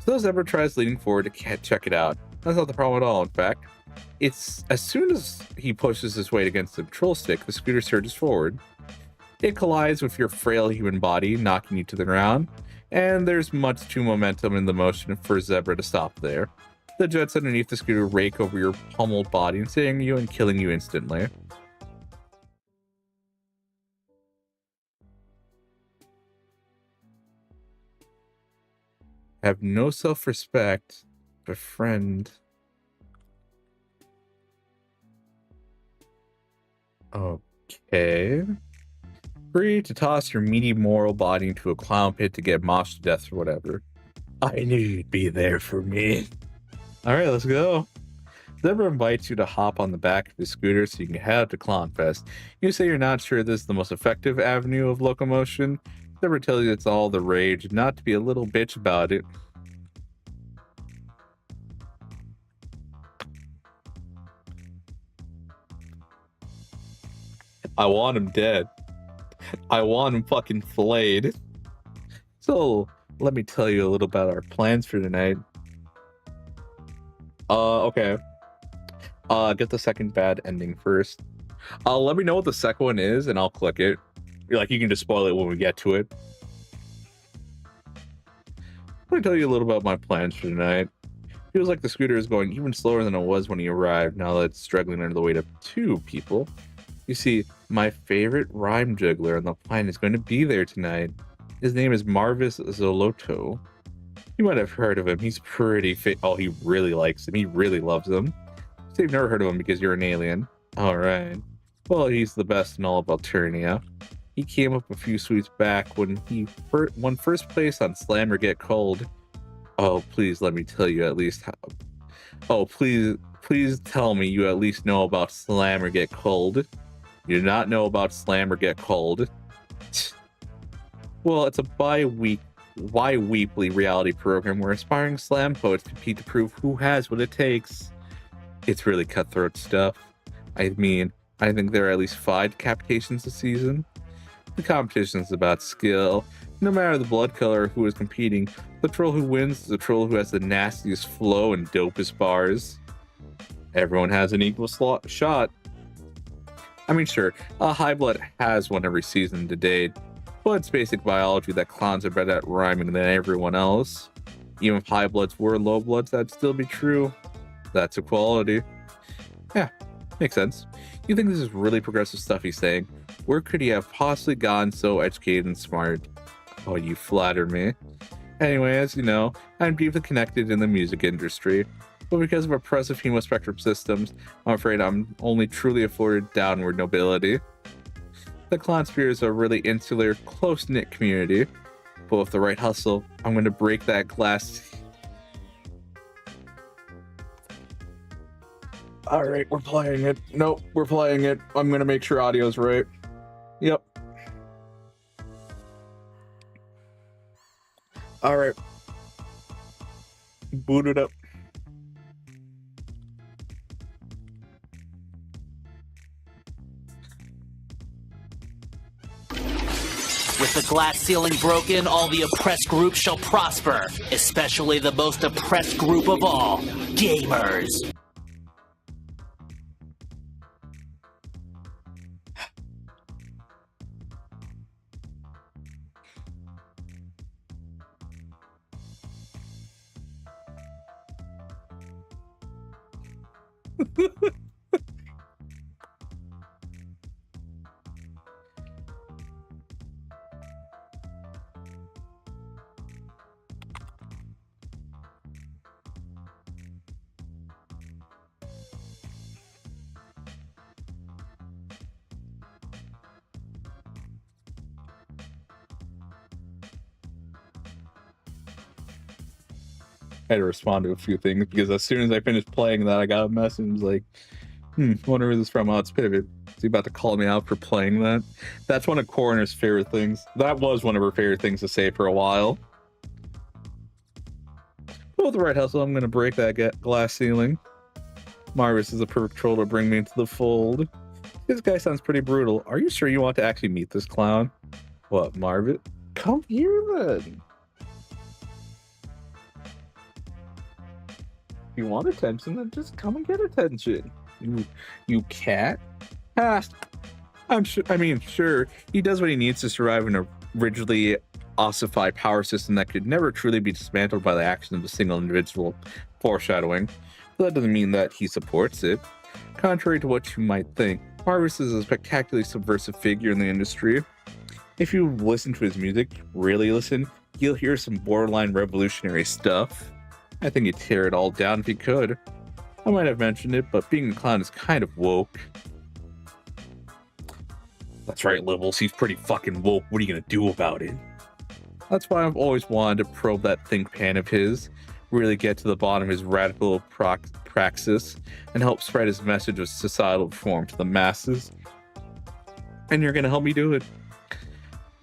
So Zebra tries leaning forward to check it out. That's not the problem at all, in fact. It's as soon as he pushes his weight against the control stick, the scooter surges forward. It collides with your frail human body, knocking you to the ground, and there's much too momentum in the motion for Zebra to stop there. The jets underneath the scooter rake over your pummeled body, ensnaring you and killing you instantly. Have no self-respect, befriend. Okay. Free to toss your meaty moral body into a clown pit to get moshed to death or whatever. I knew you'd be there for me. Alright, let's go. Zebra invites you to hop on the back of his scooter so you can head out to Clownfest. You say you're not sure this is the most effective avenue of locomotion. Zebra tells you it's all the rage, not to be a little bitch about it. I want him dead. I want him fucking filleted. So, let me tell you a little about our plans for tonight. Okay. Get the second bad ending first. Let me know what the second one is, and I'll click it. Like, you can just spoil it when we get to it. Let me tell you a little about my plans for tonight. Feels like the scooter is going even slower than it was when he arrived, now that it's struggling under the weight of 2 people. You see, my favorite rhyme juggler on the planet is going to be there tonight. His name is Marvis Zoloto. You might have heard of him. He's pretty fit. Oh, he really likes him. He really loves him. So you've never heard of him because you're an alien. All right. Well, he's the best in all of Alternia. He came up a few sweeps back when he won first place on Slam or Get Cold. Oh, please let me tell you at least how. Oh, please tell me you at least know about Slam or Get Cold. You do not know about Slam or Get Cold. Well, it's a bi-weekly reality program where aspiring slam poets compete to prove who has what it takes. It's really cutthroat stuff. I mean, I think there are at least 5 decapitations a season. The competition is about skill. No matter the blood color of who is competing, the troll who wins is the troll who has the nastiest flow and dopest bars. Everyone has an equal shot. I mean, sure, High Blood has one every season to date, but it's basic biology that clowns are better at rhyming than everyone else. Even if High Bloods were Low Bloods, that'd still be true. That's equality. Yeah, makes sense. You think this is really progressive stuff he's saying? Where could he have possibly gotten so educated and smart? Oh, you flatter me. Anyway, as you know, I'm deeply connected in the music industry, but because of oppressive hemospectrum systems, I'm afraid I'm only truly afforded downward nobility. The clown sphere is a really insular, close-knit community, but with the right hustle, I'm going to break that glass. Alright, we're playing it. Nope, we're playing it. I'm going to make sure audio's right. Yep. Alright. Boot it up. With the glass ceiling broken, all the oppressed groups shall prosper, especially the most oppressed group of all, gamers. I had to respond to a few things because as soon as I finished playing that, I got a message like, wonder who this is from. Oh, it's Pivot. Is he about to call me out for playing that? That's one of Coroner's favorite things. That was one of her favorite things to say for a while. But with the right hustle, I'm going to break that glass ceiling. Marvis is a perfect troll to bring me into the fold. This guy sounds pretty brutal. Are you sure you want to actually meet this clown? What, Marvis? Come here then. You want attention, then just come and get attention. You cat? Past. I'm sure. I mean, sure, he does what he needs to survive in a rigidly ossified power system that could never truly be dismantled by the action of a single individual. Foreshadowing. But that doesn't mean that he supports it. Contrary to what you might think, Marvis is a spectacularly subversive figure in the industry. If you listen to his music, really listen, you'll hear some borderline revolutionary stuff. I think he'd tear it all down if he could. I might have mentioned it, but being a clown is kind of woke. That's right, Libbles, he's pretty fucking woke. What are you gonna do about it? That's why I've always wanted to probe that think pan of his, really get to the bottom of his radical praxis, and help spread his message of societal reform to the masses. And you're gonna help me do it.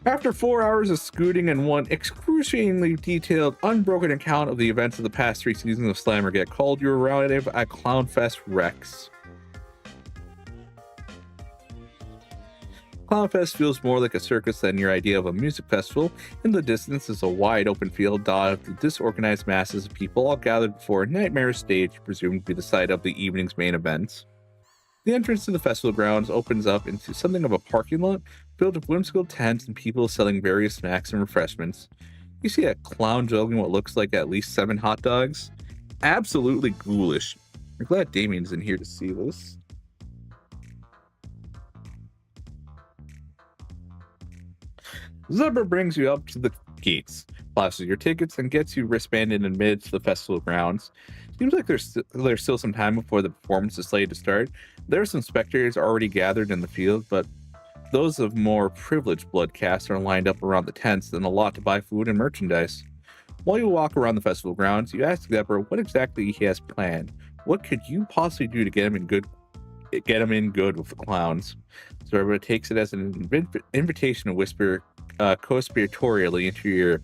After 4 hours of scooting and one excruciatingly detailed, unbroken account of the events of the past 3 seasons of Slam or Get Called, you arrive at Clownfest Rex. Clownfest feels more like a circus than your idea of a music festival. In the distance is a wide open field dotted with disorganized masses of people all gathered before a nightmare stage presumed to be the site of the evening's main events. The entrance to the festival grounds opens up into something of a parking lot filled with whimsical tents and people selling various snacks and refreshments. You see a clown juggling what looks like at least 7 hot dogs. Absolutely ghoulish. I'm glad Damien's in here to see this. Zebra brings you up to the gates, flashes your tickets, and gets you wristbanded and admitted to the festival grounds. Seems like there's still some time before the performance is slated to start. There are some spectators already gathered in the field, but those of more privileged blood caste are lined up around the tents and a lot to buy food and merchandise. While you walk around the festival grounds, you ask Zebra what exactly he has planned. What could you possibly do to get him in good with the clowns? Zebra takes it as an invitation to whisper conspiratorially into your ear.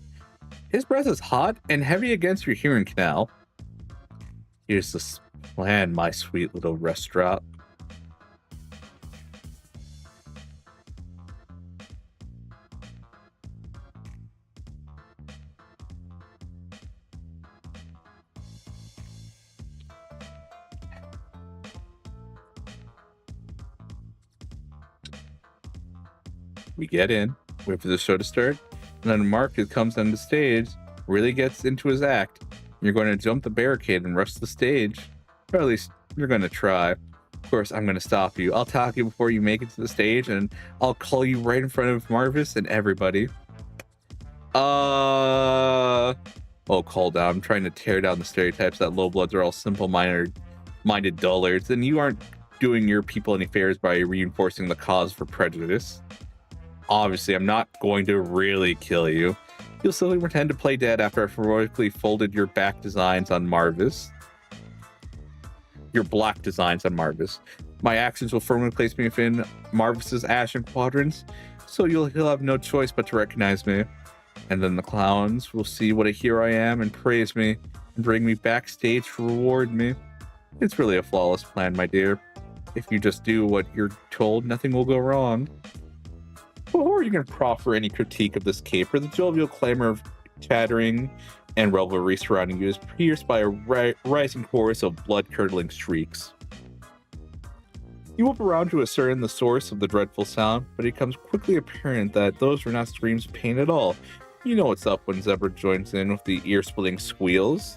His breath is hot and heavy against your hearing canal. Here's the plan, my sweet little restaurant. We get in, wait for the show to start, and then Mark, who comes on the stage, really gets into his act. You're going to jump the barricade and rush the stage. Or at least, you're going to try. Of course, I'm going to stop you. I'll talk you before you make it to the stage, and I'll call you right in front of Marvis and everybody. Oh, calm down. I'm trying to tear down the stereotypes that low bloods are all simple-minded dullards, and you aren't doing your people any favors by reinforcing the cause for prejudice. Obviously, I'm not going to really kill you. You'll simply pretend to play dead after I've heroically folded your back designs on Marvis. Your black designs on Marvis. My actions will firmly place me within Marvis's ashen quadrants, so he'll have no choice but to recognize me. And then the clowns will see what a hero I am and praise me and bring me backstage to reward me. It's really a flawless plan, my dear. If you just do what you're told, nothing will go wrong. Before you can proffer any critique of this caper, the jovial clamor of chattering and revelry surrounding you is pierced by a rising chorus of blood-curdling shrieks. You whip around to ascertain the source of the dreadful sound, but it becomes quickly apparent that those were not screams of pain at all. You know what's up when Zebra joins in with the ear-splitting squeals.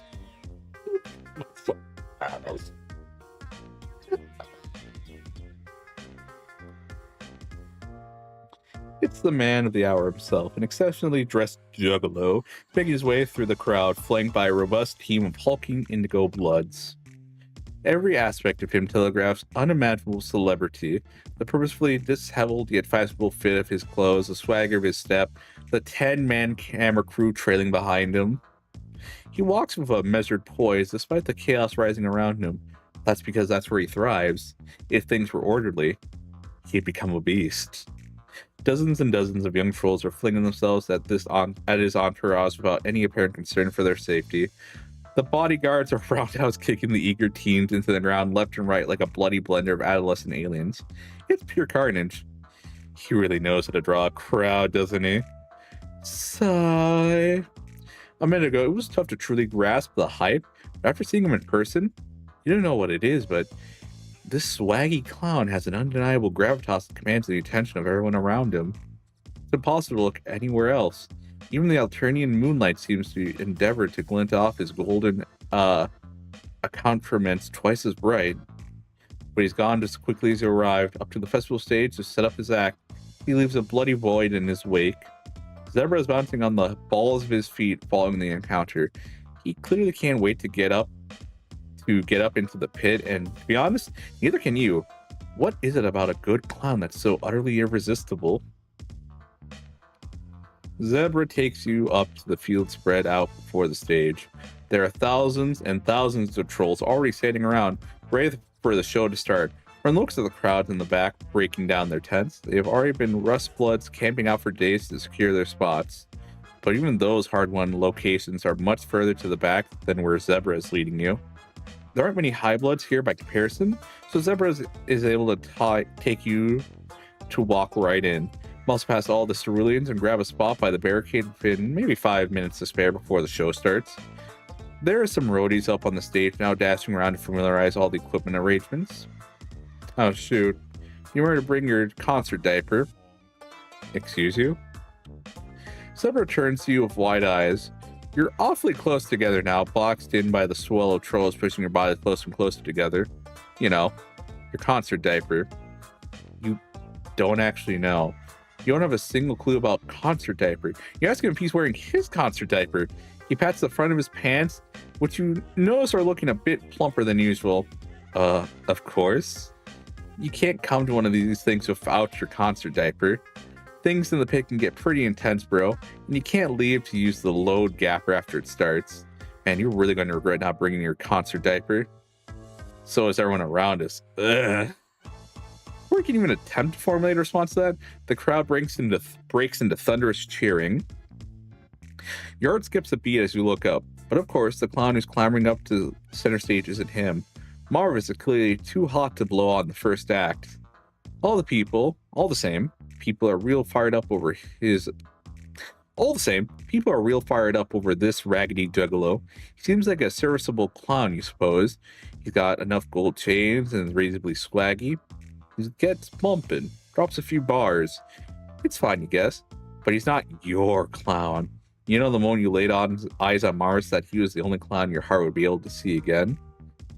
It's the man of the hour himself, an exceptionally dressed juggalo, making his way through the crowd, flanked by a robust team of hulking indigo bloods. Every aspect of him telegraphs unimaginable celebrity, the purposefully disheveled yet fashionable fit of his clothes, the swagger of his step, the 10-man camera crew trailing behind him. He walks with a measured poise, despite the chaos rising around him. That's because that's where he thrives. If things were orderly, he'd become a beast. Dozens and dozens of young trolls are flinging themselves at his entourage without any apparent concern for their safety. The bodyguards are roundhouse kicking the eager teens into the ground left and right like a bloody blender of adolescent aliens. It's pure carnage. He really knows how to draw a crowd, doesn't he? Sigh. A minute ago, it was tough to truly grasp the hype. After seeing him in person, you don't know what it is, but this swaggy clown has an undeniable gravitas that commands the attention of everyone around him. It's impossible to look anywhere else. Even the Alternian moonlight seems to endeavor to glint off his golden accoutrements twice as bright. But he's gone just as quickly as he arrived, up to the festival stage to set up his act. He leaves a bloody void in his wake. Zebra is bouncing on the balls of his feet following the encounter. He clearly can't wait to get up into the pit, and to be honest, neither can you. What is it about a good clown that's so utterly irresistible? Zebra takes you up to the field spread out before the stage. There are thousands and thousands of trolls already standing around, ready for the show to start. From the looks of the crowd in the back breaking down their tents, they have already been rustbloods camping out for days to secure their spots. But even those hard-won locations are much further to the back than where Zebra is leading you. There aren't many high bloods here by comparison, so Zebra is able to take you to walk right in. Must pass all the ceruleans and grab a spot by the barricade within maybe 5 minutes to spare before the show starts. There are some roadies up on the stage now dashing around to familiarize all the equipment arrangements. Oh shoot, you were to bring your concert diaper. Excuse you? Zebra turns to you with wide eyes. You're awfully close together now, boxed in by the swell of trolls pushing your body closer and closer together. You know, your concert diaper. You don't actually know. You don't have a single clue about concert diaper. You ask him if he's wearing his concert diaper. He pats the front of his pants, which you notice are looking a bit plumper than usual. Of course. You can't come to one of these things without your concert diaper. Things in the pit can get pretty intense, bro, and you can't leave to use the load gapper after it starts. Man, you're really going to regret not bringing your concert diaper. So is everyone around us. Ugh. Before we can even attempt to formulate a response to that, the crowd breaks into thunderous cheering. Your heart skips a beat as you look up, but of course, the clown who's clambering up to center stage isn't him. Marvis is clearly too hot to blow on the first act. All the same, people are real fired up over this raggedy juggalo. He seems like a serviceable clown, you suppose. He's got enough gold chains and is reasonably swaggy. He gets bumping, drops a few bars. It's fine, you guess, but he's not your clown. You know the moment you laid eyes on Mars that he was the only clown your heart would be able to see again?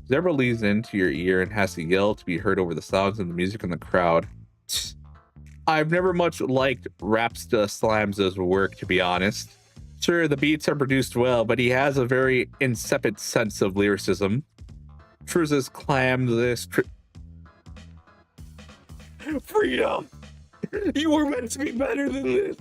Zebra leans into your ear and has to yell to be heard over the sounds and the music in the crowd. I've never much liked Rapsta Slamza's work, to be honest. Sure, the beats are produced well, but he has a very insipid sense of lyricism. Fruz's Freedom! You were meant to be better than this!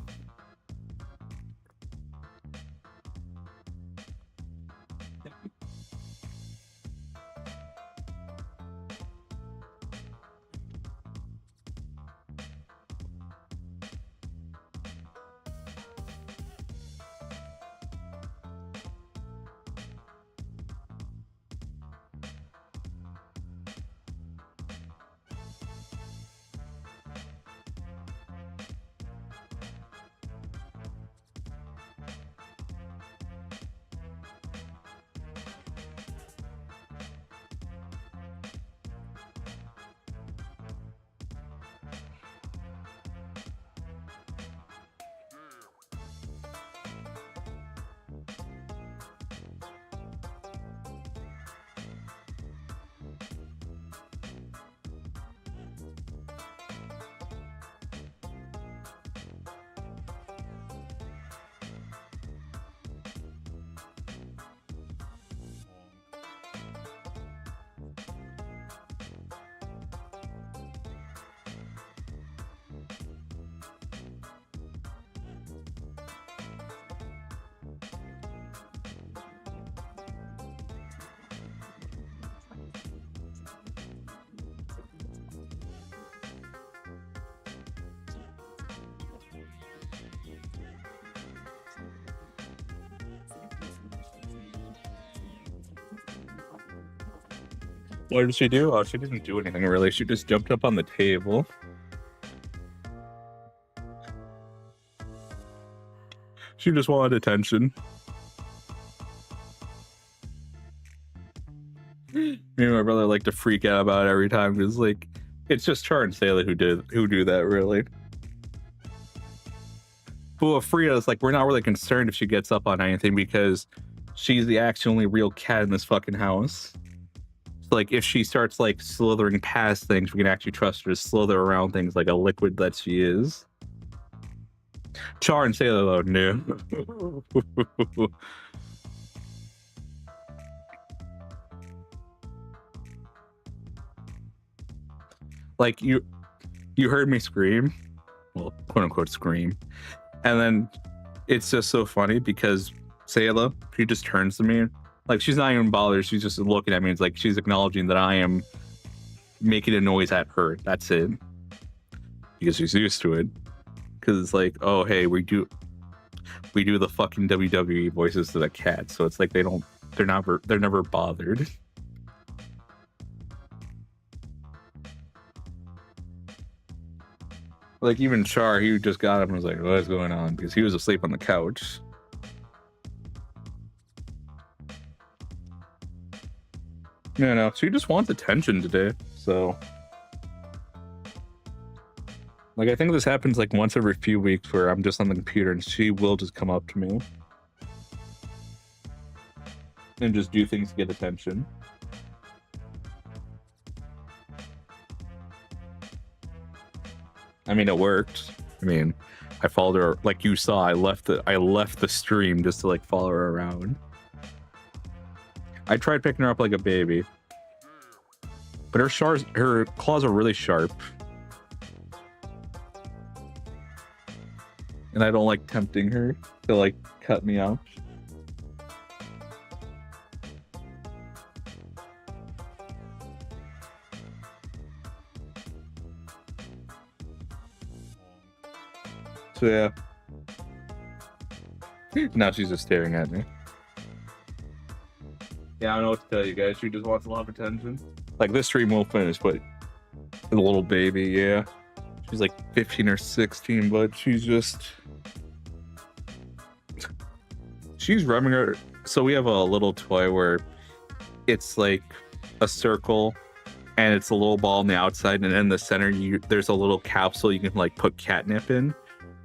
What did she do? Oh, she didn't do anything really. She just jumped up on the table. She just wanted attention. Me and my brother like to freak out about it every time because, like, it's just Char and Sayla who do that, really. But with Frida, it's like we're not really concerned if she gets up on anything because she's the actual only real cat in this fucking house. Like, if she starts like slithering past things, we can actually trust her to slither around things like a liquid that she is. Char and Sailor, though, no. Like, you heard me scream, well, quote unquote scream, and then it's just so funny because Sayla, she just turns to me. Like, she's not even bothered. She's just looking at me. It's like she's acknowledging that I am making a noise at her. That's it. Because she's used to it. Because it's like, oh, hey, we do the fucking WWE voices to the cat. So it's like they're never bothered. Like, even Char, he just got up and was like, what's going on? Because he was asleep on the couch. No, she just wants attention today, so. Like, I think this happens like once every few weeks where I'm just on the computer and she will just come up to me. And just do things to get attention. I mean, it worked. I mean, I followed her like you saw. I left the stream just to like follow her around. I tried picking her up like a baby, but her claws are really sharp, and I don't like tempting her to like cut me out. So yeah. Now she's just staring at me. Yeah, I don't know what to tell you guys. She just wants a lot of attention. Like, this stream won't finish, but the little baby, yeah. She's like 15 or 16, but she's rubbing her. So we have a little toy where it's like a circle and it's a little ball on the outside, and in the center there's a little capsule you can like put catnip in.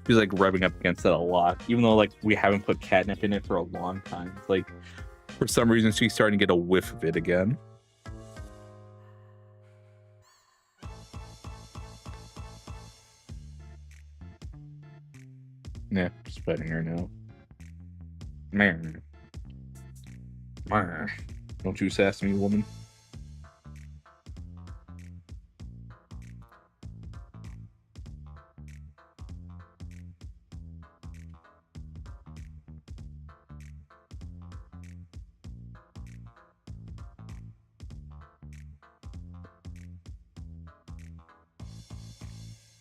She's like rubbing up against it a lot, even though like we haven't put catnip in it for a long time. It's like for some reason she's starting to get a whiff of it again. Yeah, just petting her now. Man. Don't you sass me, woman.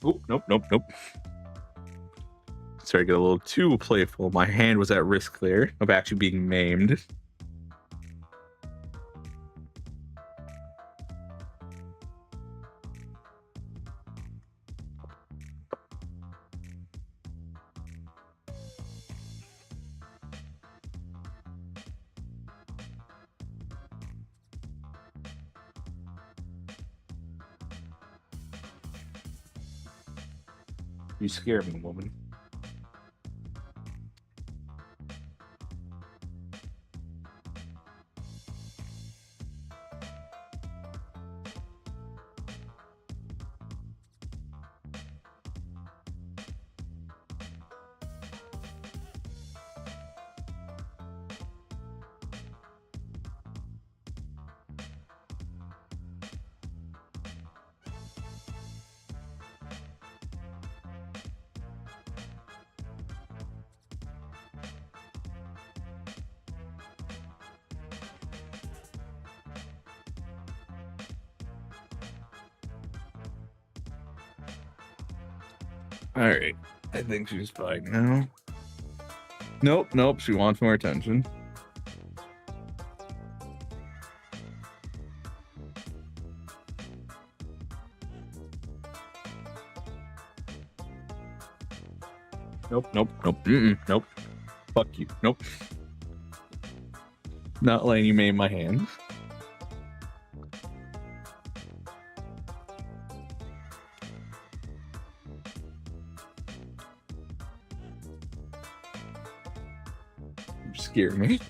Oh, nope. Sorry, get a little too playful. My hand was at risk there of actually being maimed. You scare me, woman. All right, I think she's fine now. Nope, she wants more attention. Nope. Nope. Fuck you. Nope. Not letting you maim my hand. You scare me.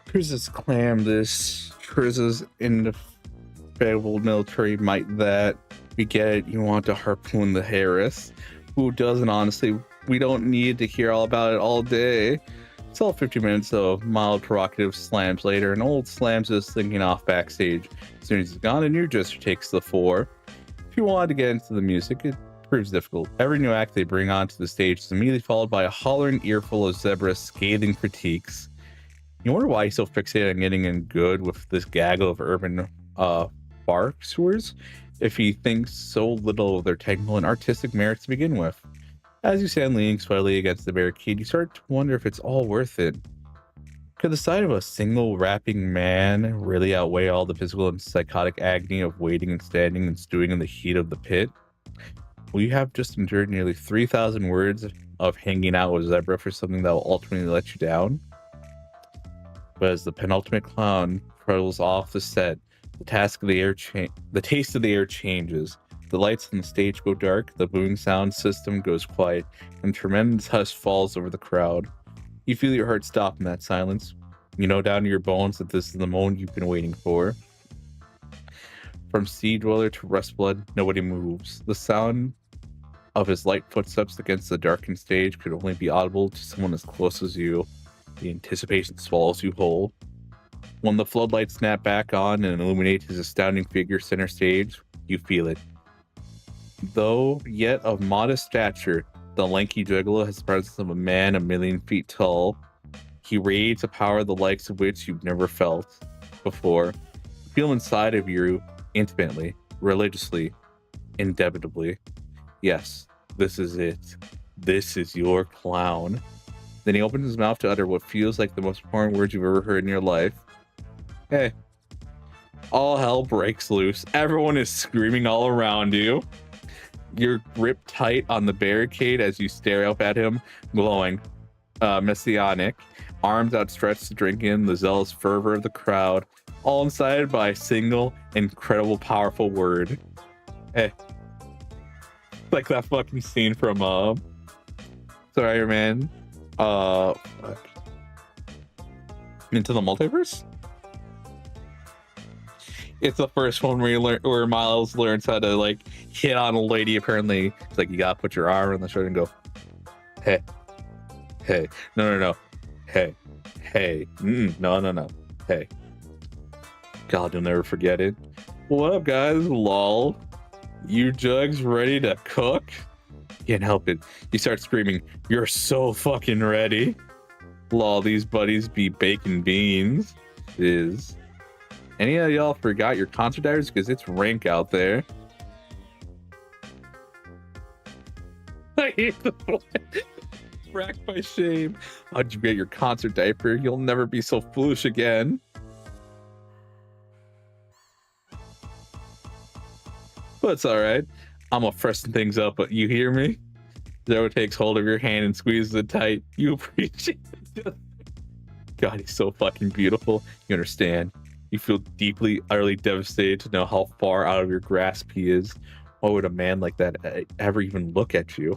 Triz's clam this. Triz's indefatigable military might that. We get it, you want to harpoon the Harris. Who doesn't, honestly? We don't need to hear all about it all day. It's all 50 minutes of mild provocative slams later, and old Slams is thinking off backstage. As soon as he's gone, a new gesture takes the fore. If you wanted to get into the music, it proves difficult. Every new act they bring onto the stage is immediately followed by a hollering earful of Zebra's scathing critiques. You wonder why he's so fixated on getting in good with this gaggle of urban barkswers, if he thinks so little of their technical and artistic merits to begin with. As you stand leaning sweatily against the barricade, you start to wonder if it's all worth it. Could the sight of a single rapping man really outweigh all the physical and psychotic agony of waiting and standing and stewing in the heat of the pit? Well, you have just endured nearly 3,000 words of hanging out with Zebra for something that will ultimately let you down. But as the penultimate clown trundles off the set, the taste of the air changes. The lights on the stage go dark, the booming sound system goes quiet, and tremendous hush falls over the crowd. You feel your heart stop in that silence. You know down to your bones that this is the moment you've been waiting for. From sea dweller to rustblood, nobody moves. The sound of his light footsteps against the darkened stage could only be audible to someone as close as you. The anticipation swallows you whole. When the floodlights snap back on and illuminate his astounding figure center stage, you feel it. Though yet of modest stature, the lanky juggalo has the presence of a man 1,000,000 feet tall. He radiates a power the likes of which you've never felt before. Feel inside of you intimately, religiously, indubitably. Yes, this is it. This is your clown. Then he opens his mouth to utter what feels like the most important words you've ever heard in your life. Hey. All hell breaks loose. Everyone is screaming all around you. You're gripped tight on the barricade as you stare up at him, glowing, messianic, arms outstretched to drink in the zealous fervor of the crowd, all incited by a single, incredible, powerful word. Hey. Like that fucking scene from, sorry, man. Fuck. Into the Multiverse? It's the first one where Miles learns how to like hit on a lady. Apparently, it's like you gotta put your arm on the shoulder and go, hey, hey, no, hey, hey, no, hey. God, you'll never forget it. What up, guys? Lol. You jugs ready to cook? Can't help it. You start screaming, you're so fucking ready. Lol, these buddies be baking beans. Is. Any of y'all forgot your concert diaries? Because it's rank out there. I hate the one. Racked by shame. How'd you get your concert diaper? You'll never be so foolish again. But it's alright. I'm gonna freshen things up, but you hear me? Zero takes hold of your hand and squeezes it tight. You appreciate it. God, he's so fucking beautiful. You understand. You feel deeply, utterly devastated to know how far out of your grasp he is. Why would a man like that ever even look at you?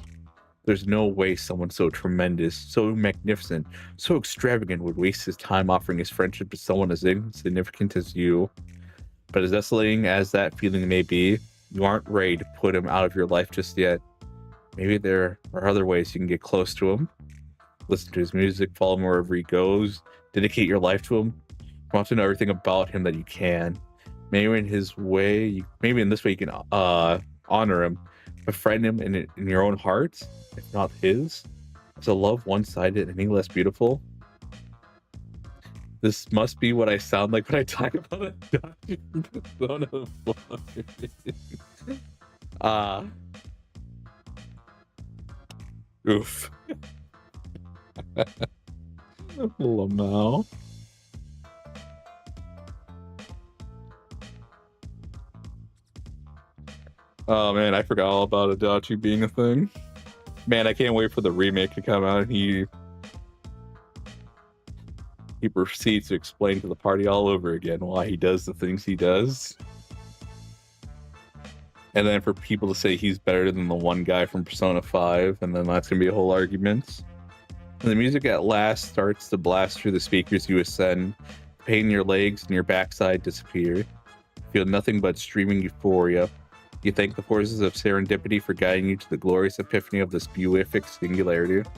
There's no way someone so tremendous, so magnificent, so extravagant would waste his time offering his friendship to someone as insignificant as you. But as desolating as that feeling may be, you aren't ready to put him out of your life just yet. Maybe there are other ways you can get close to him. Listen to his music, follow him wherever he goes, dedicate your life to him. You want to know everything about him that you can. Maybe in this way you can honor him, befriend him in your own heart, if not his. Is a love one-sided and any less beautiful? This must be what I sound like when I talk about a Persona 5. Oof. Lamau. Oh man, I forgot all about Adachi being a thing. Man, I can't wait for the remake to come out. He proceeds to explain to the party all over again why he does the things he does. And then for people to say he's better than the one guy from Persona 5, and then that's gonna be a whole argument. And the music at last starts to blast through the speakers you ascend. The pain in your legs and your backside disappear. You feel nothing but streaming euphoria. You thank the forces of serendipity for guiding you to the glorious epiphany of this beatific singularity.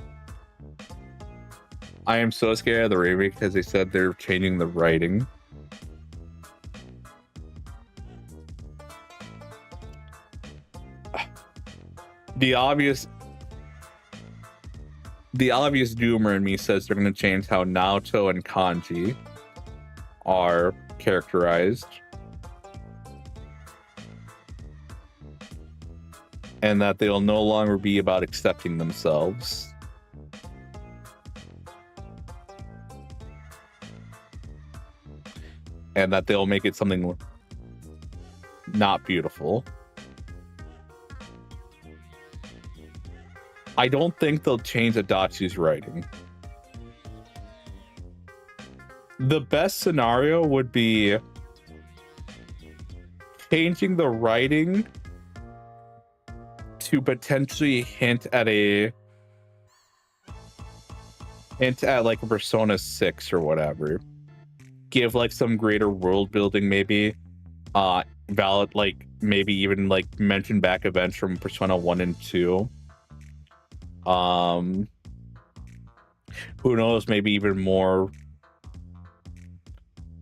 I am so scared of the remake because they said they're changing the writing. The obvious doomer in me says they're going to change how Naoto and Kanji are characterized. And that they'll no longer be about accepting themselves. And that they'll make it something not beautiful. I don't think they'll change Adachi's writing. The best scenario would be changing the writing to potentially hint at like a Persona 6 or whatever. Give like some greater world building maybe. valid, like maybe even like mention back events from Persona 1 and 2. Who knows, maybe even more,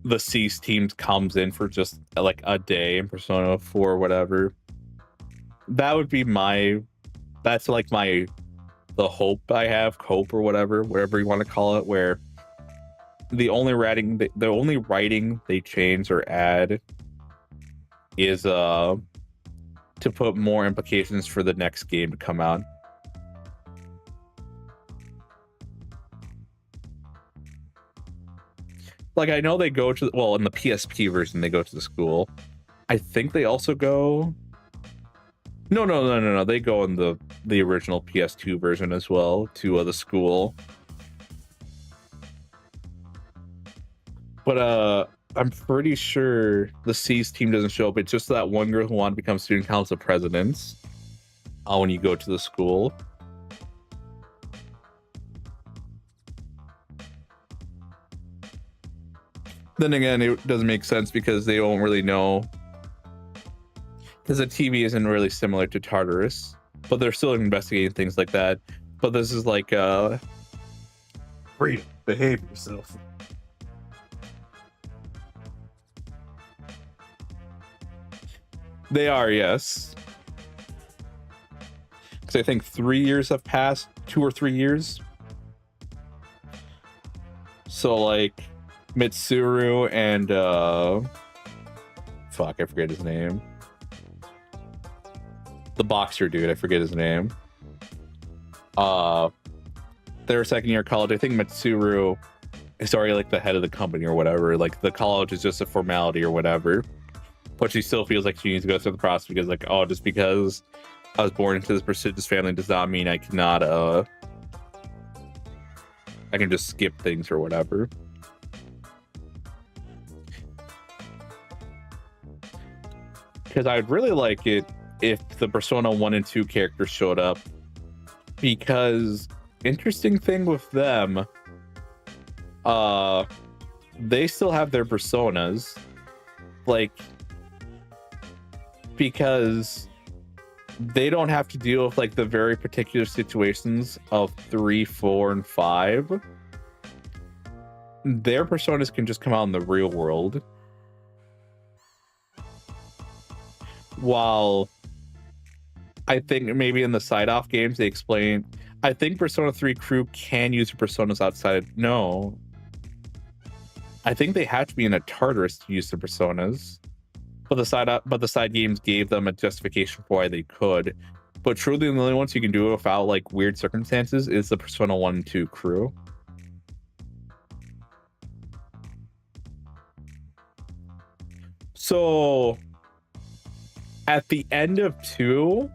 the C's teams comes in for just like a day in Persona 4 or whatever. That would be that's like the hope I have, hope or whatever you want to call it, where the only writing they change or add is to put more implications for the next game to come out. Like, I know they go to, well, in the PSP version, they go to the school. I think they also go... No. They go in the original PS2 version as well to the school. But I'm pretty sure the C's team doesn't show up. It's just that one girl who wanted to become student council president when you go to the school. Then again, it doesn't make sense because they don't really know. Because the TV isn't really similar to Tartarus, but they're still investigating things like that. But this is like freedom, behave yourself. They are, yes. Because I think 3 years have passed, 2 or 3 years. So like Mitsuru and fuck, I forget his name. The boxer dude, I forget his name. Their second year of college. I think Mitsuru is already like the head of the company or whatever. Like the college is just a formality or whatever. But she still feels like she needs to go through the process because, like, oh, just because I was born into this prestigious family does not mean I cannot I can just skip things or whatever. Because I'd really like it if the Persona 1 and 2 characters showed up. Because interesting thing with them, they still have their personas. Like, because they don't have to deal with like the very particular situations of 3, 4, and 5. Their personas can just come out in the real world. While I think maybe in the side-off games they explain, I think Persona 3 crew can use their personas outside. No. I think they had to be in a Tartarus to use their personas. But the side games gave them a justification for why they could. But truly the only ones you can do it without like weird circumstances is the Persona 1 and 2 crew. So at the end of 2,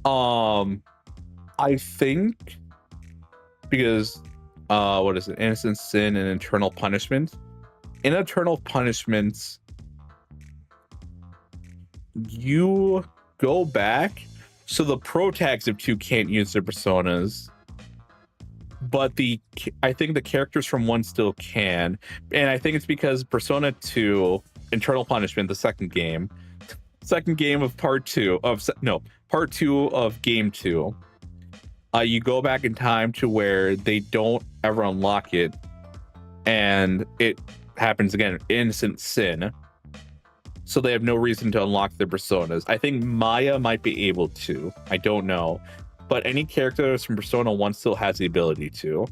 I think because what is it? Innocent Sin and Eternal Punishment. In Eternal Punishments, you go back, so the protags of 2 can't use their personas, but I think the characters from 1 still can, and I think it's because Persona 2, Eternal Punishment, the second game of part 2 of game 2, you go back in time to where they don't ever unlock it, and it happens again, Innocent Sin, so they have no reason to unlock their personas. I think Maya might be able to, I don't know, but any characters from Persona 1 still has the ability to.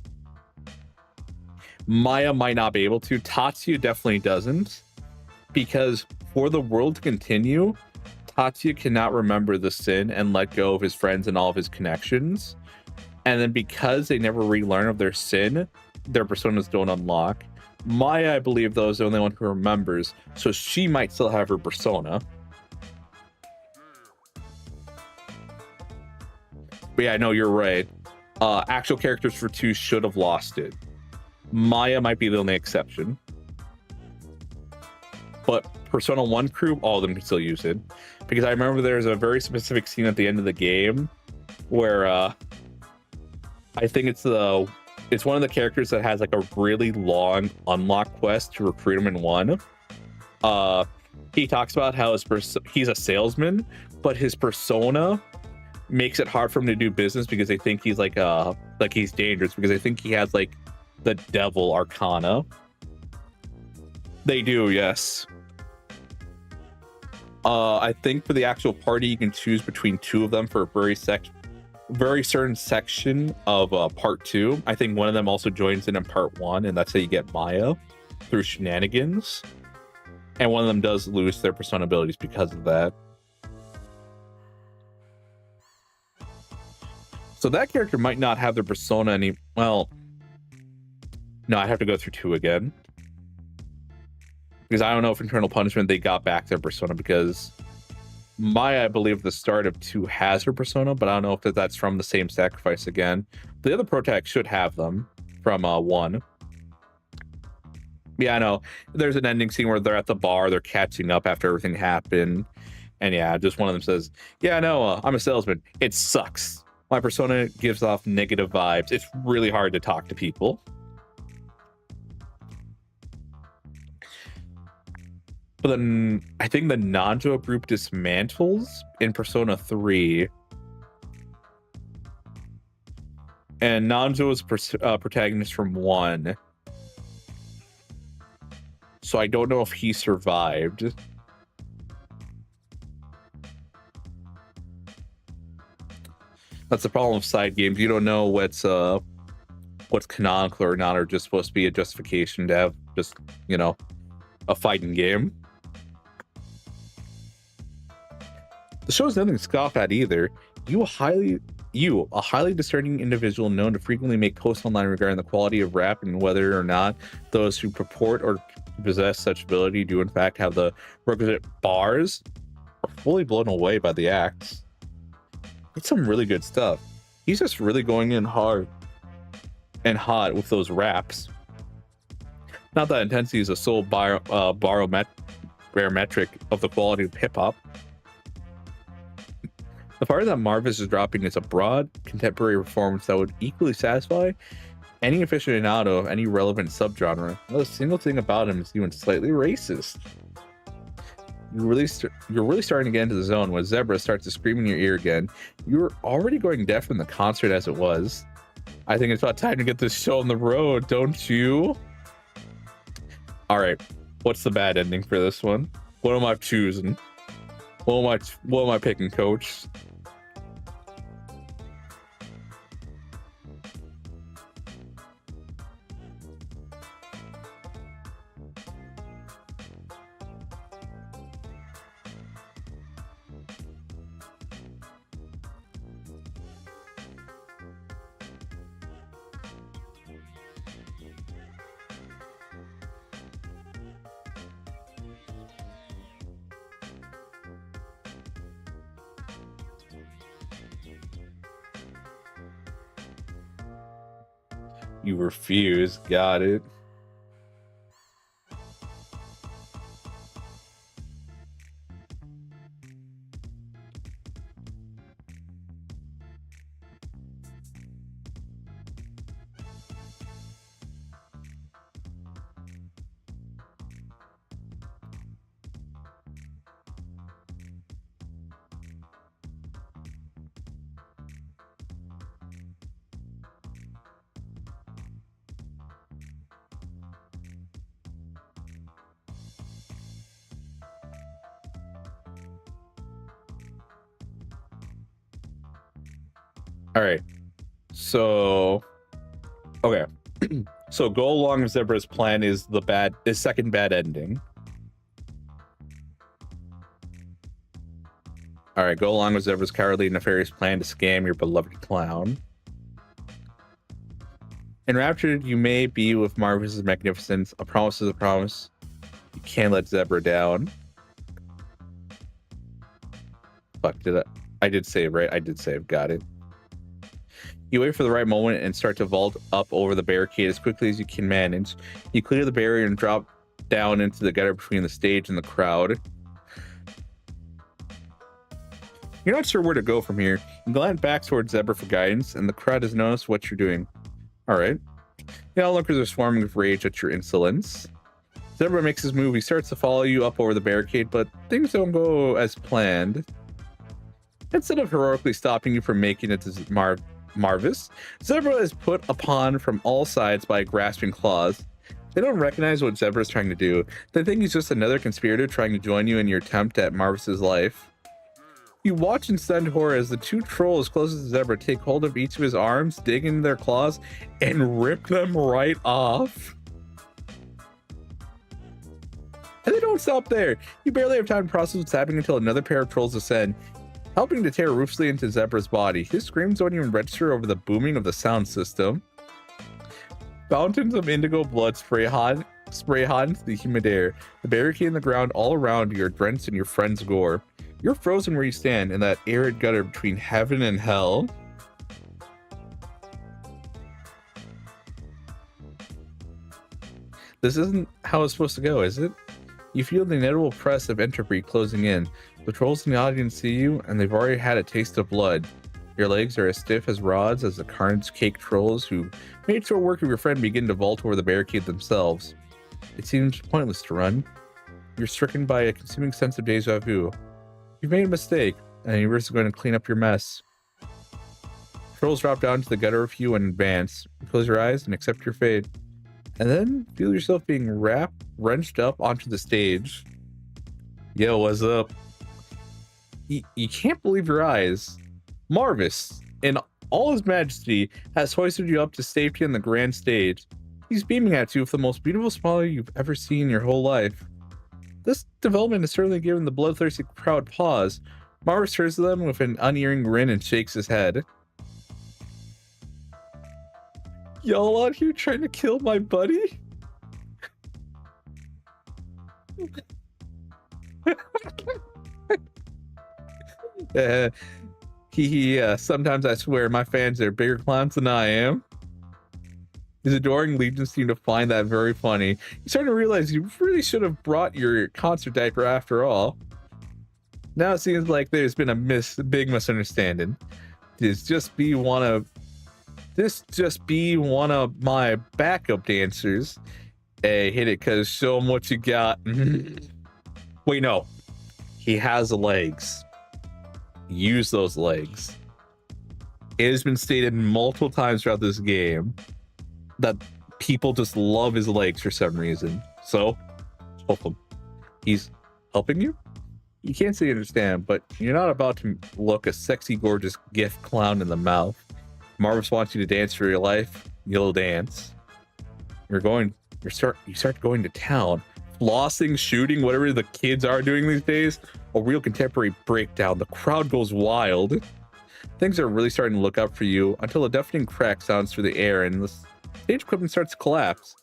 Maya might not be able to. Tatsuya definitely doesn't, because for the world to continue, Tatsuya cannot remember the sin and let go of his friends and all of his connections, and then because they never relearn of their sin, their personas don't unlock. Maya, I believe, though, is the only one who remembers, so she might still have her persona. But yeah, no, you're right. Actual characters for 2 should have lost it. Maya might be the only exception. But Persona 1 crew, all of them can still use it. Because I remember there's a very specific scene at the end of the game where I think it's the It's one of the characters that has like a really long unlock quest to recruit him in one. He talks about how he's a salesman, but his persona makes it hard for him to do business because they think he's like he's dangerous because they think he has like the devil arcana. They do, yes. I think for the actual party, you can choose between two of them for a very certain section of part 2. I think one of them also joins in part 1, and that's how you get Maya through shenanigans. And one of them does lose their persona abilities because of that. So that character might not have their persona any. Well, no, I have to go through 2 again. Because I don't know if Internal Punishment they got back their persona, because Maya, I believe, the start of 2 has her persona, but I don't know if that's from the same sacrifice again. The other protag should have them from 1. Yeah, I know. There's an ending scene where they're at the bar, they're catching up after everything happened. And yeah, just one of them says, yeah, no, I'm a salesman. It sucks. My persona gives off negative vibes. It's really hard to talk to people. But then I think the Nanjo group dismantles in Persona 3. And Nanjo is protagonist from 1. So I don't know if he survived. That's the problem with side games. You don't know what's canonical or not, or just supposed to be a justification to have just, you know, a fighting game. The show is nothing to scoff at either. A highly discerning individual known to frequently make posts online regarding the quality of rap and whether or not those who purport or possess such ability do in fact have the requisite bars, are fully blown away by the acts. It's some really good stuff. He's just really going in hard and hot with those raps. Not that intensity is a sole barometric of the quality of hip-hop. The part that Marvis is dropping is a broad, contemporary performance that would equally satisfy any aficionado of any relevant subgenre. Not a single thing about him is even slightly racist. You're really starting to get into the zone when Zebra starts to scream in your ear again. You're already going deaf in the concert as it was. I think it's about time to get this show on the road, don't you? All right, what's the bad ending for this one? What am I choosing? What am I picking, coach? You refuse. Got it. All right. So, okay. So go along with Zebra's plan is his second bad ending. All right, go along with Zebra's cowardly, nefarious plan to scam your beloved clown. Enraptured you may be with Marvis's magnificence. A promise is a promise. You can't let Zebra down. Fuck, I did save, right? I did save, got it. You wait for the right moment and start to vault up over the barricade as quickly as you can manage. You clear the barrier and drop down into the gutter between the stage and the crowd. You're not sure where to go from here. You glance back towards Zebra for guidance, and the crowd has noticed what you're doing. All right. The onlookers are swarming with rage at your insolence. Zebra makes his move. He starts to follow you up over the barricade, but things don't go as planned. Instead of heroically stopping you from making it to Marvis, Zebra is put upon from all sides by grasping claws. They don't recognize what Zebra is trying to do. They think he's just another conspirator trying to join you in your attempt at Marvis's life. You watch in stunned horror as the two trolls closest to Zebra take hold of each of his arms, dig into their claws, and rip them right off. And they don't stop there. You barely have time to process what's happening until another pair of trolls descend, helping to tear ruthlessly into Zebra's body. His screams don't even register over the booming of the sound system. Fountains of indigo blood spray hot into the humid air. The barricade in the ground all around you are drenched in your friend's gore. You're frozen where you stand in that arid gutter between heaven and hell. This isn't how it's supposed to go, is it? You feel the inevitable press of entropy closing in. The trolls in the audience see you, and they've already had a taste of blood. Your legs are as stiff as rods as the carnage-caked trolls who made short work of your friend begin to vault over the barricade themselves. It seems pointless to run. You're stricken by a consuming sense of deja vu. You've made a mistake, and the universe is going to clean up your mess. Trolls drop down to the gutter with you and advance. You close your eyes and accept your fate. And then feel yourself being wrenched up onto the stage. Yo, what's up? You can't believe your eyes. Marvis, in all his majesty, has hoisted you up to safety on the grand stage. He's beaming at you with the most beautiful smile you've ever seen in your whole life. This development has certainly given the bloodthirsty crowd pause. Marvis turns to them with an unerring grin and shakes his head. Y'all out here trying to kill my buddy? Sometimes I swear my fans are bigger clowns than I am. His adoring legions seem to find that very funny. You're starting to realize you really should have brought your concert diaper after all. Now it seems like there's been a big misunderstanding. This just be one of my backup dancers. Hey, hit it, cause show him what you got. Wait, no. He has legs. Use those legs. It has been stated multiple times throughout this game that people just love his legs for some reason. So, help him. He's helping you? You can't say you understand, but you're not about to look a sexy, gorgeous gift clown in the mouth. Marvis wants you to dance for your life. You'll dance. You start going to town. Flossing, shooting, whatever the kids are doing these days. A real contemporary breakdown. The crowd goes wild. Things are really starting to look up for you until a deafening crack sounds through the air and the stage equipment starts to collapse.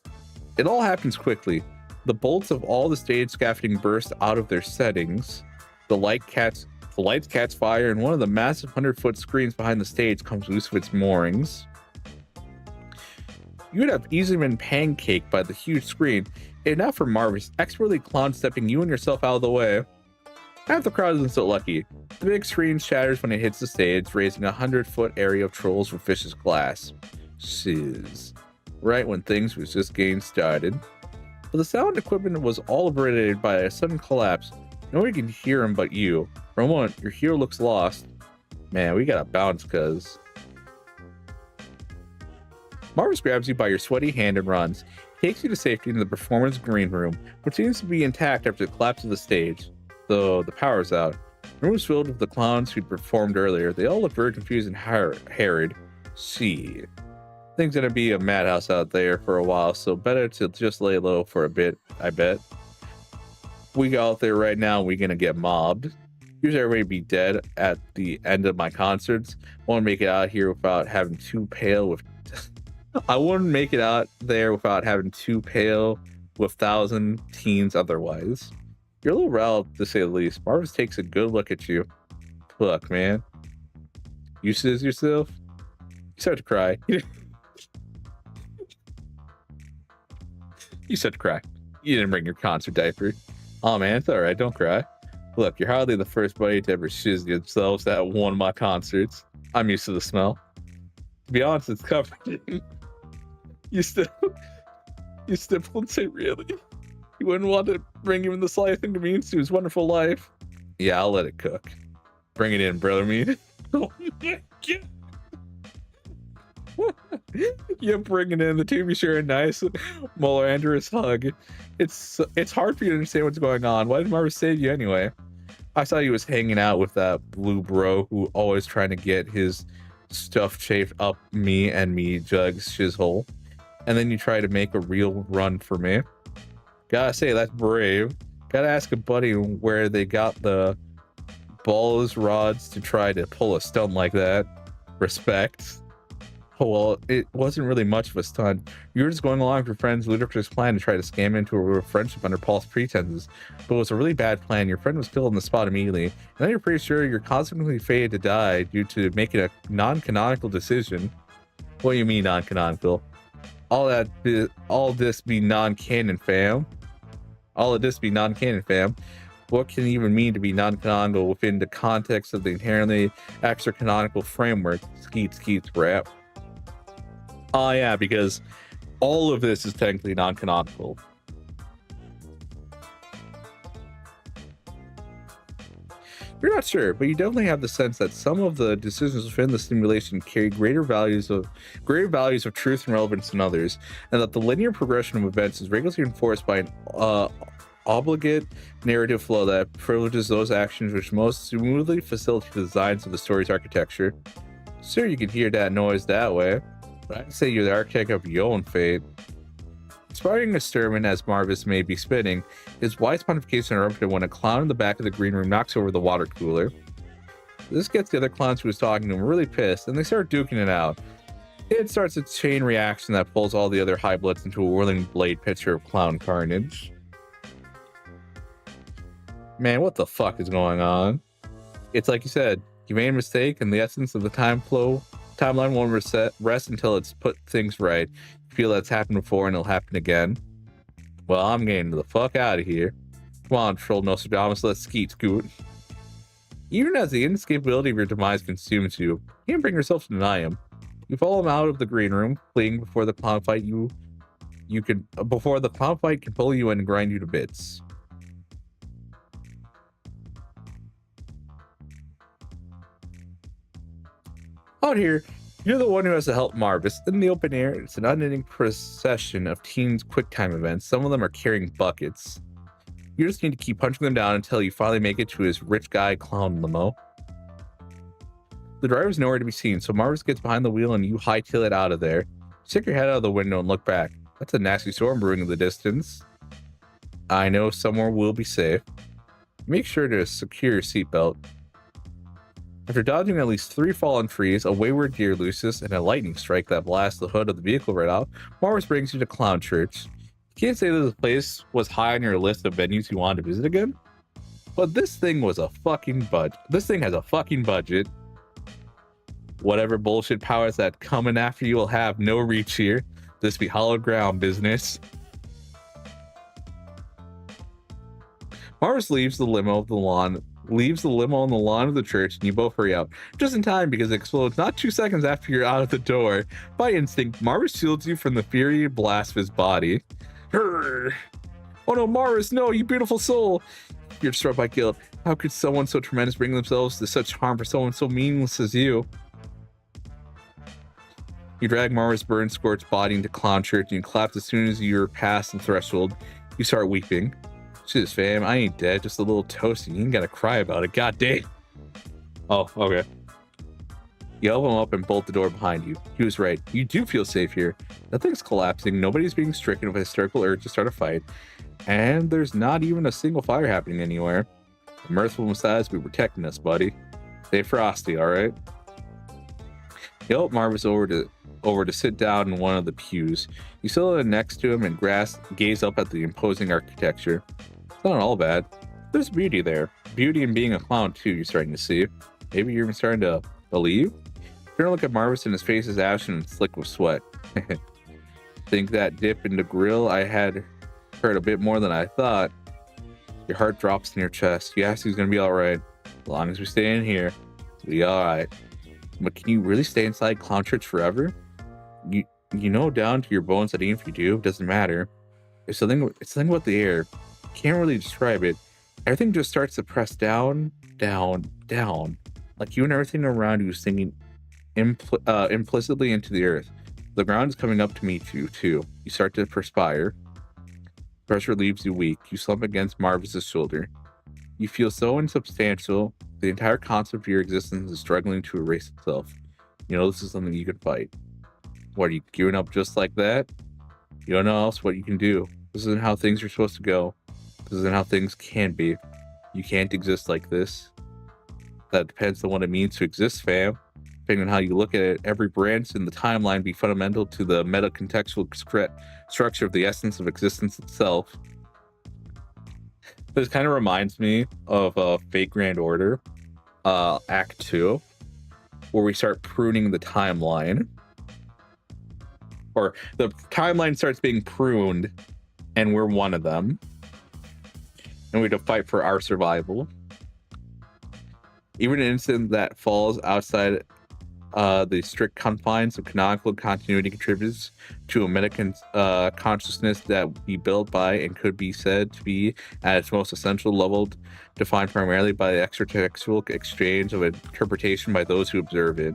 It all happens quickly. The bolts of all the stage scaffolding burst out of their settings. The lights catch fire, and one of the massive 100-foot screens behind the stage comes loose of its moorings. You would have easily been pancaked by the huge screen, if not for Marvis expertly clown stepping you and yourself out of the way. Half the crowd isn't so lucky. The big screen shatters when it hits the stage, raising a 100-foot area of trolls with vicious glass. Shiz. Right when things was just getting started. But the sound equipment was all obliterated by a sudden collapse. No one can hear him but you. For a moment, your hero looks lost. Man, we gotta bounce, cuz. Marvis grabs you by your sweaty hand and runs. He takes you to safety in the performance green room, which seems to be intact after the collapse of the stage, though the power's out. The room is filled with the clowns who'd performed earlier. They all look very confused and harried. See. Things gonna be a madhouse out there for a while, so better to just lay low for a bit, I bet. We go out there right now, we're gonna get mobbed. Usually everybody be dead at the end of my concerts. I won't make it out here without having too pale with I wouldn't make it out there without having too pale with 1,000 teens otherwise. You're a little riled, to say the least. Marvis takes a good look at you. Look, man. You says yourself? You start to cry. You start to cry. You didn't bring your concert diaper. Oh man, it's alright, don't cry. Look, you're hardly the first buddy to ever shiz themselves at one of my concerts. I'm used to the smell. To be honest, it's comforting. You still won't say really? You wouldn't want to bring him the slightest inconvenience to his wonderful life? Yeah, I'll let it cook. Bring it in, brother meat. Oh my god. You bring it in, the two of you share a nice Molandrous hug. It's hard for you to understand what's going on. Why did Marvis save you anyway? I saw he was hanging out with that blue bro who always trying to get his stuff chafed up me and me Jug's shizhole. And then you try to make a real run for me. Gotta say, that's brave. Gotta ask a buddy where they got the balls rods to try to pull a stunt like that. Respect. Oh, well, it wasn't really much of a stunt. You were just going along with your friend's ludicrous plan to try to scam into a friendship under false pretenses. But it was a really bad plan. Your friend was killed on the spot immediately. And then you're pretty sure you're consequently fated to die due to making a non-canonical decision. What do you mean non-canonical? All this be non-canon, fam. All of this be non-canon, fam. What can it even mean to be non-canonical within the context of the inherently extra-canonical framework? Skeets, rap. Oh yeah, because all of this is technically non-canonical. You're not sure, but you definitely have the sense that some of the decisions within the simulation carry greater values of truth and relevance than others, and that the linear progression of events is regularly enforced by an obligate narrative flow that privileges those actions which most smoothly facilitate the designs of the story's architecture. Sure, you can hear that noise that way, but I'd say you're the architect of your own fate. Inspiring Sturman as Marvis may be spitting, his wise pontification erupted when a clown in the back of the green room knocks over the water cooler. This gets the other clowns who was talking to him really pissed, and they start duking it out. It starts a chain reaction that pulls all the other high bloods into a whirling blade picture of clown carnage. Man, what the fuck is going on? It's like you said, you made a mistake, and the essence of the timeline won't rest until it's put things right. You feel that's happened before and it'll happen again. Well, I'm getting the fuck out of here. Come on, troll Nostradamus, let's scoot. Even as the inescapability of your demise consumes you, you can't bring yourself to deny him. You follow him out of the green room, fleeing before the clown fight before the clown fight can pull you in and grind you to bits. Out here, you're the one who has to help Marvis. In the open air, it's an unending procession of teens' QuickTime events. Some of them are carrying buckets. You just need to keep punching them down until you finally make it to his rich guy clown limo. The driver's nowhere to be seen, so Marvis gets behind the wheel and you hightail it out of there. Stick your head out of the window and look back. That's a nasty storm brewing in the distance. I know somewhere we'll be safe. Make sure to secure your seatbelt. After dodging at least 3 fallen trees, a wayward deer looses, and a lightning strike that blasts the hood of the vehicle right off, Marvis brings you to Clown Church. You can't say that this place was high on your list of venues you wanted to visit again, but this thing was a fucking budget. This thing has a fucking budget. Whatever bullshit powers that coming after you will have no reach here. This be hallowed ground business. Marvis leaves the limo on the lawn of the church, and you both hurry out. Just in time, because it explodes not 2 seconds after you're out of the door. By instinct, Marvis shields you from the fury blast of his body. Hurr. Oh no, Marvis, no, you beautiful soul. You're struck by guilt. How could someone so tremendous bring themselves to such harm for someone so meaningless as you? You drag Marvis' burned, scorched body into Clown Church, and you clap as soon as you're past the threshold. You start weeping. Shit, fam, I ain't dead, just a little toasty. You ain't gotta cry about it, god damn. Oh, okay. You help him up and bolt the door behind you. He was right. You do feel safe here. Nothing's collapsing, nobody's being stricken with a hysterical urge to start a fight, and there's not even a single fire happening anywhere. The mirthful massage will be protecting us, buddy. Stay frosty, alright? You help Marvis over to sit down in one of the pews. You sit next to him and gaze up at the imposing architecture. It's not all bad. There's beauty there. Beauty in being a clown too, you're starting to see. Maybe you're even starting to believe? Turn to look at Marvis and his face is ashen and slick with sweat. Think that dip in the grill I had hurt a bit more than I thought. Your heart drops in your chest. You ask he's gonna be alright. As long as we stay in here, we'll be alright. But can you really stay inside Clown Church forever? You know down to your bones that even if you do, it doesn't matter. It's something about the air. Can't really describe it. Everything just starts to press down, down, down. Like you and everything around you is sinking implicitly into the earth. The ground is coming up to meet you, too. You start to perspire. Pressure leaves you weak. You slump against Marvis's shoulder. You feel so insubstantial. The entire concept of your existence is struggling to erase itself. You know this is something you can fight. What, are you giving up just like that? You don't know else what you can do. This isn't how things are supposed to go. This isn't how things can be. You can't exist like this. That depends on what it means to exist, fam. Depending on how you look at it, every branch in the timeline be fundamental to the meta-contextual structure of the essence of existence itself. This kind of reminds me of Fate Grand Order, Act 2, where we start pruning the timeline. Or the timeline starts being pruned, and we're one of them. And we have to fight for our survival. Even an incident that falls outside the strict confines of canonical continuity contributes to a meta consciousness that we built by and could be said to be at its most essential level, defined primarily by the extratextual exchange of interpretation by those who observe it.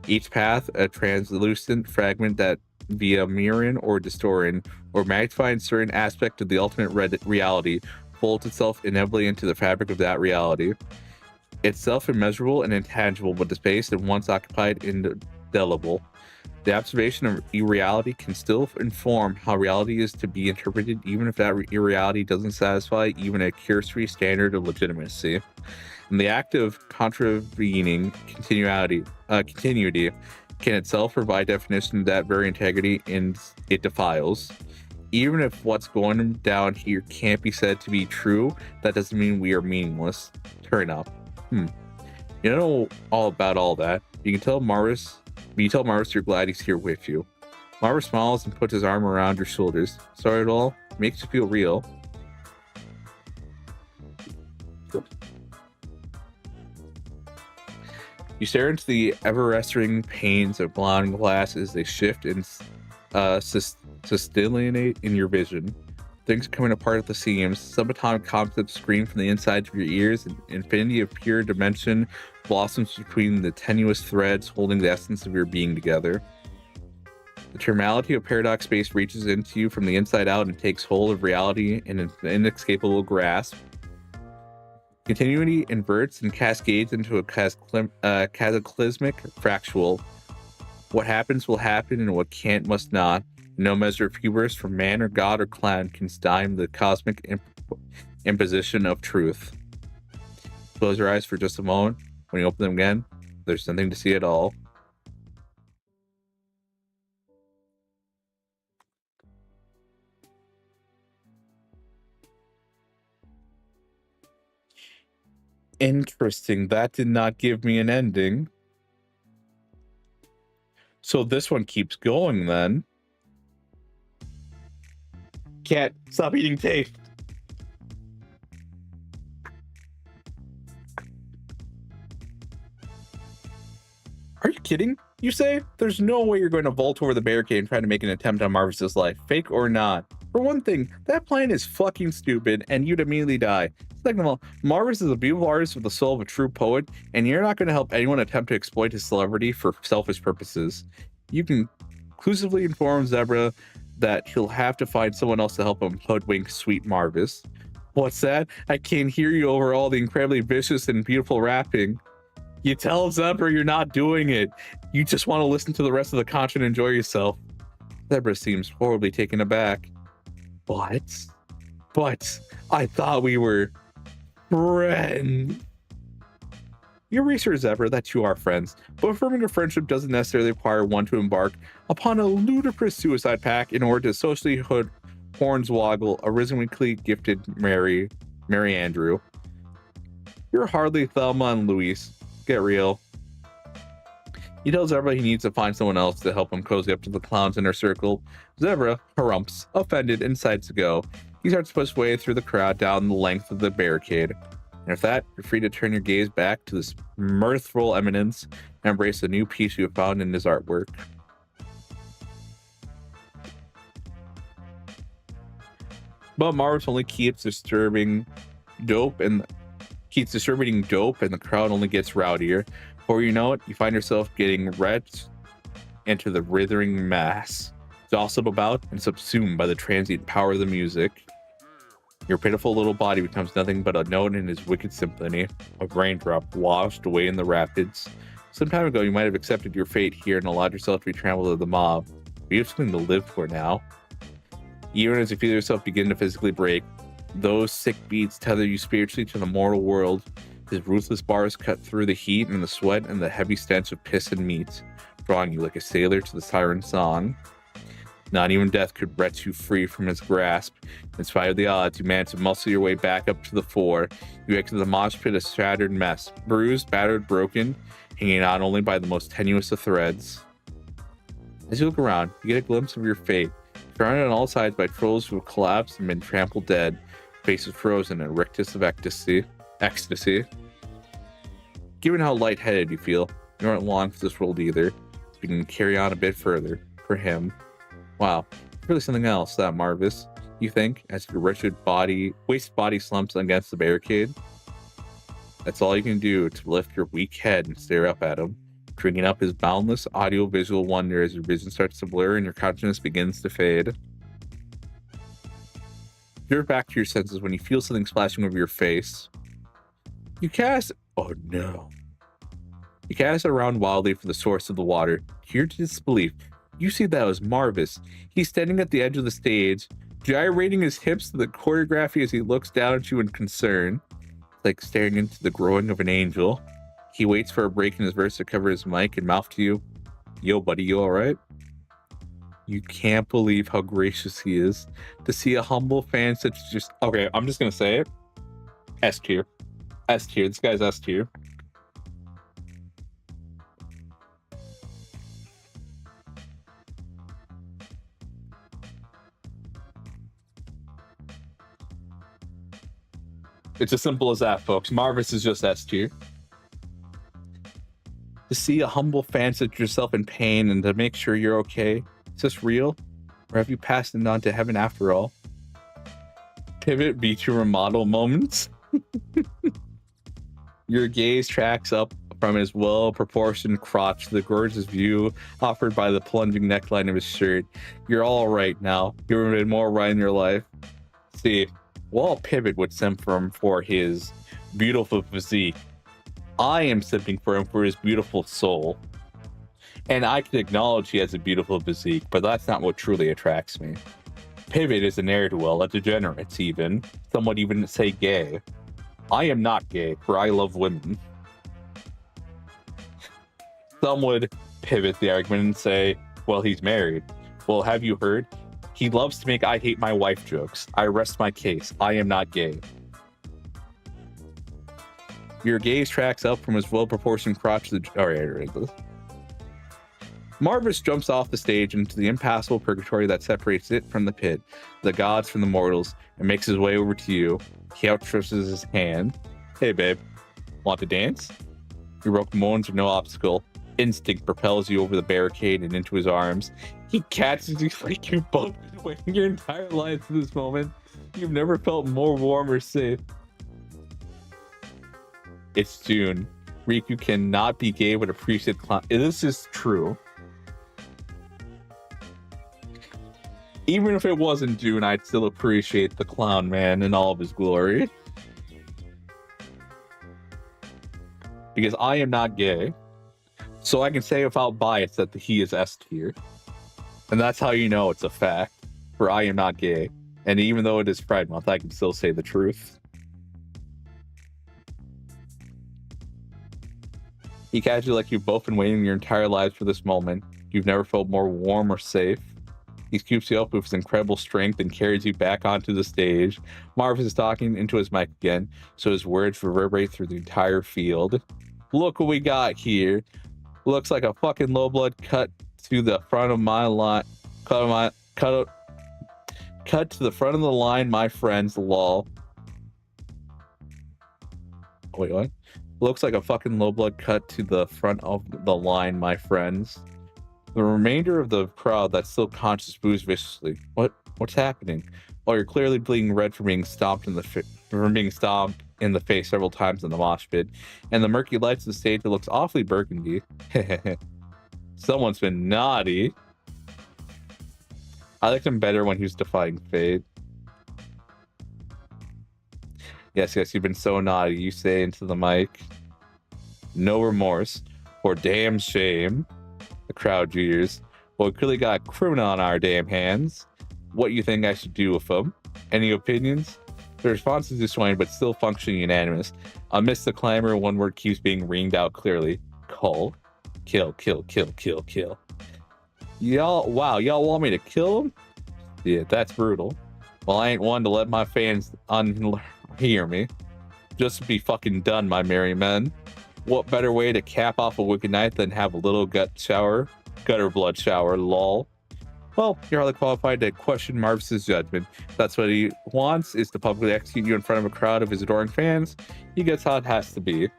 Each path, a translucent fragment that via mirroring or distorting or magnifying certain aspect of the ultimate reality folds itself inevitably into the fabric of that reality. Itself immeasurable and intangible, but the space it once occupied indelible. The observation of irreality can still inform how reality is to be interpreted, even if that irreality doesn't satisfy even a cursory standard of legitimacy. And the act of contravening continuity can itself provide definition of that very integrity it defiles. Even if what's going down here can't be said to be true, that doesn't mean we are meaningless. Turn up. You know all about all that. You tell Marvis you're glad he's here with you. Marvis smiles and puts his arm around your shoulders. Sorry at all. Makes you feel real. You stare into the ever-restoring panes of blonde glass as they shift and sustainate in your vision. Things coming apart at the seams, subatomic concepts scream from the insides of your ears, and infinity of pure dimension blossoms between the tenuous threads holding the essence of your being together. The termality of paradox space reaches into you from the inside out and takes hold of reality in an inescapable grasp. Continuity inverts and cascades into a cataclysmic fractal. What happens will happen, and what can't must not. No measure of hubris from man or god or clown can stymie the cosmic imposition of truth. Close your eyes for just a moment. When you open them again, there's nothing to see at all. Interesting. That did not give me an ending. So this one keeps going then. Cat, stop eating tape. Are you kidding? You say? There's no way you're going to vault over the barricade and try to make an attempt on Marvis's life, fake or not. For one thing, that plan is fucking stupid and you'd immediately die. Second of all, Marvis is a beautiful artist with the soul of a true poet, and you're not going to help anyone attempt to exploit his celebrity for selfish purposes. You can conclusively inform Zebra that he'll have to find someone else to help him hoodwink sweet Marvis. What's that? I can't hear you over all the incredibly vicious and beautiful rapping. You tell Zebra you're not doing it. You just want to listen to the rest of the content and enjoy yourself. Zebra seems horribly taken aback. But I thought we were friends. You reassure Zebra that you are friends, but affirming a friendship doesn't necessarily require one to embark upon a ludicrous suicide pact in order to socially hornswoggle a rhythmically gifted Mary Andrew. You're hardly Thelma and Louise. Get real. He tells Zebra he needs to find someone else to help him cozy up to the clown's inner circle. Zebra harumphs, offended, and decides to go. He starts to push his way through the crowd down the length of the barricade. And with that, you're free to turn your gaze back to this mirthful eminence and embrace the new piece you have found in his artwork. But Marvis only keeps distributing dope, and the crowd only gets rowdier. Before you know it, you find yourself getting wrecked into the writhing mass, jostled about and subsumed by the transient power of the music. Your pitiful little body becomes nothing but a note in his wicked symphony, a raindrop washed away in the rapids. Some time ago, you might have accepted your fate here and allowed yourself to be trampled to the mob. But you have something to live for now. Even as you feel yourself begin to physically break, those sick beats tether you spiritually to the mortal world. His ruthless bars cut through the heat and the sweat and the heavy stench of piss and meat, drawing you like a sailor to the siren song. Not even death could wrench you free from his grasp. In spite of the odds, you manage to muscle your way back up to the floor. You exit the mosh pit a shattered mess, bruised, battered, broken, hanging on only by the most tenuous of threads. As you look around, you get a glimpse of your fate, surrounded on all sides by trolls who have collapsed and been trampled dead, faces frozen in a rictus of ecstasy. Given how lightheaded you feel, you aren't long for this world either. You can carry on a bit further, for him. Wow, it's really something else, that Marvis, you think, as your wasted body slumps against the barricade. That's all you can do to lift your weak head and stare up at him, drinking up his boundless audio-visual wonder as your vision starts to blur and your consciousness begins to fade. You're back to your senses when you feel something splashing over your face. Oh no. You cast it around wildly for the source of the water. To your disbelief, you see that it was Marvis. He's standing at the edge of the stage, gyrating his hips to the choreography as he looks down at you in concern, like staring into the growing of an angel. He waits for a break in his verse to cover his mic and mouth to you, "Yo, buddy, you alright?" You can't believe how gracious he is. To see a humble fan such as just... Okay, I'm just gonna say it. S tier. S tier. This guy's S tier. It's as simple as that, folks. Marvis is just S tier. To see a humble fan such yourself in pain and to make sure you're okay. Is this real? Or have you passed it on to heaven after all? Pivot VTuber model moments. Your gaze tracks up from his well-proportioned crotch to the gorgeous view offered by the plunging neckline of his shirt. You're all right now. You've been more right in your life. See, while Pivot would simp for him for his beautiful physique, I am simping for him for his beautiful soul. And I can acknowledge he has a beautiful physique, but that's not what truly attracts me. Pivot is a ne'er-do-well, a degenerate even. Some would even say gay. I am not gay, for I love women. Some would pivot the argument and say, well, he's married. Well, have you heard? He loves to make I hate my wife jokes. I rest my case. I am not gay. Your gaze tracks up from his well-proportioned crotch to the... Alright, Marvis jumps off the stage into the impassable purgatory that separates it from the pit, the gods from the mortals, and makes his way over to you. He outstretches his hand. Hey, babe. Want to dance? Your broken moans are no obstacle. Instinct propels you over the barricade and into his arms. He catches you like you've both been waiting your entire life for this moment. You've never felt more warm or safe. It's June. Rikku cannot be gay but appreciate clown. This is true. Even if it wasn't June, I'd still appreciate the clown man in all of his glory. Because I am not gay. So I can say without bias that he is S tier. And that's how you know it's a fact. For I am not gay. And even though it is Pride Month, I can still say the truth. He catches you like you've both been waiting your entire lives for this moment. You've never felt more warm or safe. He scoops you up with his incredible strength and carries you back onto the stage. Marvis is talking into his mic again, so his words reverberate through the entire field. Look what we got here. Looks like a fucking low blood cut to the front of my line. Cut to the front of the line, my friends, lol. Wait, what? Looks like a fucking low blood cut to the front of the line, my friends. The remainder of the crowd that's still conscious boos viciously. What's happening? while you're clearly bleeding red from being stomped in the face several times in the mosh pit, and the murky lights of the stage, it looks awfully burgundy. Someone's been naughty. I liked him better when he was defying fate. Yes, you've been so naughty, you say into the mic. No remorse, or damn shame. The crowd jeers. Well, we clearly got a criminal on our damn hands. What you think I should do with them? Any opinions? The response is disjointed, but still functioning unanimous. Amidst the clamor, one word keeps being ringed out clearly. Call. Kill, kill, kill, kill, kill. Y'all want me to kill him? Yeah, that's brutal. Well, I ain't one to let my fans hear me. Just to be fucking done, my merry men. What better way to cap off a wicked night than have a little gutter blood shower, lol. Well, you're hardly qualified to question Marvis's judgment. If that's what he wants, is to publicly execute you in front of a crowd of his adoring fans. He gets how it has to be.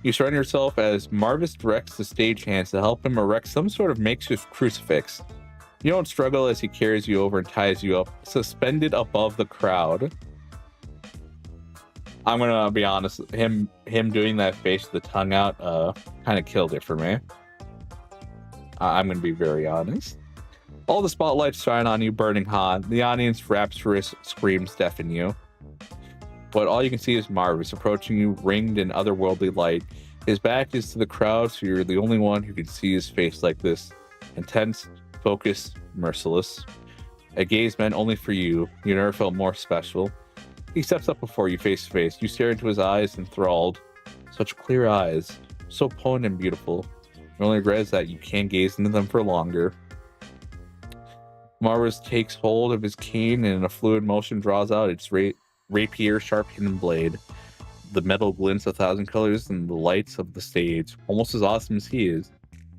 You surrender yourself as Marvis directs the stagehands to help him erect some sort of makeshift crucifix. You don't struggle as he carries you over and ties you up, suspended above the crowd. I'm gonna be honest, him doing that face with the tongue out kind of killed it for me. I'm gonna be very honest. All the spotlights shine on you, burning hot. The audience rapturous screams deafen you. But all you can see is Marvis approaching you, ringed in otherworldly light. His back is to the crowd, so you're the only one who can see his face like this. Intense, focused, merciless. A gaze meant only for you. You never felt more special. He steps up before you face to face. You stare into his eyes, enthralled. Such clear eyes, so potent and beautiful. Your only regret is that you can't gaze into them for longer. Marvis takes hold of his cane and in a fluid motion draws out its rapier sharp hidden blade. The metal glints 1,000 colors in the lights of the stage. Almost as awesome as he is,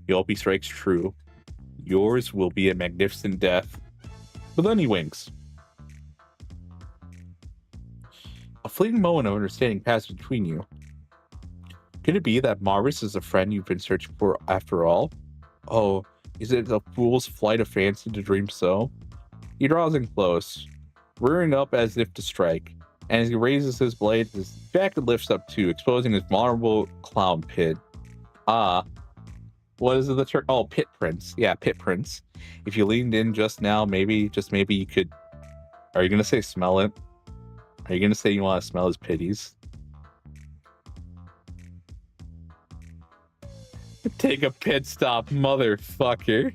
you hope he strikes true. Yours will be a magnificent death. But then he winks. A fleeting moment of understanding passes between you. Could it be that Marvis is the friend you've been searching for after all? Oh, is it a fool's flight of fancy to dream so? He draws in close, rearing up as if to strike, and as he raises his blade, his jacket lifts up too, exposing his vulnerable clown pit. What is the term? Oh, pit prints. Yeah, pit prints. If you leaned in just now, maybe, just maybe you could... Are you going to say smell it? Are you going to say you want to smell his pitties? Take a pit stop, motherfucker.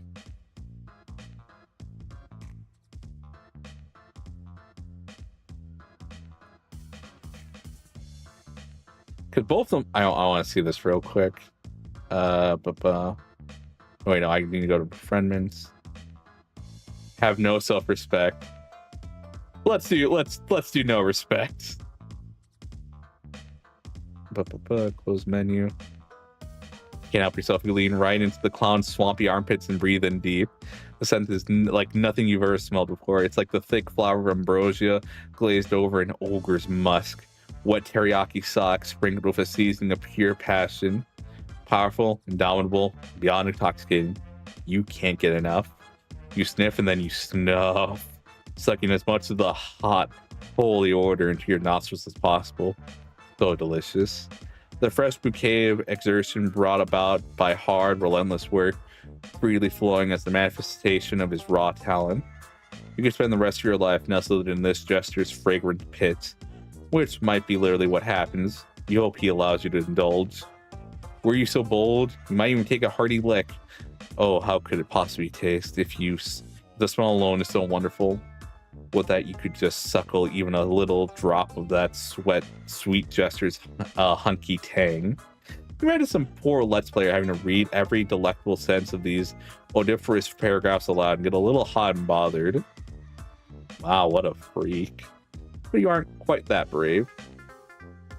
Because both of them... I want to see this real quick. Wait, no, I need to go to befriendments. Have no self-respect. Let's do no respect. Close menu. Can't help yourself. You lean right into the clown's swampy armpits and breathe in deep. The scent is like nothing you've ever smelled before. It's like the thick flower of ambrosia glazed over an ogre's musk. Wet teriyaki sauce sprinkled with a seasoning of pure passion. Powerful, indomitable, beyond intoxicating. You can't get enough. You sniff and then you snuff, sucking as much of the hot, holy odor into your nostrils as possible. So delicious. The fresh bouquet of exertion brought about by hard, relentless work, freely flowing as the manifestation of his raw talent. You could spend the rest of your life nestled in this gesture's fragrant pit, which might be literally what happens. You hope he allows you to indulge. Were you so bold? You might even take a hearty lick. Oh, how could it possibly taste if the smell alone is so wonderful? With that, you could just suckle even a little drop of that sweet gesture's hunky tang. Imagine some poor Let's Player having to read every delectable sense of these odoriferous paragraphs aloud and get a little hot and bothered. Wow, what a freak. But you aren't quite that brave.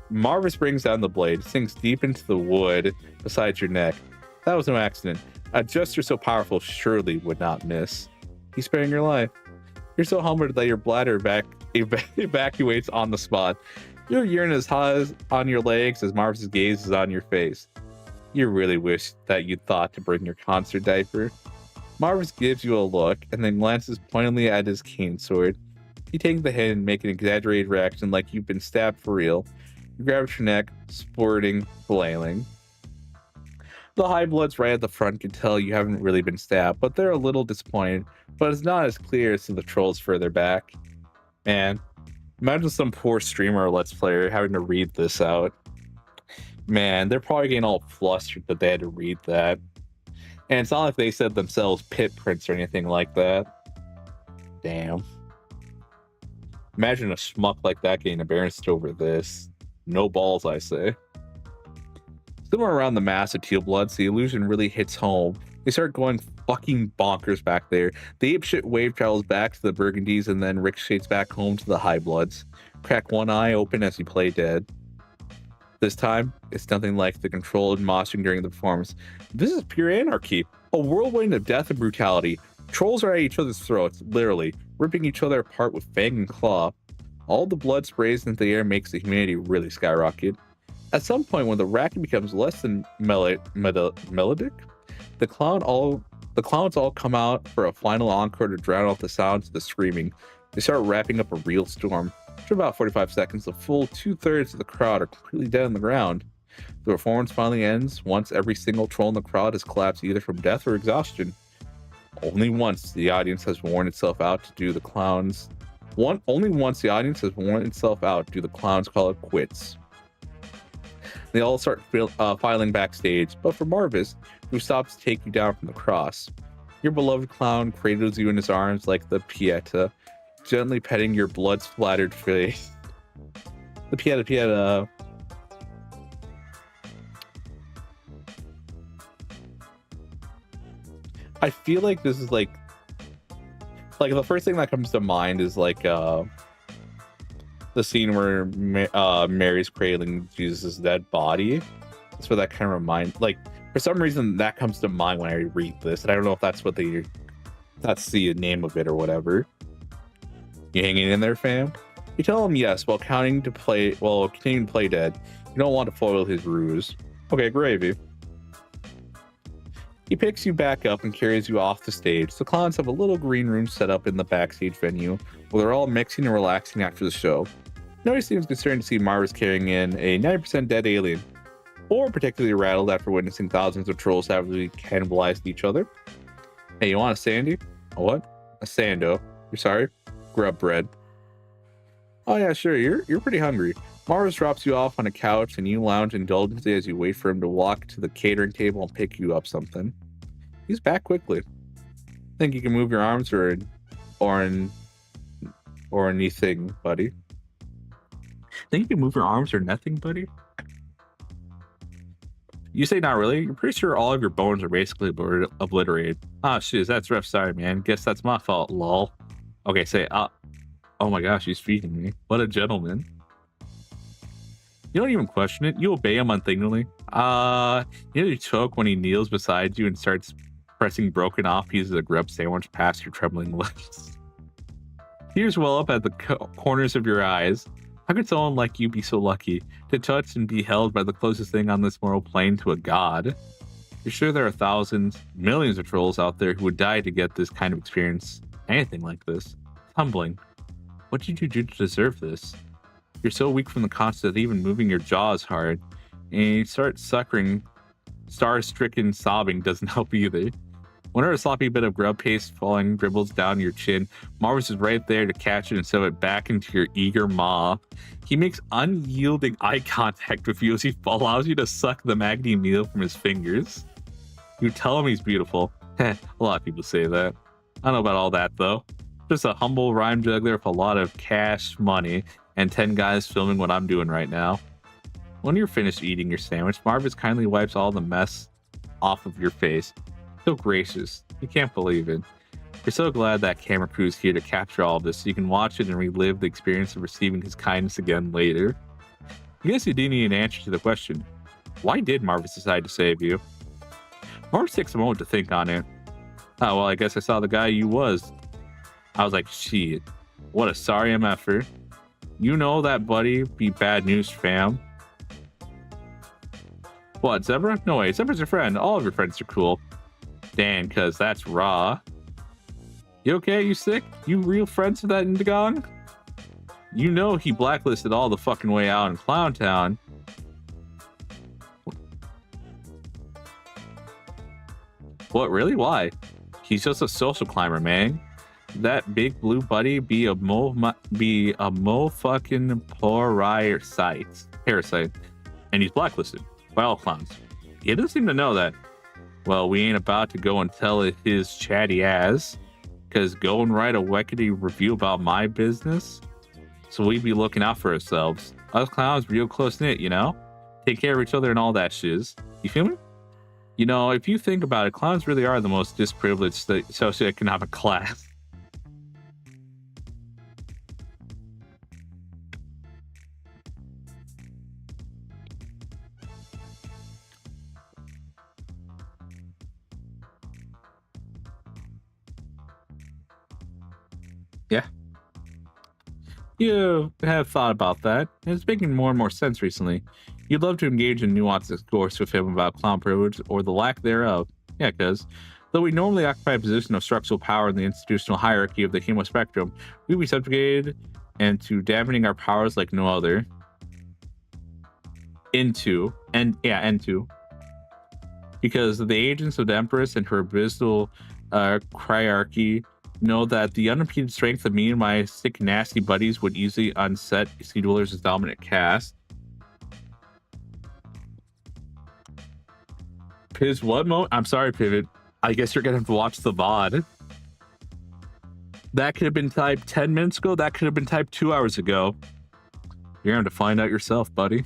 Marvis brings down the blade, sinks deep into the wood beside your neck. That was no accident. A gesture so powerful surely would not miss. He's sparing your life. You're so humbled that your bladder evacuates on the spot. Your urine is hot on your legs as Marvis's gaze is on your face. You really wish that you'd thought to bring your concert diaper. Marvis gives you a look and then glances pointedly at his cane sword. You take the hit and make an exaggerated reaction like you've been stabbed for real. You grab at your neck, splurting, flailing. The high bloods right at the front can tell you haven't really been stabbed, but they're a little disappointed, but it's not as clear as to the trolls further back. Man, imagine some poor streamer or let's player having to read this out. Man, they're probably getting all flustered that they had to read that. And it's not like they said themselves pit prints or anything like that. Damn. Imagine a schmuck like that getting embarrassed over this. No balls, I say. Somewhere around the mass of teal bloods, the illusion really hits home. They start going fucking bonkers back there. The apeshit wave travels back to the burgundies and then ricochets back home to the high bloods. Crack one eye open as you play dead. This time, it's nothing like the controlled moshing during the performance. This is pure anarchy. A whirlwind of death and brutality. Trolls are at each other's throats, literally, ripping each other apart with fang and claw. All the blood sprays into the air makes the humidity really skyrocket. At some point, when the racket becomes less than melodic, the clowns all come out for a final encore to drown out the sounds of the screaming. They start wrapping up a real storm. After about 45 seconds, the full 2/3 of the crowd are completely dead on the ground. The performance finally ends once every single troll in the crowd has collapsed either from death or exhaustion. Only once the audience has worn itself out to do the clowns. Only once the audience has worn itself out do the clowns call it quits. They all start filing backstage, but for Marvis, who stops to take you down from the cross. Your beloved clown cradles you in his arms like the Pieta, gently petting your blood-splattered face. The Pieta. I feel like this is like the first thing that comes to mind is like the scene where Mary's cradling Jesus' dead body. That's what that kind of reminds. Like for some reason that comes to mind when I read this, and I don't know if that's what that's the name of it or whatever. You hanging in there, fam? You tell him yes while continuing to play dead. You don't want to foil his ruse. Okay, gravy. He picks you back up and carries you off the stage. The clowns have a little green room set up in the backstage venue where they're all mixing and relaxing after the show. Nobody seems concerned to see Marvis carrying in a 90% dead alien, or particularly rattled after witnessing thousands of trolls savagely cannibalized each other. Hey, you want a sandy? A what? A sando. You're sorry? Grub bread. Oh yeah, sure, you're pretty hungry. Marvis drops you off on a couch and you lounge indulgently as you wait for him to walk to the catering table and pick you up something. He's back quickly. Think you can move your arms or anything, buddy? Think you can move your arms or nothing, buddy? You say not really? You're pretty sure all of your bones are basically obliterated. Ah, shit, that's rough. Sorry, man. Guess that's my fault, lol. Okay, say, oh my gosh, he's feeding me. What a gentleman. You don't even question it. You obey him unthinkingly. You choke when he kneels beside you and starts pressing broken off pieces of grub sandwich past your trembling lips. Tears well up at the corners of your eyes. How could someone like you be so lucky to touch and be held by the closest thing on this mortal plane to a god? You're sure there are thousands, millions of trolls out there who would die to get this kind of experience. Anything like this. Humbling. What did you do to deserve this? You're so weak from the concept that even moving your jaw is hard, and you start suckering. Star-stricken sobbing doesn't help either. Whenever a sloppy bit of grub paste falling dribbles down your chin, Marvis is right there to catch it and shove it back into your eager maw. He makes unyielding eye contact with you as he allows you to suck the maggoty meal from his fingers. You tell him he's beautiful. A lot of people say that. I don't know about all that, though. Just a humble rhyme juggler with a lot of cash money and 10 guys filming what I'm doing right now. When you're finished eating your sandwich, Marvis kindly wipes all the mess off of your face. So gracious. You can't believe it. You're so glad that camera crew's here to capture all of this so you can watch it and relive the experience of receiving his kindness again later. I guess you do need an answer to the question. Why did Marvis decide to save you? Marvis takes a moment to think on it. Oh, well, I guess I saw the guy you was. I was like, shit. What a sorry MFer. You know that, buddy, be bad news, fam. What, Zebra? No way, Zebra's your friend. All of your friends are cool. Damn, cuz that's raw. You okay? You sick? You real friends with that Indigon? You know he blacklisted all the fucking way out in Clown Town. What, really? Why? He's just a social climber, man. That big blue buddy be a mo fucking parasite, and he's blacklisted by all clowns. He doesn't seem to know that. Well, we ain't about to go and tell it his chatty ass, cause go and write a Weckety review about my business. So we be looking out for ourselves. Us clowns real close knit, you know? Take care of each other and all that shiz. You feel me? You know, if you think about it, clowns really are the most disprivileged socioeconomic class. Yeah. You have thought about that, and it's making more and more sense recently. You'd love to engage in nuanced discourse with him about clown privilege, or the lack thereof. Yeah, because though we normally occupy a position of structural power in the institutional hierarchy of the human spectrum, we be subjugated and to dampening our powers like no other. Into. Because the agents of the Empress and her abysmal hierarchy know that the unimpeded strength of me and my sick, nasty buddies would easily unset Sea Dwellers' dominant cast. Piz, what mode? I'm sorry, Pivot. I guess you're gonna have to watch the VOD. That could have been typed 10 minutes ago. That could have been typed 2 hours ago. You're gonna have to find out yourself, buddy.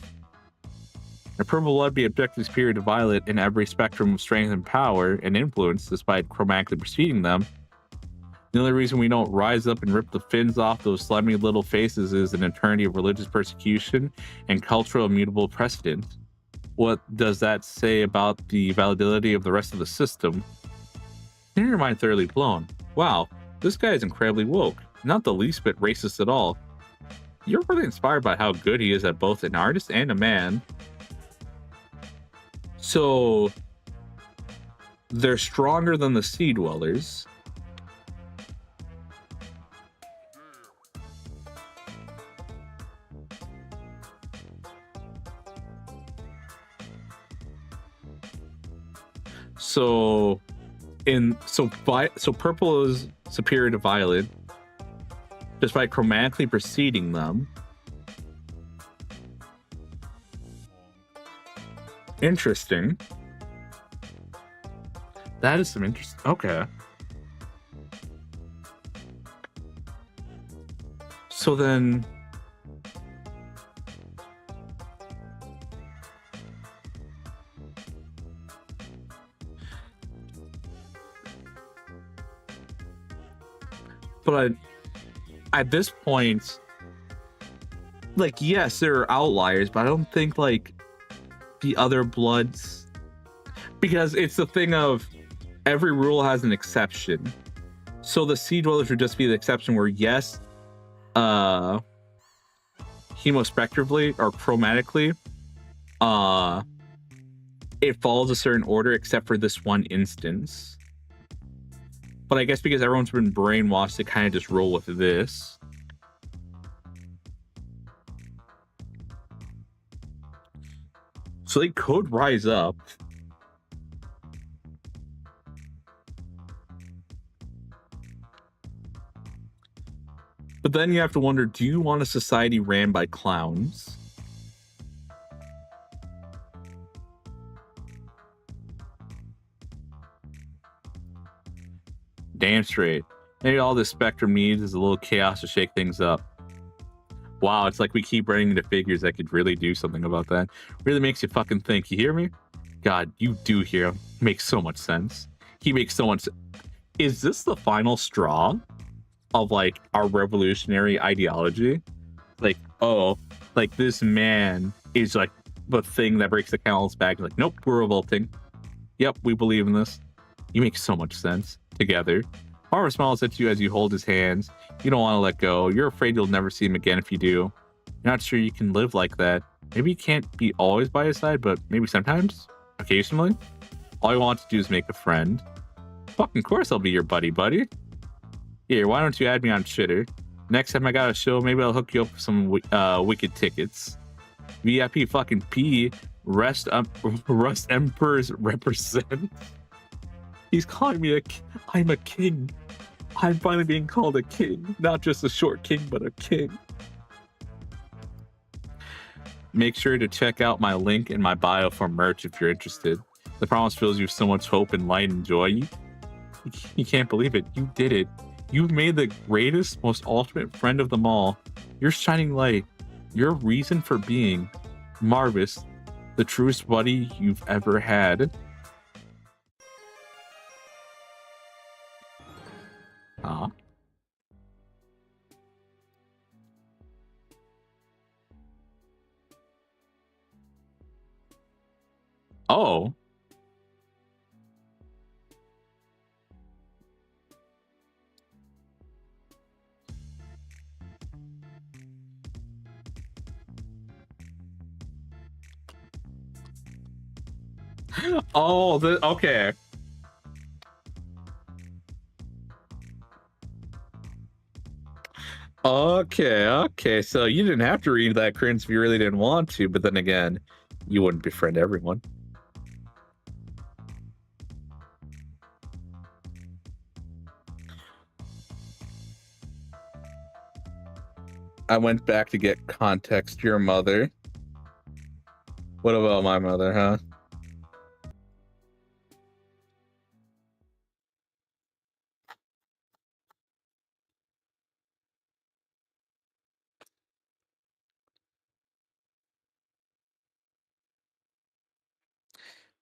A purple blood be objectively superior to violet in every spectrum of strength and power and influence, despite chromatically preceding them. The only reason we don't rise up and rip the fins off those slimy little faces is an eternity of religious persecution and cultural immutable precedent. What does that say about the validity of the rest of the system? In your mind thoroughly blown. Wow, this guy is incredibly woke, not the least bit racist at all. You're really inspired by how good he is at both an artist and a man. So, they're stronger than the Sea Dwellers. So purple is superior to violet, despite chromatically preceding them. Interesting. That is some interesting. Okay. So then. But at this point, like, yes, there are outliers, but I don't think, like, the other bloods, because it's the thing of every rule has an exception. So the Sea Dwellers would just be the exception where, yes, hemospectrally or chromatically, it follows a certain order except for this one instance. But I guess because everyone's been brainwashed to kind of just roll with this. So they could rise up. But then you have to wonder, do you want a society ran by clowns? Damn straight. Maybe all this spectrum needs is a little chaos to shake things up. Wow, it's like we keep running into figures that could really do something about that. Really makes you fucking think. You hear me? God, you do hear him. Makes so much sense. He makes so much. Is this the final straw of, like, our revolutionary ideology? Like, oh, like, this man is, like, the thing that breaks the camel's back. Like, nope, we're revolting. Yep, we believe in this. You make so much sense together. Farmer smiles at you as you hold his hands. You don't want to let go. You're afraid you'll never see him again if you do. You're not sure you can live like that. Maybe you can't be always by his side, but maybe sometimes, occasionally. All you want to do is make a friend. Fucking course I'll be your buddy, buddy. Here, why don't you add me on Shitter? Next time I got a show, maybe I'll hook you up with some wicked tickets. VIP fucking P. Rust Emperors represent. He's calling me I'm a king. I'm finally being called a king. Not just a short king, but a king. Make sure to check out my link in my bio for merch if you're interested. The promise fills you with so much hope and light and joy. You can't believe it. You did it. You've made the greatest, most ultimate friend of them all. Your shining light. Your reason for being. Marvis, the truest buddy you've ever had. Huh? Oh. Oh, okay. Okay. So you didn't have to read that cringe if you really didn't want to, but then again, you wouldn't befriend everyone. I went back to get context. Your mother. What about my mother, huh?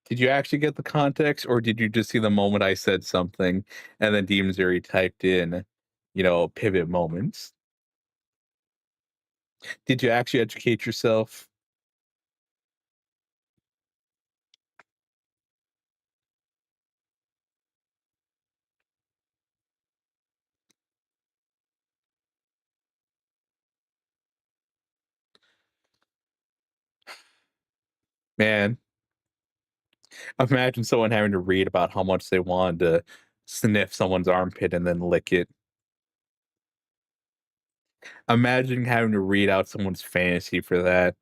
Did you actually get the context, or did you just see the moment I said something and then Demon Zeri typed in, pivot moments? Did you actually educate yourself? Man, imagine someone having to read about how much they wanted to sniff someone's armpit and then lick it. Imagine having to read out someone's fantasy for that.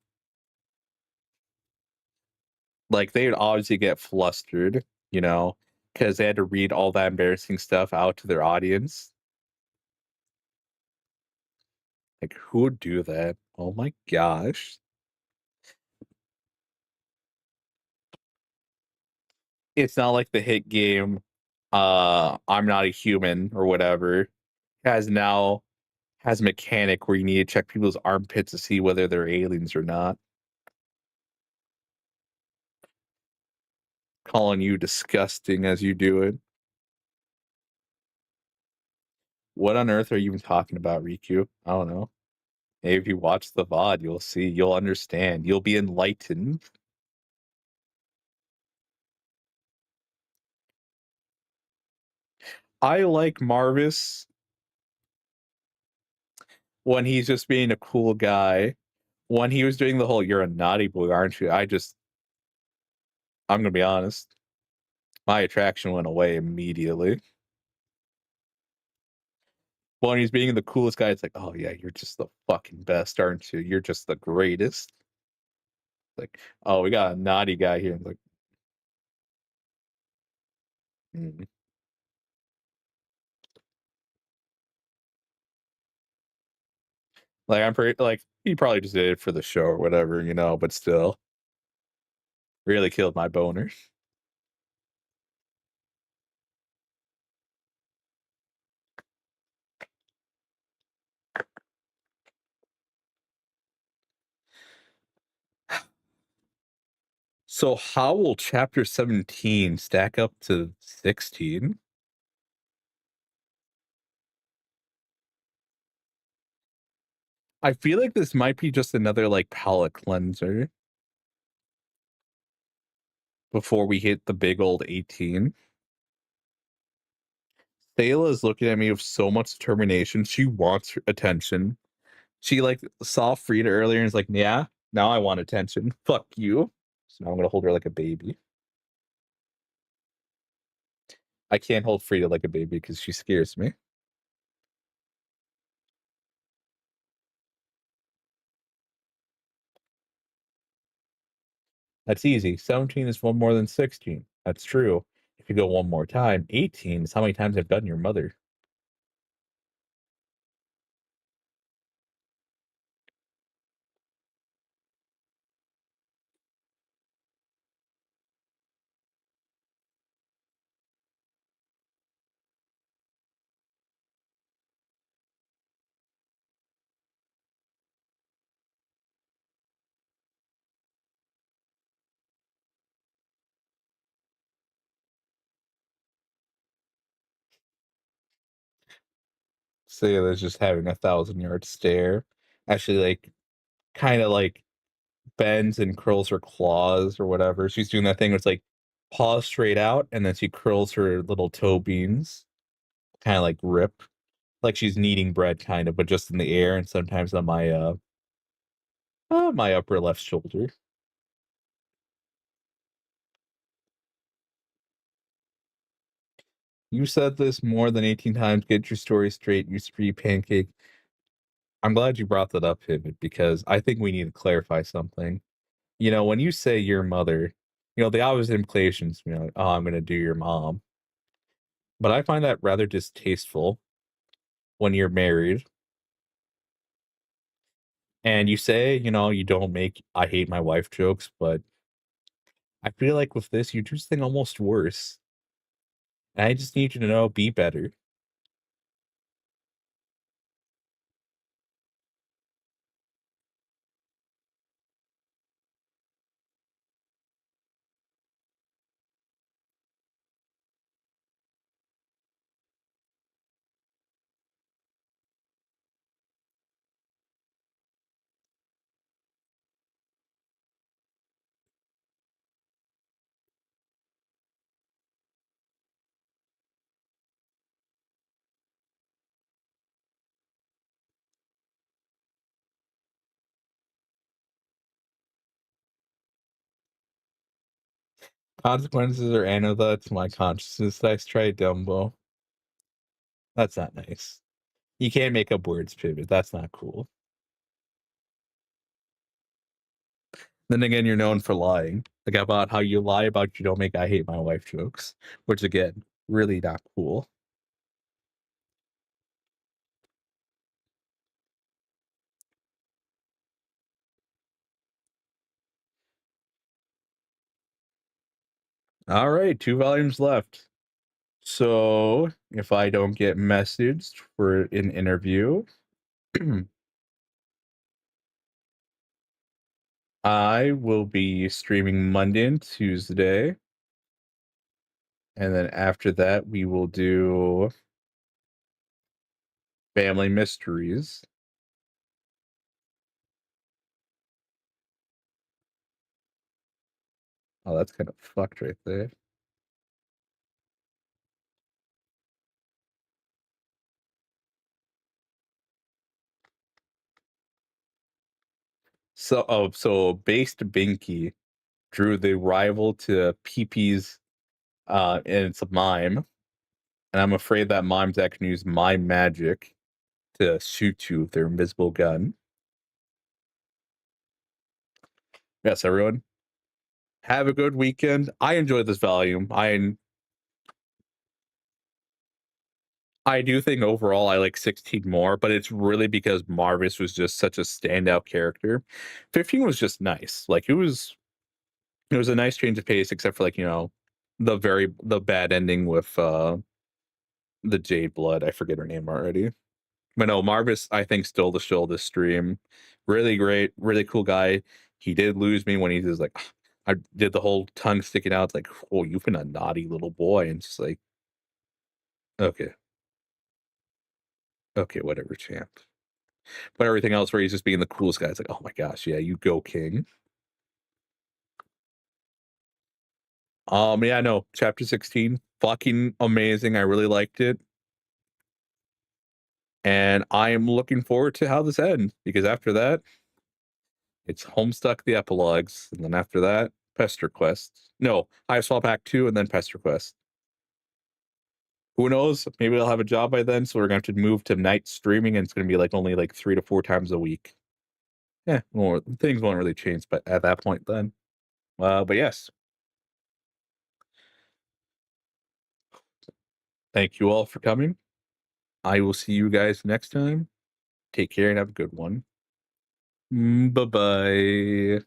Like, they would obviously get flustered, because they had to read all that embarrassing stuff out to their audience. Like, who would do that? Oh my gosh. It's not like the hit game, I'm Not a Human or whatever, has now has a mechanic where you need to check people's armpits to see whether they're aliens or not. Calling you disgusting as you do it. What on earth are you even talking about, Riku? I don't know. Maybe if you watch the VOD, you'll see, you'll understand, you'll be enlightened. I like Marvis when he's just being a cool guy. When he was doing the whole "you're a naughty boy, aren't you?" I'm gonna be honest. My attraction went away immediately. When he's being the coolest guy, it's like, oh yeah, you're just the fucking best, aren't you? You're just the greatest. Like, oh, we got a naughty guy here. Like, mm. Like I'm pretty like he probably just did it for the show or whatever, but still, really killed my boner. So how will chapter 17 stack up to 16? I feel like this might be just another like palette cleanser before we hit the big old 18. Thela is looking at me with so much determination. She wants attention. She like saw Frida earlier and is like, yeah, now I want attention. Fuck you. So now I'm gonna hold her like a baby. I can't hold Frida like a baby because she scares me. That's easy. 17 is one more than 16. That's true. If you go one more time, 18 is how many times I've done your mother. Sayla's just having a 1,000-yard stare. Actually, like, kind of like bends and curls her claws or whatever. She's doing that thing where it's like paws straight out and then she curls her little toe beans, kind of like rip. Like she's kneading bread kind of, but just in the air and sometimes on my upper left shoulder. You said this more than 18 times. Get your story straight. You free pancake. I'm glad you brought that up, Pivot, because I think we need to clarify something. You know, when you say your mother, you know, the obvious implications, you know, like, oh, I'm going to do your mom. But I find that rather distasteful when you're married and you say, you know, you don't make I hate my wife jokes, but I feel like with this, you do something almost worse. And I just need you to know, be better. Consequences are another to my consciousness. Nice try, Dumbo. That's not nice. You can't make up words, Pivot. That's not cool. Then again, you're known for lying. Like about how you lie about you don't make I hate my wife jokes, which again, really not cool. All right, 2 volumes left. So if I don't get messaged for an interview, I will be streaming Monday and Tuesday. And then after that, we will do Family Mysteries. Oh, that's kind of fucked right there. So Based Binky drew the rival to PP's and it's a mime. And I'm afraid that mime's actually can use my magic to shoot you with their invisible gun. Yes, everyone. Have a good weekend. I enjoyed this volume. I do think overall I like 16 more, but it's really because Marvis was just such a standout character. 15 was just nice. Like it was a nice change of pace, except for like, you know, the bad ending with the Jade Blood. I forget her name already. But no, Marvis, I think, stole the show this stream. Really great, really cool guy. He did lose me when he was like, I did the whole tongue sticking out. It's like, oh, you've been a naughty little boy. And it's just like, okay, okay, whatever, champ. But everything else where he's just being the coolest guy, it's like, oh my gosh, yeah, you go, King. Yeah, no, chapter 16, fucking amazing. I really liked it. And I am looking forward to how this ends because after that, it's Homestuck the epilogues, and then after that, Pester Quest. No, Hiveswap Act 2, and then Pester Quest. Who knows? Maybe I'll have a job by then, so we're gonna have to move to night streaming, and it's gonna be, like, only, like, 3 to 4 times a week. Yeah, well, things won't really change, but at that point then. But yes, thank you all for coming. I will see you guys next time. Take care and have a good one. Bye-bye.